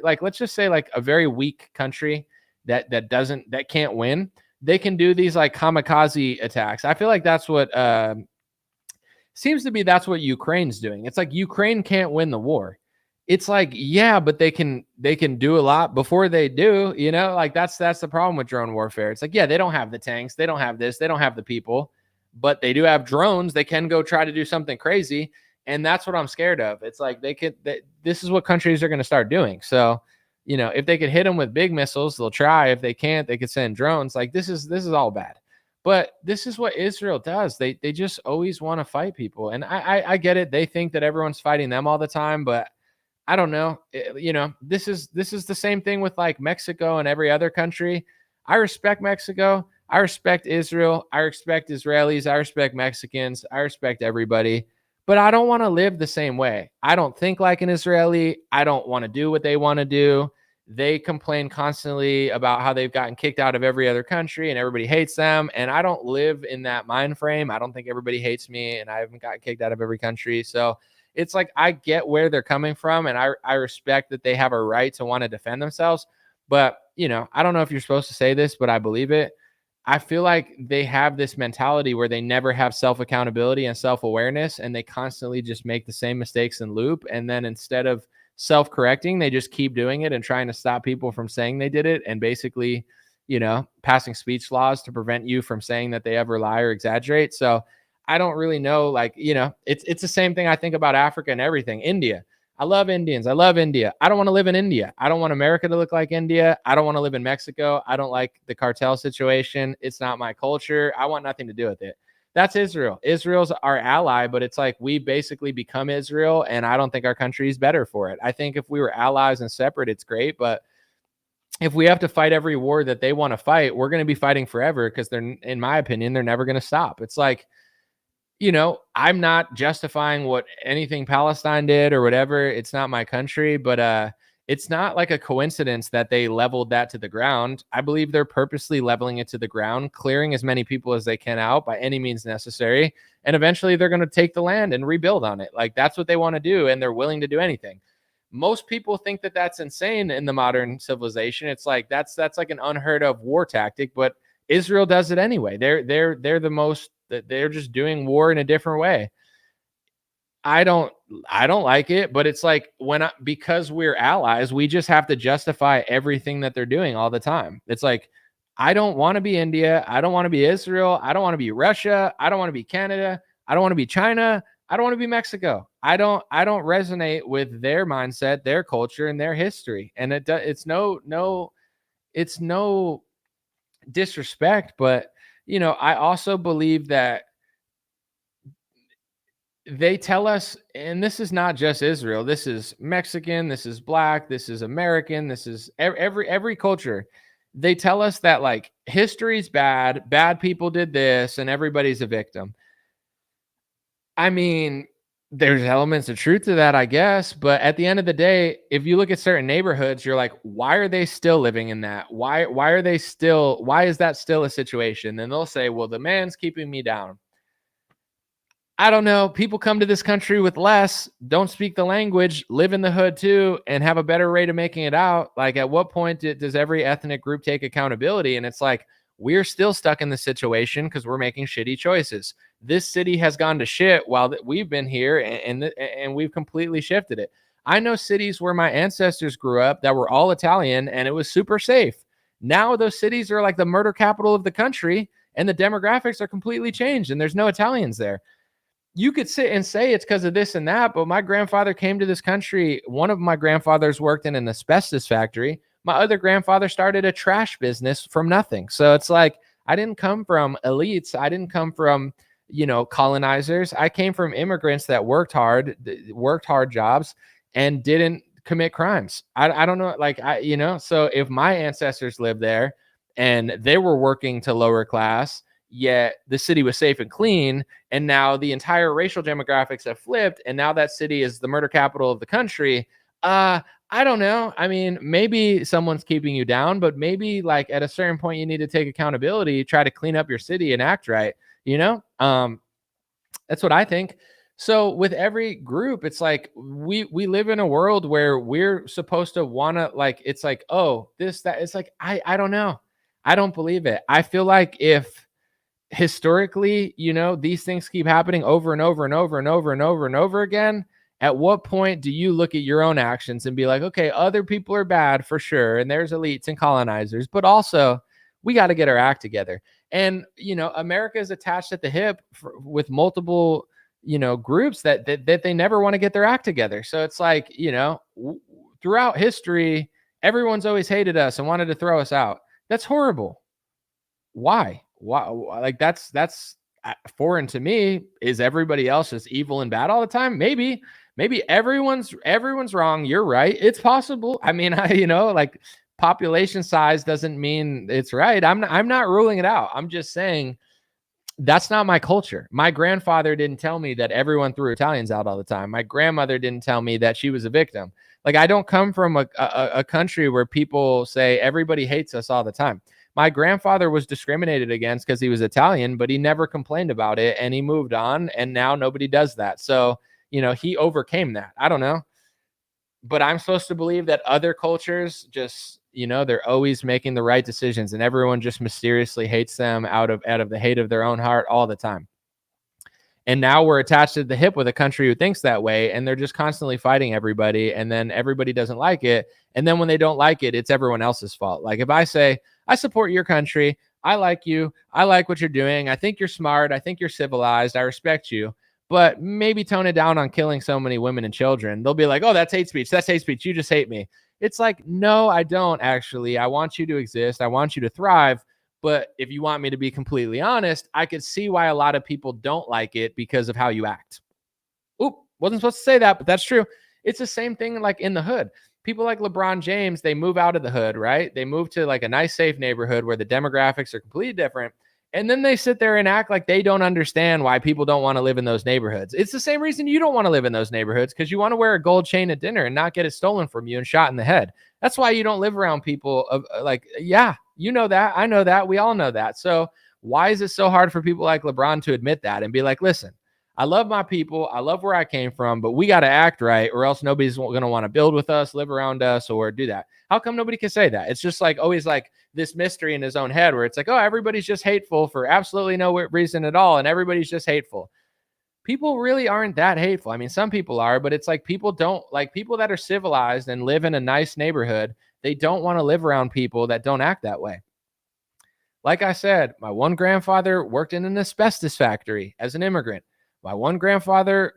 let's just say a very weak country that can't win, they can do these kamikaze attacks. I feel like that's what seems to be that's what Ukraine's doing. It's Ukraine can't win the war. It's yeah, but they can do a lot before they do, that's the problem with drone warfare. It's yeah, they don't have the tanks, they don't have this, they don't have the people, but they do have drones. They can go try to do something crazy. And that's what I'm scared of. It's this is what countries are going to start doing. So, if they could hit them with big missiles, they'll try. If they can't, they could send drones. This is all bad. But this is what Israel does. They just always want to fight people. And I get it. They think that everyone's fighting them all the time, but I don't know. This is the same thing with Mexico and every other country. I respect Mexico. I respect Israel. I respect Israelis. I respect Mexicans. I respect everybody. But I don't want to live the same way. I don't think like an Israeli. I don't want to do what they want to do. They complain constantly about how they've gotten kicked out of every other country and everybody hates them. And I don't live in that mind frame. I don't think everybody hates me and I haven't gotten kicked out of every country. So it's I get where they're coming from and I respect that they have a right to want to defend themselves. But, I don't know if you're supposed to say this, but I believe it. I feel like they have this mentality where they never have self-accountability and self-awareness, and they constantly just make the same mistakes and loop. And then instead of self-correcting, they just keep doing it and trying to stop people from saying they did it, and basically, passing speech laws to prevent you from saying that they ever lie or exaggerate. So I don't really know, like, it's the same thing I think about Africa and everything. India. I love Indians. I love India. I don't want to live in India. I don't want America to look like India. I don't want to live in Mexico. I don't like the cartel situation. It's not my culture. I want nothing to do with it. That's Israel. Israel's our ally, but it's like we basically become Israel, and I don't think our country is better for it. I think if we were allies and separate, it's great, but if we have to fight every war that they want to fight, we're going to be fighting forever because they're, in my opinion, they're never going to stop. It's like, I'm not justifying what anything Palestine did or whatever. It's not my country, but it's not like a coincidence that they leveled that to the ground. I believe they're purposely leveling it to the ground, clearing as many people as they can out by any means necessary. And eventually they're going to take the land and rebuild on it. Like, that's what they want to do. And they're willing to do anything. Most people think that that's insane in the modern civilization. It's like, that's like an unheard of war tactic, but Israel does it anyway. They're the most, they're just doing war in a different way. I don't like it, but it's like because we're allies, we just have to justify everything that they're doing all the time. It's like, I don't want to be India. I don't want to be Israel. I don't want to be Russia. I don't want to be Canada. I don't want to be China. I don't want to be Mexico. I don't resonate with their mindset, their culture, and their history. And it's no disrespect, but I also believe that they tell us, and this is not just Israel, this is Mexican, this is Black, this is American, this is every culture. They tell us that, like, history's bad people did this, and everybody's a victim. I mean, there's elements of truth to that, I guess. But at the end of the day, if you look at certain neighborhoods, you're like, why are they still living in that? Why is that still a situation? And they'll say, well, the man's keeping me down. I don't know. People come to this country with less, don't speak the language, live in the hood too, and have a better rate of making it out. Like, at what point does every ethnic group take accountability? And it's like, we're still stuck in the situation because we're making shitty choices. This city has gone to shit while we've been here, and we've completely shifted it. I know cities where my ancestors grew up that were all Italian, and it was super safe. Now those cities are like the murder capital of the country, and the demographics are completely changed, and there's no Italians there. You could sit and say it's because of this and that, but my grandfather came to this country. One of my grandfathers worked in an asbestos factory. My other grandfather started a trash business from nothing. So it's like, I didn't come from elites. I didn't come from, colonizers. I came from immigrants that worked hard jobs and didn't commit crimes. I don't know. Like, so if my ancestors lived there and they were working to lower class, yet the city was safe and clean, and now the entire racial demographics have flipped, and now that city is the murder capital of the country. I don't know. I mean, maybe someone's keeping you down, but maybe, like, at a certain point you need to take accountability, try to clean up your city and act right. That's what I think. So with every group, it's like we live in a world where we're supposed to want to, like, it's like, oh, this, that. It's like, I don't know. I don't believe it. I feel like if historically, these things keep happening over and over and over and over and over and over again, at what point do you look at your own actions and be like, okay, other people are bad for sure, and there's elites and colonizers, but also we got to get our act together. And America is attached at the hip with multiple groups that they never want to get their act together. So it's like, throughout history, everyone's always hated us and wanted to throw us out. That's horrible. Why? Like, that's foreign to me. Is everybody else just evil and bad all the time? Maybe everyone's wrong. You're right. It's possible. I mean, like, population size doesn't mean it's right. I'm not ruling it out. I'm just saying that's not my culture. My grandfather didn't tell me that everyone threw Italians out all the time. My grandmother didn't tell me that she was a victim. Like, I don't come from a country where people say everybody hates us all the time. My grandfather was discriminated against because he was Italian, but he never complained about it, and he moved on, and now nobody does that. So, he overcame that. I don't know. but I'm supposed to believe that other cultures just, they're always making the right decisions and everyone just mysteriously hates them out of the hate of their own heart all the time. And now we're attached to the hip with a country who thinks that way, and they're just constantly fighting everybody, and then everybody doesn't like it. And then when they don't like it, it's everyone else's fault. Like if I say, I support your country, I like you, I like what you're doing, I think you're smart, I think you're civilized, I respect you, but maybe tone it down on killing so many women and children. They'll be like, oh, that's hate speech. That's hate speech. You just hate me. It's like, no, I don't actually. I want you to exist. I want you to thrive. But if you want me to be completely honest, I could see why a lot of people don't like it because of how you act. Oop, wasn't supposed to say that, but that's true. It's the same thing like in the hood. People like LeBron James, they move out of the hood, right? They move to like a nice, safe neighborhood where the demographics are completely different. And then they sit there and act like they don't understand why people don't want to live in those neighborhoods. It's the same reason you don't want to live in those neighborhoods, because you want to wear a gold chain at dinner and not get it stolen from you and shot in the head. That's why you don't live around people of like, yeah, you know that. I know that. We all know that. So why is it so hard for people like LeBron to admit that and be like, listen, I love my people. I love where I came from, but we got to act right or else nobody's going to want to build with us, live around us, or do that. How come nobody can say that? It's just like always like this mystery in his own head where it's like, oh, everybody's just hateful for absolutely no reason at all. And everybody's just hateful. People really aren't that hateful. I mean, some people are, but it's like people don't like people that are civilized and live in a nice neighborhood. They don't want to live around people that don't act that way. Like I said, my one grandfather worked in an asbestos factory as an immigrant. My one grandfather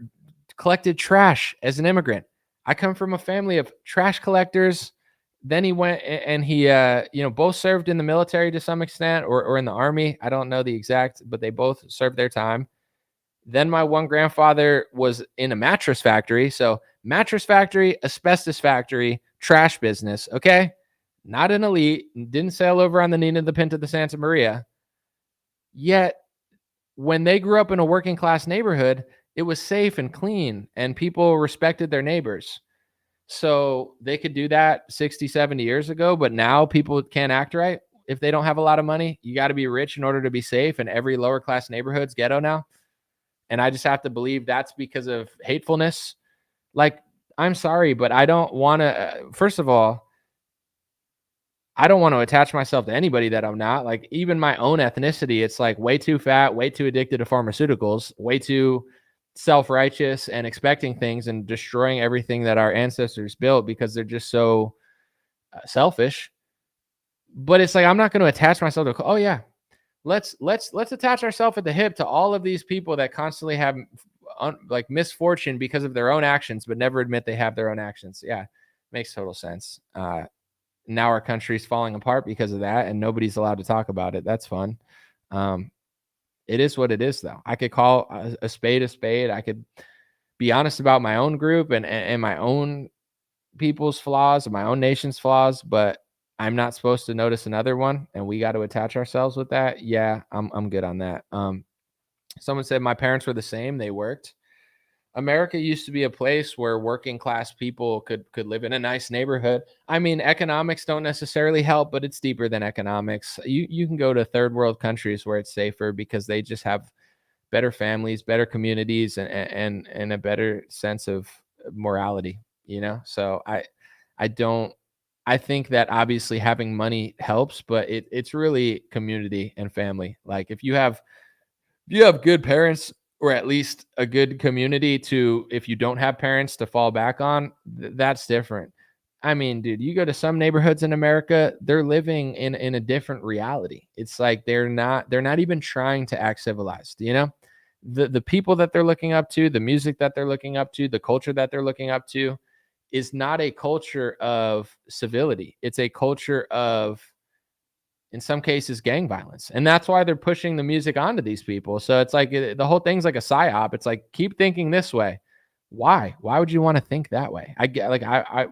collected trash as an immigrant. I come from a family of trash collectors. Then he went and he, both served in the military to some extent or in the army. I don't know the exact, but they both served their time. Then my one grandfather was in a mattress factory. So mattress factory, asbestos factory, trash business. Okay. Not an elite, didn't sail over on the Nina, the Pinta, the Santa Maria. Yet when they grew up in a working class neighborhood, it was safe and clean and people respected their neighbors. So they could do that 60, 70 years ago, but now people can't act right. If they don't have a lot of money, you got to be rich in order to be safe. And every lower class neighborhood's ghetto now. And I just have to believe that's because of hatefulness. Like, I'm sorry, but I don't want to, first of all, I don't want to attach myself to anybody that I'm not. Like, even my own ethnicity, it's like way too fat, way too addicted to pharmaceuticals, way too self-righteous and expecting things and destroying everything that our ancestors built because they're just so selfish. But it's like, I'm not going to attach myself to, oh yeah, let's attach ourselves at the hip to all of these people that constantly have like misfortune because of their own actions, but never admit they have their own actions. Yeah, makes total sense. Now our country's falling apart because of that, and nobody's allowed to talk about it. That's fun. It is what it is, though. I could call a spade a spade. I could be honest about my own group and my own people's flaws and my own nation's flaws, but I'm not supposed to notice another one, and we got to attach ourselves with that. Yeah, I'm good on that. Someone said my parents were the same. They worked. America used to be a place where working class people could live in a nice neighborhood. I mean, economics don't necessarily help, but it's deeper than economics. You can go to third world countries where it's safer because they just have better families, better communities, and a better sense of morality, So I think that obviously having money helps, but it's really community and family. Like if you have good parents, or at least a good community to, if you don't have parents to fall back on, that's different. I mean, dude, you go to some neighborhoods in America, they're living in a different reality. It's like they're not even trying to act civilized, The people that they're looking up to, the music that they're looking up to, the culture that they're looking up to is not a culture of civility. It's a culture of, in some cases, gang violence. And that's why they're pushing the music onto these people. So it's like the whole thing's like a psyop. It's like, keep thinking this way. Why would you want to think that way? I get like,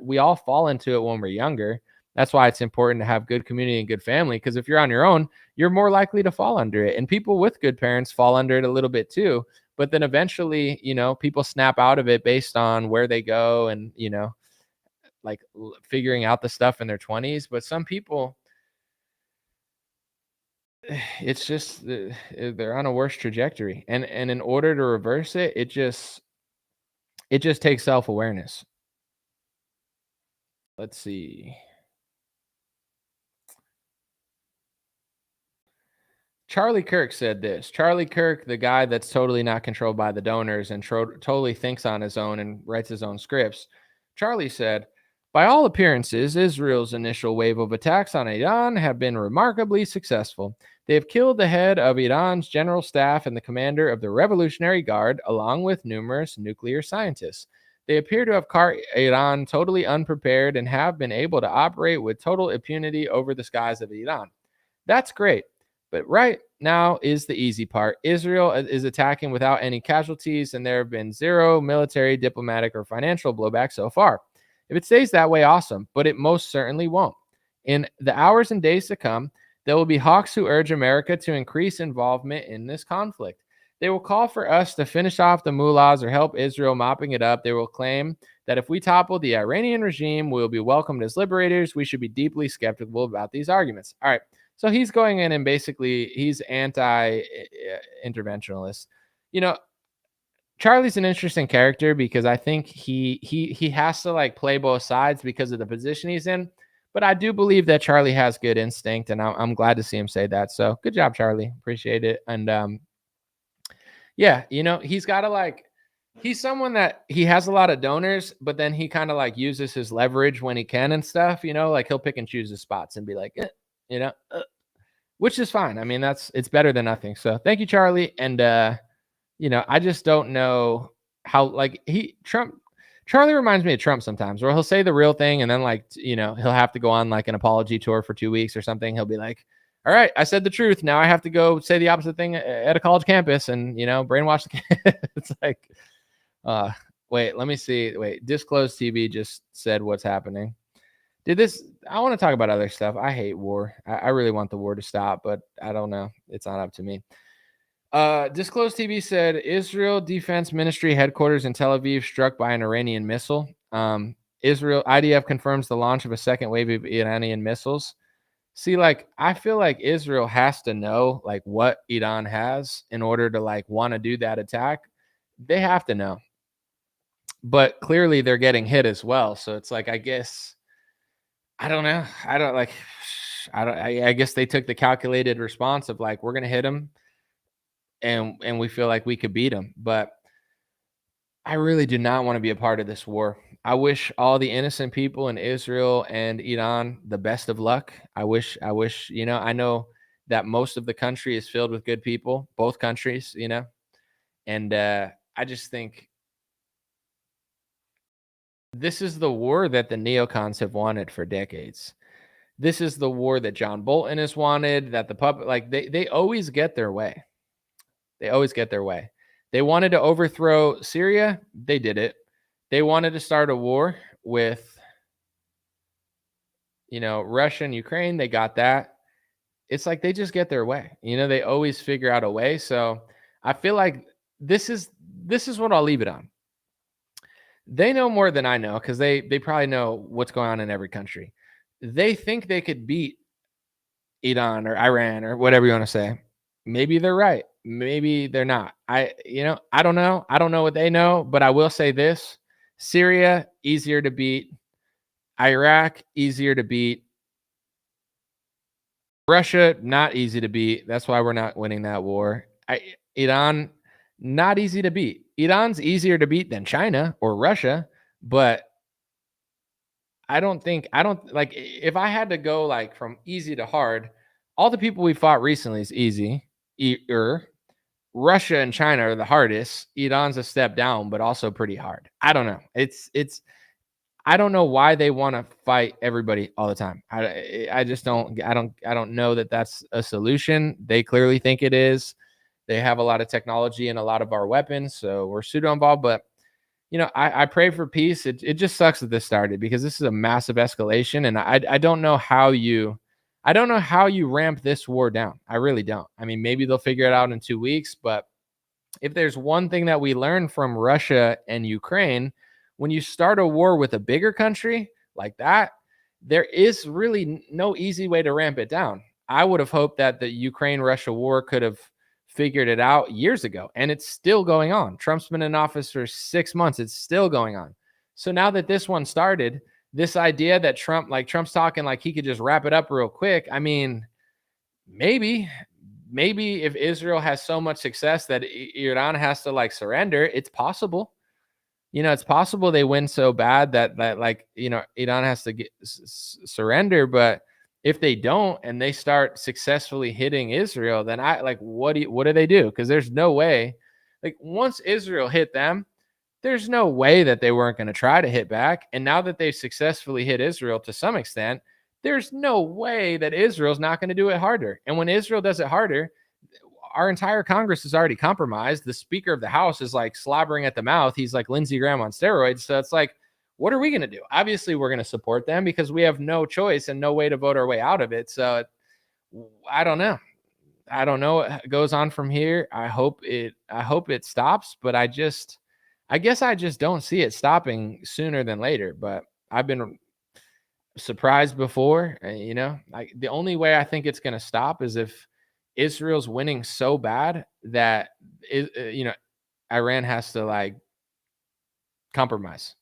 we all fall into it when we're younger. That's why it's important to have good community and good family. Because if you're on your own, you're more likely to fall under it. And people with good parents fall under it a little bit too. But then eventually, people snap out of it based on where they go and, like figuring out the stuff in their 20s. But some people, it's just they're on a worse trajectory, and in order to reverse it, it just takes self-awareness. Let's see. Charlie Kirk said this. Charlie Kirk, the guy that's totally not controlled by the donors and totally thinks on his own and writes his own scripts. Charlie said, by all appearances, Israel's initial wave of attacks on Iran have been remarkably successful. They have killed the head of Iran's general staff and the commander of the Revolutionary Guard, along with numerous nuclear scientists. They appear to have caught Iran totally unprepared and have been able to operate with total impunity over the skies of Iran. That's great. But right now is the easy part. Israel is attacking without any casualties, and there have been zero military, diplomatic, or financial blowback so far. If it stays that way, awesome, but it most certainly won't. In the hours and days to come, there will be hawks who urge America to increase involvement in this conflict. They will call for us to finish off the mullahs or help Israel mopping it up. They will claim that if we topple the Iranian regime, we will be welcomed as liberators. We should be deeply skeptical about these arguments. All right. So he's going in and basically he's anti-interventionalist. You know, Charlie's an interesting character because I think he has to like play both sides because of the position he's in. But I do believe that Charlie has good instinct, and I'm glad to see him say that. So good job, Charlie. Appreciate it. And yeah, you know, he's got to like. He's someone that he has a lot of donors, but then he kind of like uses his leverage when he can and stuff. You know, like he'll pick and choose his spots and be like. You know, which is fine. I mean, it's better than nothing. So thank you, Charlie. And, you know, I just don't know how, like Charlie reminds me of Trump sometimes where he'll say the real thing. And then like, you know, he'll have to go on like an apology tour for 2 weeks or something. He'll be like, all right, I said the truth. Now I have to go say the opposite thing at a college campus and, you know, brainwash the kid. It's like, wait, let me see. Wait, Disclosed TV just said what's happening. I want to talk about other stuff. I hate war. I really want the war to stop, but I don't know. It's not up to me. Disclosed TV said Israel Defense Ministry headquarters in Tel Aviv struck by an Iranian missile. Israel IDF confirms the launch of a second wave of Iranian missiles. See, like, I feel like Israel has to know like what Iran has in order to like want to do that attack. They have to know. But clearly they're getting hit as well. So it's like, I guess I don't know. I guess they took the calculated response of like, we're going to hit them and we feel like we could beat them. But I really do not want to be a part of this war. I wish all the innocent people in Israel and Iran the best of luck. I wish, you know, I know that most of the country is filled with good people, both countries, you know, and I just think this is the war that the neocons have wanted for decades. This is the war that John Bolton has wanted, that the public, like they always get their way. They always get their way. They wanted to overthrow Syria. They did it. They wanted to start a war with, you know, Russia and Ukraine. They got that. It's like they just get their way. You know, they always figure out a way. So I feel like this is what I'll leave it on. They know more than I know because they probably know what's going on in every country. They think they could beat Iran or Iran or whatever you want to say. Maybe they're right. Maybe they're not. I don't know. I don't know what they know, but I will say this. Syria, easier to beat. Iraq, easier to beat. Russia, not easy to beat. That's why we're not winning that war. Iran, not easy to beat. Iran's easier to beat than China or Russia, but I don't like if I had to go like from easy to hard, all the people we fought recently is easy. Russia and China are the hardest. Iran's a step down, but also pretty hard. I don't know. I don't know why they want to fight everybody all the time. I just don't. I don't know that that's a solution. They clearly think it is. They have a lot of technology and a lot of our weapons, so we're pseudo involved. But you know, I pray for peace. It just sucks that this started because this is a massive escalation, and I don't know how you ramp this war down. I really don't. I mean, maybe they'll figure it out in 2 weeks, but if there's one thing that we learned from Russia and Ukraine, when you start a war with a bigger country like that, there is really no easy way to ramp it down. I would have hoped that the Ukraine-Russia war could have figured it out years ago, and it's still going on. Trump's been in office for 6 months. It's still going on. So now that this one started, this idea that Trump's talking like he could just wrap it up real quick. I mean, maybe if Israel has so much success that Iran has to like surrender, it's possible. It's possible they win so bad that like, Iran has to surrender. But if they don't and they start successfully hitting Israel, then what do they do? Because there's no way, like once Israel hit them, there's no way that they weren't going to try to hit back. And now that they've successfully hit Israel to some extent, there's no way that Israel's not going to do it harder. And when Israel does it harder, our entire Congress is already compromised. The Speaker of the House is like slobbering at the mouth. He's like Lindsey Graham on steroids. So it's like, what are we going to do? Obviously, we're going to support them because we have no choice and no way to vote our way out of it. So I don't know. I don't know what goes on from here. I hope it stops, but I guess I just don't see it stopping sooner than later. But I've been surprised before, the only way I think it's going to stop is if Israel's winning so bad that Iran has to like compromise.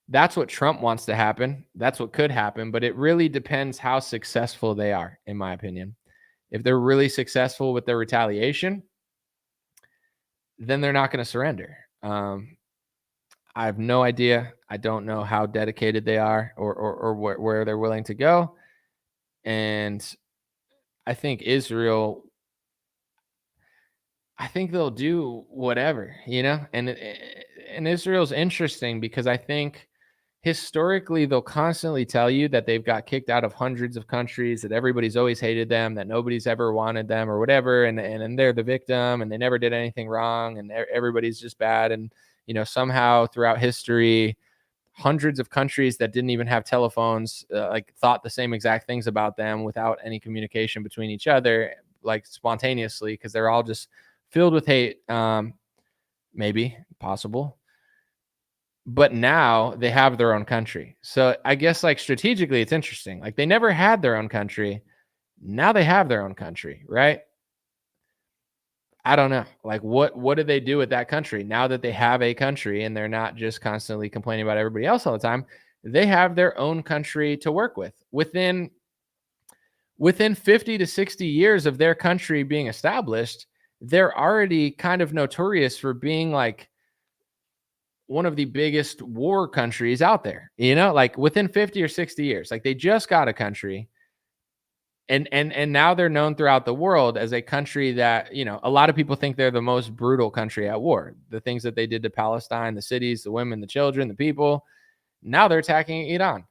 That's what Trump wants to happen. That's what could happen, but it really depends how successful they are, in my opinion. If they're really successful with their retaliation, then they're not going to surrender. I have no idea. I don't know how dedicated they are or where they're willing to go. And I think Israel, I think they'll do whatever, and Israel's interesting because I think historically they'll constantly tell you that they've got kicked out of hundreds of countries, that everybody's always hated them, that nobody's ever wanted them or whatever. And they're the victim and they never did anything wrong and everybody's just bad. And, somehow throughout history, hundreds of countries that didn't even have telephones, thought the same exact things about them without any communication between each other, like spontaneously, because they're all just filled with hate. Maybe possible. But now they have their own country. So I guess like strategically, it's interesting. Like they never had their own country. Now they have their own country, right? I don't know. Like what do they do with that country now that they have a country and they're not just constantly complaining about everybody else all the time? They have their own country to work with. Within 50 to 60 years of their country being established, they're already kind of notorious for being like one of the biggest war countries out there, like within 50 or 60 years, like they just got a country. And now they're known throughout the world as a country that, a lot of people think they're the most brutal country at war. The things that they did to Palestine, the cities, the women, the children, the people, now they're attacking Iran.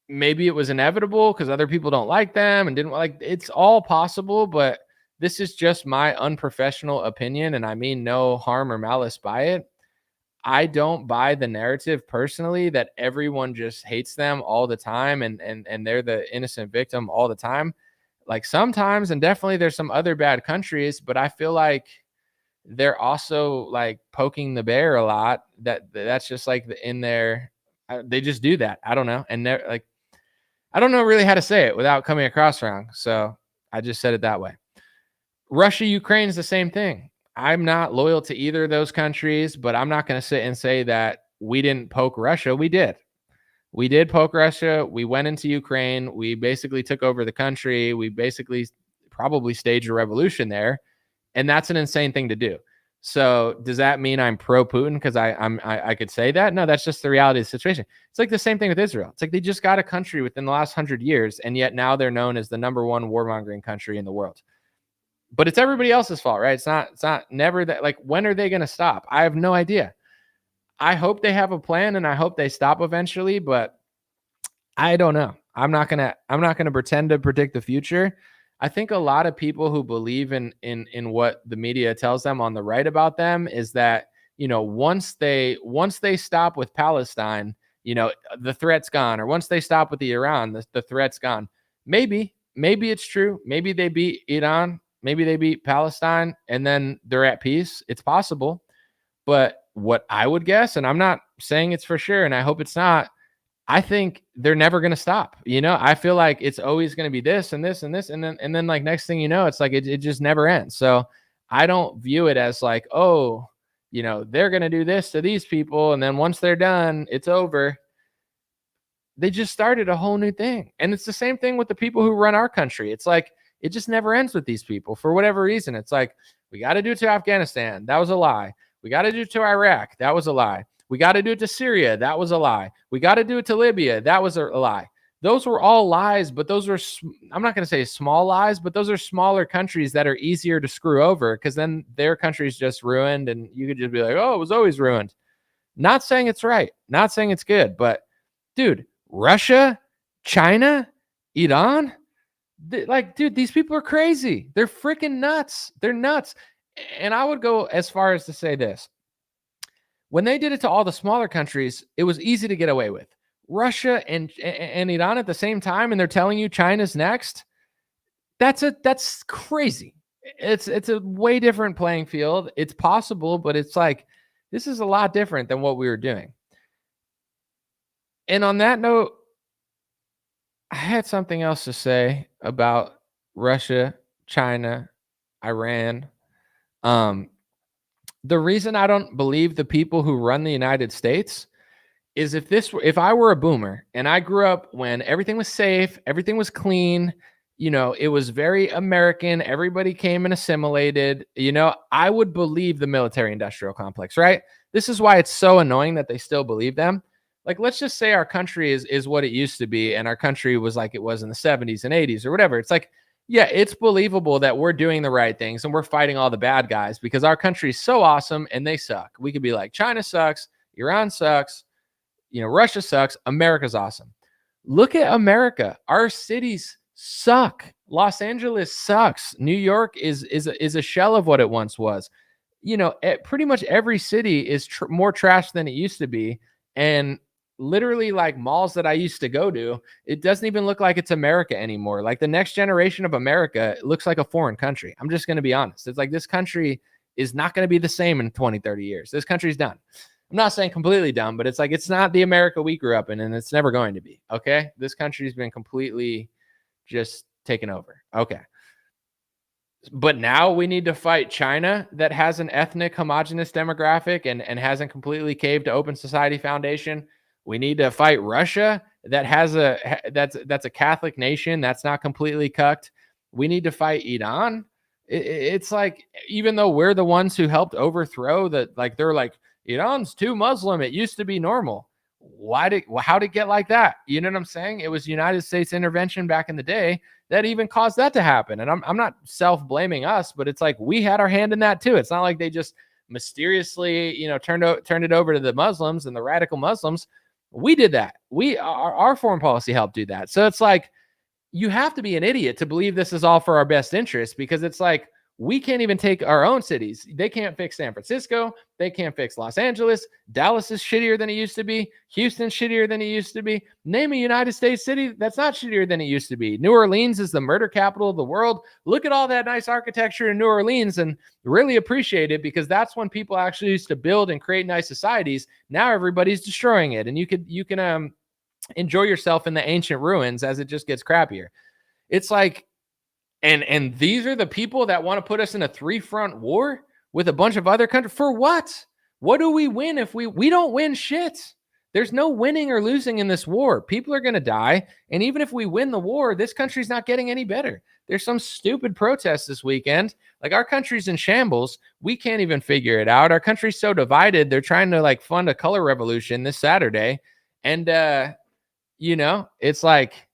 Maybe it was inevitable because other people don't like them and didn't like, it's all possible, but this is just my unprofessional opinion. And I mean, no harm or malice by it. I don't buy the narrative personally that everyone just hates them all the time and they're the innocent victim all the time. Like sometimes, and definitely there's some other bad countries, but I feel like they're also like poking the bear a lot. That's just like in their, they just do that. I don't know. And they're like, I don't know really how to say it without coming across wrong. So I just said it that way. Russia, Ukraine is the same thing. I'm not loyal to either of those countries, but I'm not going to sit and say that we didn't poke Russia. We did. We did poke Russia. We went into Ukraine. We basically took over the country. We basically probably staged a revolution there. And that's an insane thing to do. So does that mean I'm pro-Putin because I could say that? No, that's just the reality of the situation. It's like the same thing with Israel. It's like they just got a country within the last 100 years, and yet now they're known as the #1 warmongering country in the world. But it's everybody else's fault, right? It's not never that. Like, when are they going to stop? I have no idea. I hope they have a plan and I hope they stop eventually, but I don't know. I'm not going to pretend to predict the future. I think a lot of people who believe in what the media tells them on the right about them is that, once they stop with Palestine, the threat's gone, or once they stop with Iran, the threat's gone. Maybe it's true. Maybe they beat Iran. Maybe they beat Palestine and then they're at peace. It's possible. But what I would guess, and I'm not saying it's for sure, and I hope it's not, I think they're never going to stop. I feel like it's always going to be this and this and this. And then like next thing you know, it's like it just never ends. So I don't view it as like, oh, you know, they're going to do this to these people. And then once they're done, it's over. They just started a whole new thing. And it's the same thing with the people who run our country. It's like, it just never ends with these people for whatever reason. It's like, we got to do it to Afghanistan. That was a lie. We got to do it to Iraq. That was a lie. We got to do it to Syria. That was a lie. We got to do it to Libya. That was a lie. Those were all lies, but those are, I'm not going to say small lies, but those are smaller countries that are easier to screw over because then their country's just ruined and you could just be like, oh, it was always ruined. Not saying it's right. Not saying it's good, but dude, Russia, China, Iran, like, dude, these people are crazy. They're freaking nuts. They're nuts. And I would go as far as to say this. When they did it to all the smaller countries, it was easy to get away with. Russia and Iran at the same time, and they're telling you China's next. That's crazy. It's a way different playing field. It's possible, but it's like, this is a lot different than what we were doing. And on that note, I had something else to say about Russia, China, Iran. The reason I don't believe the people who run the United States is if I were a boomer and I grew up when everything was safe, everything was clean, you know, it was very American, everybody came and assimilated, you know, I would believe the military industrial complex, right? This is why it's so annoying that they still believe them. Like, let's just say our country is what it used to be, and our country was like it was in the 70s and 80s or whatever. It's like, yeah, it's believable that we're doing the right things and we're fighting all the bad guys because our country is so awesome and they suck. We could be like, China sucks, Iran sucks, you know, Russia sucks, America's awesome. Look at America. Our cities suck. Los Angeles sucks. New York is a shell of what it once was. You know, pretty much every city is more trash than it used to be. And literally, like malls that I used to go to, it doesn't even look like it's America anymore. Like the next generation of America looks like a foreign country. I'm just going to be honest. It's like this country is not going to be the same in 20, 30 years. This country's done. I'm not saying completely done, but it's like, it's not the America we grew up in and it's never going to be. Okay. This country's been completely just taken over. Okay. But now we need to fight China that has an ethnic homogenous demographic and hasn't completely caved to Open Society Foundation. We need to fight Russia that has that's a Catholic nation that's not completely cucked. We need to fight Iran. It's like, even though we're the ones who helped overthrow like they're like, Iran's too Muslim. It used to be normal. How'd it get like that? You know what I'm saying? It was United States intervention back in the day that even caused that to happen. And I'm not self-blaming us, but it's like we had our hand in that too. It's not like they just mysteriously, you know, turned it over to the Muslims and the radical Muslims. We did that. Our foreign policy helped do that. So it's like, you have to be an idiot to believe this is all for our best interest, because it's like, we can't even take our own cities. They can't fix San Francisco. They can't fix Los Angeles. Dallas is shittier than it used to be. Houston's shittier than it used to be. Name a United States city that's not shittier than it used to be. New Orleans is the murder capital of the world. Look at all that nice architecture in New Orleans and really appreciate it, because that's when people actually used to build and create nice societies. Now everybody's destroying it, and you can enjoy yourself in the ancient ruins as it just gets crappier. It's like, and these are the people that want to put us in a 3-front war with a bunch of other countries. For what? What do we win if we don't win shit? There's no winning or losing in this war. People are going to die. And even if we win the war, this country's not getting any better. There's some stupid protest this weekend. Like, our country's in shambles. We can't even figure it out. Our country's so divided. They're trying to like fund a color revolution this Saturday. And, you know, it's like,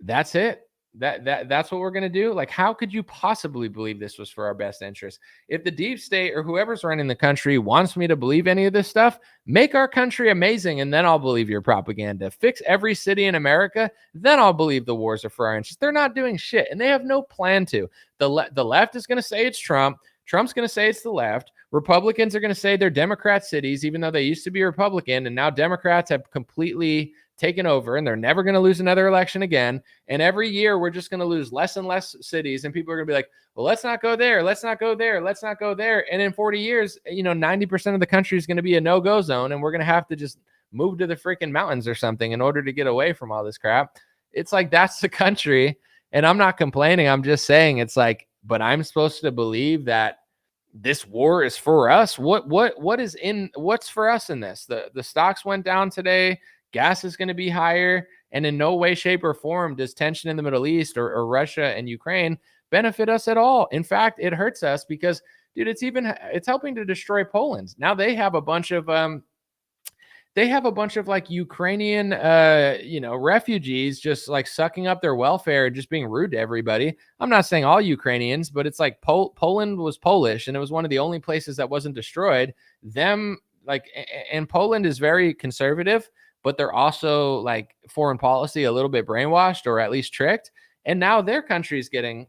that's it. That's what we're going to do. Like, how could you possibly believe this was for our best interest? If the deep state or whoever's running the country wants me to believe any of this stuff, make our country amazing, and then I'll believe your propaganda. Fix every city in America, then I'll believe the wars are for our interest. They're not doing shit, and they have no plan to. The left is going to say it's Trump. Trump's going to say it's the left. Republicans are going to say they're Democrat cities, even though they used to be Republican, and now Democrats have completely taken over, and they're never going to lose another election again. And every year we're just going to lose less and less cities, and people are going to be like, well, let's not go there. Let's not go there. Let's not go there. And in 40 years, you know, 90% of the country is going to be a no-go zone, and we're going to have to just move to the freaking mountains or something in order to get away from all this crap. It's like, that's the country. And I'm not complaining. I'm just saying, it's like, but I'm supposed to believe that this war is for us. What's for us in this? The stocks went down today. Gas is going to be higher. And in no way, shape, or form does tension in the Middle East or Russia and Ukraine benefit us at all. In fact, it hurts us because, dude, it's helping to destroy Poland. Now they have a bunch of like Ukrainian refugees just like sucking up their welfare and just being rude to everybody. I'm not saying all Ukrainians, but it's like Poland was Polish and it was one of the only places that wasn't destroyed. And Poland is very conservative, but they're also like foreign policy a little bit brainwashed or at least tricked. And now their country is getting,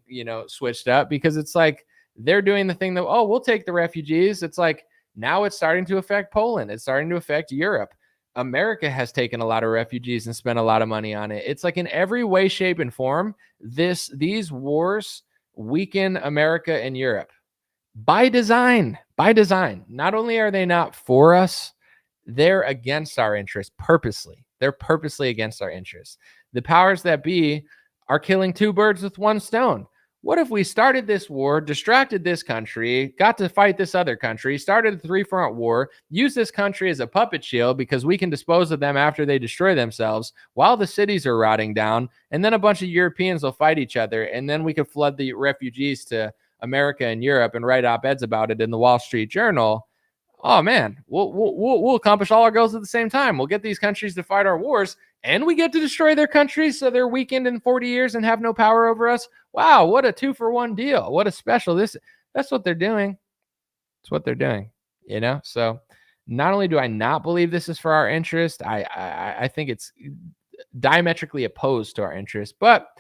switched up because it's like they're doing the thing that, oh, we'll take the refugees. It's like now it's starting to affect Poland. It's starting to affect Europe. America has taken a lot of refugees and spent a lot of money on it. It's like in every way, shape, and form, these wars weaken America and Europe by design. By design. Not only are they not for us, they're against our interests purposely. They're purposely against our interests. The powers that be are killing two birds with one stone. What if we started this war, distracted this country, got to fight this other country, started a three-front war, use this country as a puppet shield because we can dispose of them after they destroy themselves while the cities are rotting down, and then a bunch of Europeans will fight each other, and then we could flood the refugees to America and Europe and write op-eds about it in the Wall Street Journal. Oh man, we'll accomplish all our goals at the same time. We'll get these countries to fight our wars, and we get to destroy their countries so they're weakened in 40 years and have no power over us. Wow, what a 2-for-1 deal. What a special that's what they're doing. It's what they're doing, So not only do I not believe this is for our interest, I think it's diametrically opposed to our interest, but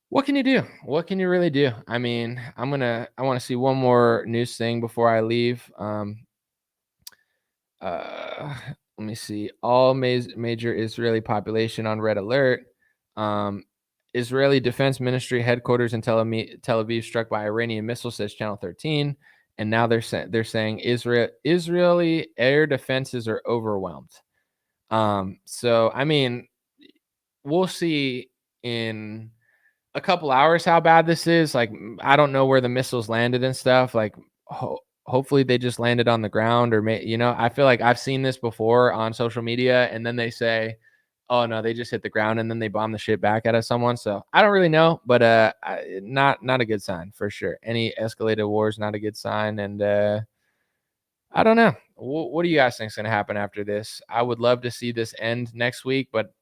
what can you do? What can you really do? I mean, I want to see one more news thing before I leave. Let me see. All major Israeli population on red alert. Israeli Defense Ministry headquarters in Tel Aviv struck by Iranian missile, says Channel 13. And now they're saying Israeli air defenses are overwhelmed. So I mean, we'll see in a couple hours how bad this is. Like, I don't know where the missiles landed and stuff. Like, hopefully they just landed on the ground, or I feel like I've seen this before on social media, and then they say, oh no, they just hit the ground, and then they bomb the shit back at someone. So I don't really know, but not a good sign for sure. Any escalated war is not a good sign, and I don't know. What do you guys think is going to happen after this? I would love to see this end next week, but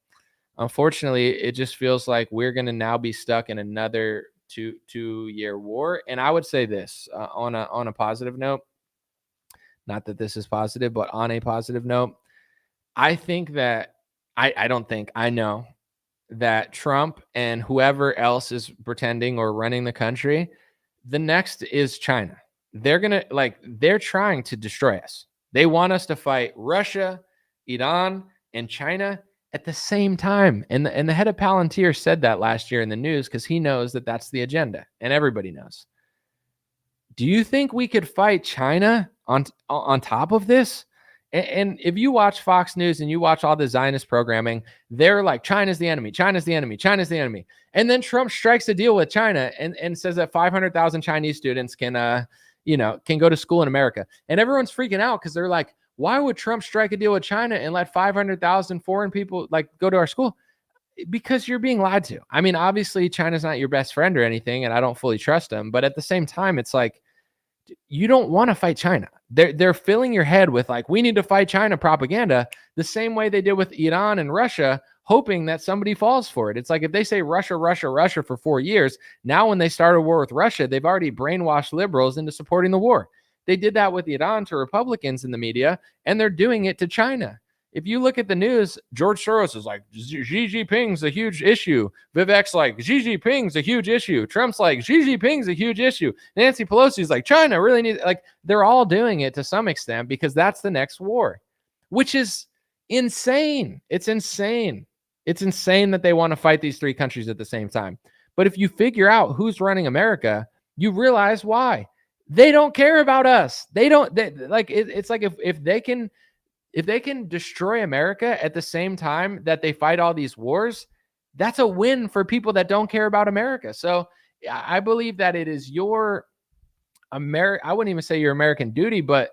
unfortunately, it just feels like we're going to now be stuck in another two-year war. And I would say this on a positive note, not that this is positive, but on a positive note, I think that I know that Trump and whoever else is pretending or running the country, the next is China. They're trying to destroy us. They want us to fight Russia, Iran, and China at the same time. And the head of Palantir said that last year in the news because he knows that that's the agenda, and everybody knows. Do you think we could fight China on top of this? And if you watch Fox News and you watch all the Zionist programming, they're like, China's the enemy, China's the enemy, China's the enemy. And then Trump strikes a deal with China and says that 500,000 Chinese students can go to school in America. And everyone's freaking out because they're like, why would Trump strike a deal with China and let 500,000 foreign people go to our school? Because you're being lied to. I mean, obviously China's not your best friend or anything, and I don't fully trust them. But at the same time, it's like, you don't want to fight China. They're filling your head with like, we need to fight China propaganda, the same way they did with Iran and Russia, hoping that somebody falls for it. It's like if they say Russia, Russia, Russia for 4 years, now when they start a war with Russia, they've already brainwashed liberals into supporting the war. They did that with Iran to Republicans in the media, and they're doing it to China. If you look at the news, George Soros is like, Xi Jinping's a huge issue. Vivek's like, Xi Jinping's a huge issue. Trump's like, Xi Jinping's a huge issue. Nancy Pelosi's like, China really needs, like, they're all doing it to some extent because that's the next war, which is insane. It's insane. It's insane that they want to fight these three countries at the same time. But if you figure out who's running America, you realize why. They don't care about us. It's like if they can destroy America at the same time that they fight all these wars, that's a win for people that don't care about America. So I believe that it is your I wouldn't even say your American duty, but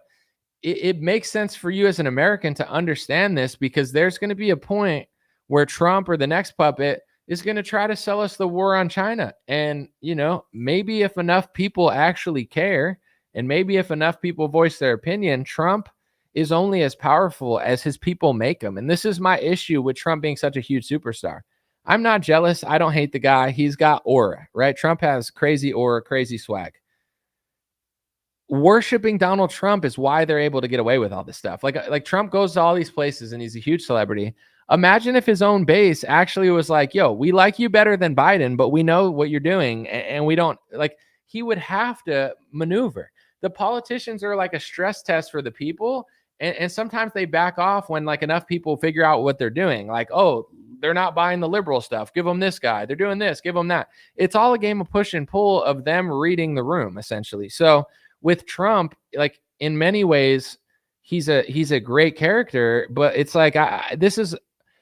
it makes sense for you as an American to understand this, because there's going to be a point where Trump or the next puppet is going to try to sell us the war on China. And, maybe if enough people actually care, and maybe if enough people voice their opinion, Trump is only as powerful as his people make him. And this is my issue with Trump being such a huge superstar. I'm not jealous. I don't hate the guy. He's got aura, right? Trump has crazy aura, crazy swag. Worshipping Donald Trump is why they're able to get away with all this stuff. Like Trump goes to all these places and he's a huge celebrity. Imagine if his own base actually was like, yo, we like you better than Biden, but we know what you're doing and we don't like. He would have to maneuver. The politicians are like a stress test for the people. And sometimes they back off when like enough people figure out what they're doing. Like, oh, they're not buying the liberal stuff. Give them this guy. They're doing this. Give them that. It's all a game of push and pull of them reading the room, essentially. So with Trump, like in many ways, he's a great character, but it's like this is,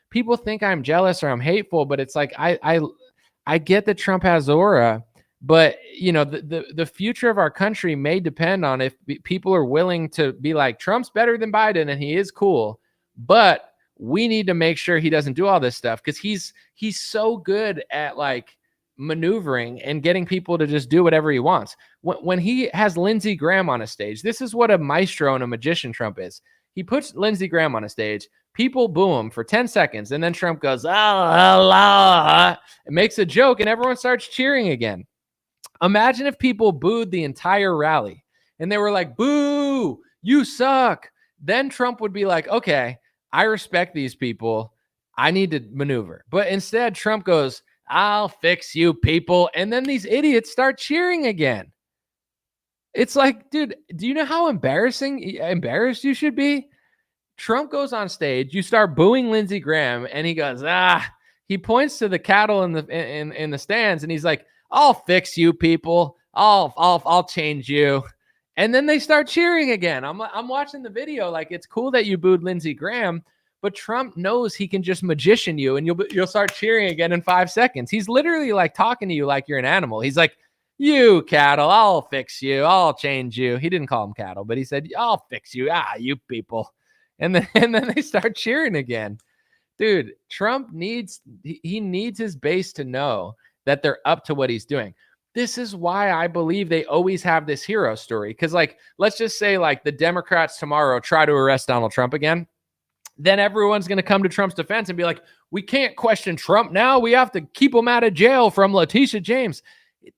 people think I'm jealous or I'm hateful, but it's like I get that Trump has aura, but the future of our country may depend on if people are willing to be like, Trump's better than Biden and he is cool, but we need to make sure he doesn't do all this stuff, because he's so good at like maneuvering and getting people to just do whatever he wants. When he has Lindsey Graham on a stage, this is what a maestro and a magician Trump is. He puts Lindsey Graham on a stage, people boo him for 10 seconds, and then Trump goes, and makes a joke, and everyone starts cheering again. Imagine if people booed the entire rally and they were like, boo, you suck. Then Trump would be like, okay, I respect these people. I need to maneuver. But instead, Trump goes, I'll fix you people. And then these idiots start cheering again. It's like, dude, do you know how embarrassed you should be? Trump goes on stage, you start booing Lindsey Graham, and he goes, he points to the cattle in the stands, and he's like, I'll fix you people. I'll change you. And then they start cheering again. I'm watching the video, like, it's cool that you booed Lindsey Graham, but Trump knows he can just magician you and you'll start cheering again in 5 seconds. He's literally like talking to you like you're an animal. He's like, you cattle, I'll fix you. I'll change you. He didn't call them cattle, but he said, I'll fix you. You people. And then they start cheering again. Dude, Trump needs his base to know that they're up to what he's doing. This is why I believe they always have this hero story. Because, like, let's just say, like, the Democrats tomorrow try to arrest Donald Trump again. Then everyone's going to come to Trump's defense and be like, we can't question Trump now. We have to keep him out of jail from Letitia James.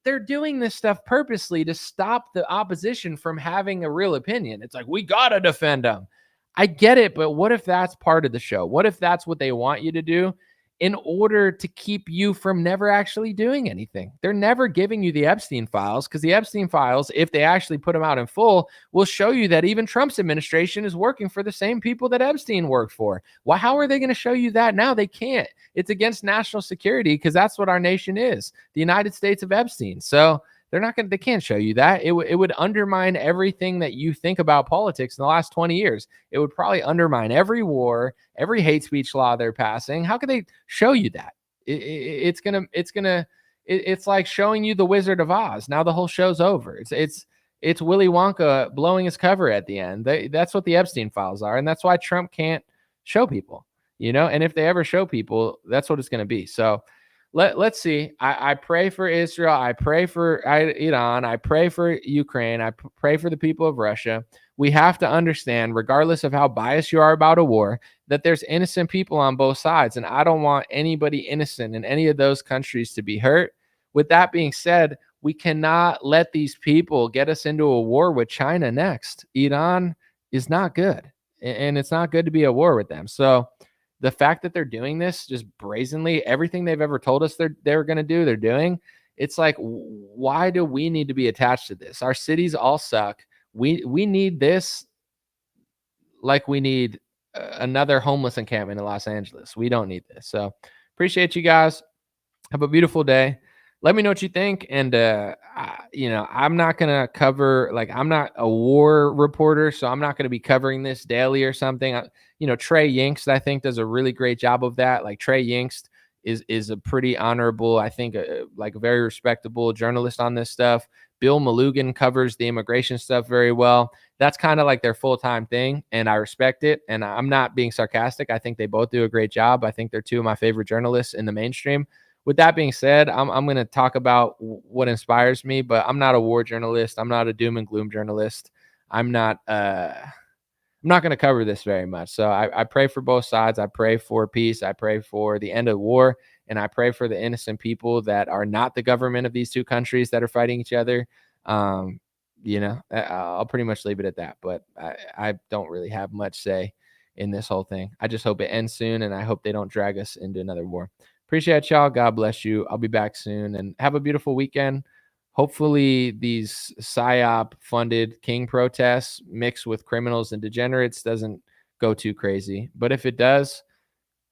They're doing this stuff purposely to stop the opposition from having a real opinion. It's like, we got to defend him. I get it, but what if that's part of the show? What if that's what they want you to do in order to keep you from never actually doing anything? They're never giving you the Epstein files, because the Epstein files, if they actually put them out in full, will show you that even Trump's administration is working for the same people that Epstein worked for. Well, how are they going to show you that now? They can't. It's against national security, because that's what our nation is, the United States of Epstein. So they can't show you that. It would undermine everything that you think about politics in the last 20 years. It would probably undermine every war, every hate speech law they're passing. How could they show you that? It's like showing you the Wizard of Oz. Now the whole show's over. It's Willy Wonka blowing his cover at the end. That's what the Epstein files are. And that's why Trump can't show people, and if they ever show people, that's what it's going to be. So let's see. I pray for Israel. I pray for Iran. I pray for Ukraine. I pray for the people of Russia. We have to understand, regardless of how biased you are about a war, that there's innocent people on both sides. And I don't want anybody innocent in any of those countries to be hurt. With that being said, we cannot let these people get us into a war with China next. Iran is not good. And it's not good to be at war with them. So the fact that they're doing this just brazenly, everything they've ever told us they're going to do, they're doing. It's like, why do we need to be attached to this? Our cities all suck. We need this like we need another homeless encampment in Los Angeles. We don't need this. So appreciate you guys. Have a beautiful day. Let me know what you think. And, I'm not going to cover, like, I'm not a war reporter, so I'm not going to be covering this daily or something. Trey Yingst, I think, does a really great job of that. Like, Trey Yingst is a pretty honorable, I think, like, a very respectable journalist on this stuff. Bill Malugin covers the immigration stuff very well. That's kind of like their full-time thing, and I respect it. And I'm not being sarcastic. I think they both do a great job. I think they're two of my favorite journalists in the mainstream. With that being said, I'm going to talk about what inspires me, but I'm not a war journalist. I'm not a doom and gloom journalist. I'm not going to cover this very much. So I pray for both sides. I pray for peace. I pray for the end of war. And I pray for the innocent people that are not the government of these two countries that are fighting each other. I'll pretty much leave it at that. But I don't really have much say in this whole thing. I just hope it ends soon, and I hope they don't drag us into another war. Appreciate y'all. God bless you. I'll be back soon, and have a beautiful weekend. Hopefully these PSYOP-funded King protests mixed with criminals and degenerates doesn't go too crazy. But if it does,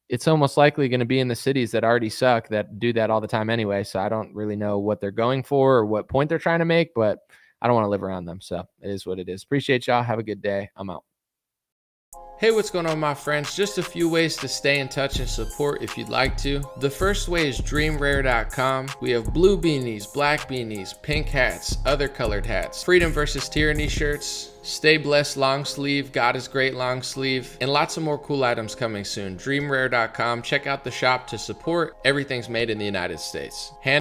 it's almost likely going to be in the cities that already suck, that do that all the time anyway. So I don't really know what they're going for or what point they're trying to make, but I don't want to live around them. So it is what it is. Appreciate y'all. Have a good day. I'm out. Hey, what's going on, my friends? Just a few ways to stay in touch and support if you'd like to. The first way is dreamrare.com. We have blue beanies, black beanies, pink hats, other colored hats, freedom versus tyranny shirts, stay blessed long sleeve, God is great long sleeve, and lots of more cool items coming soon. Dreamrare.com. Check out the shop to support. Everything's made in the United States.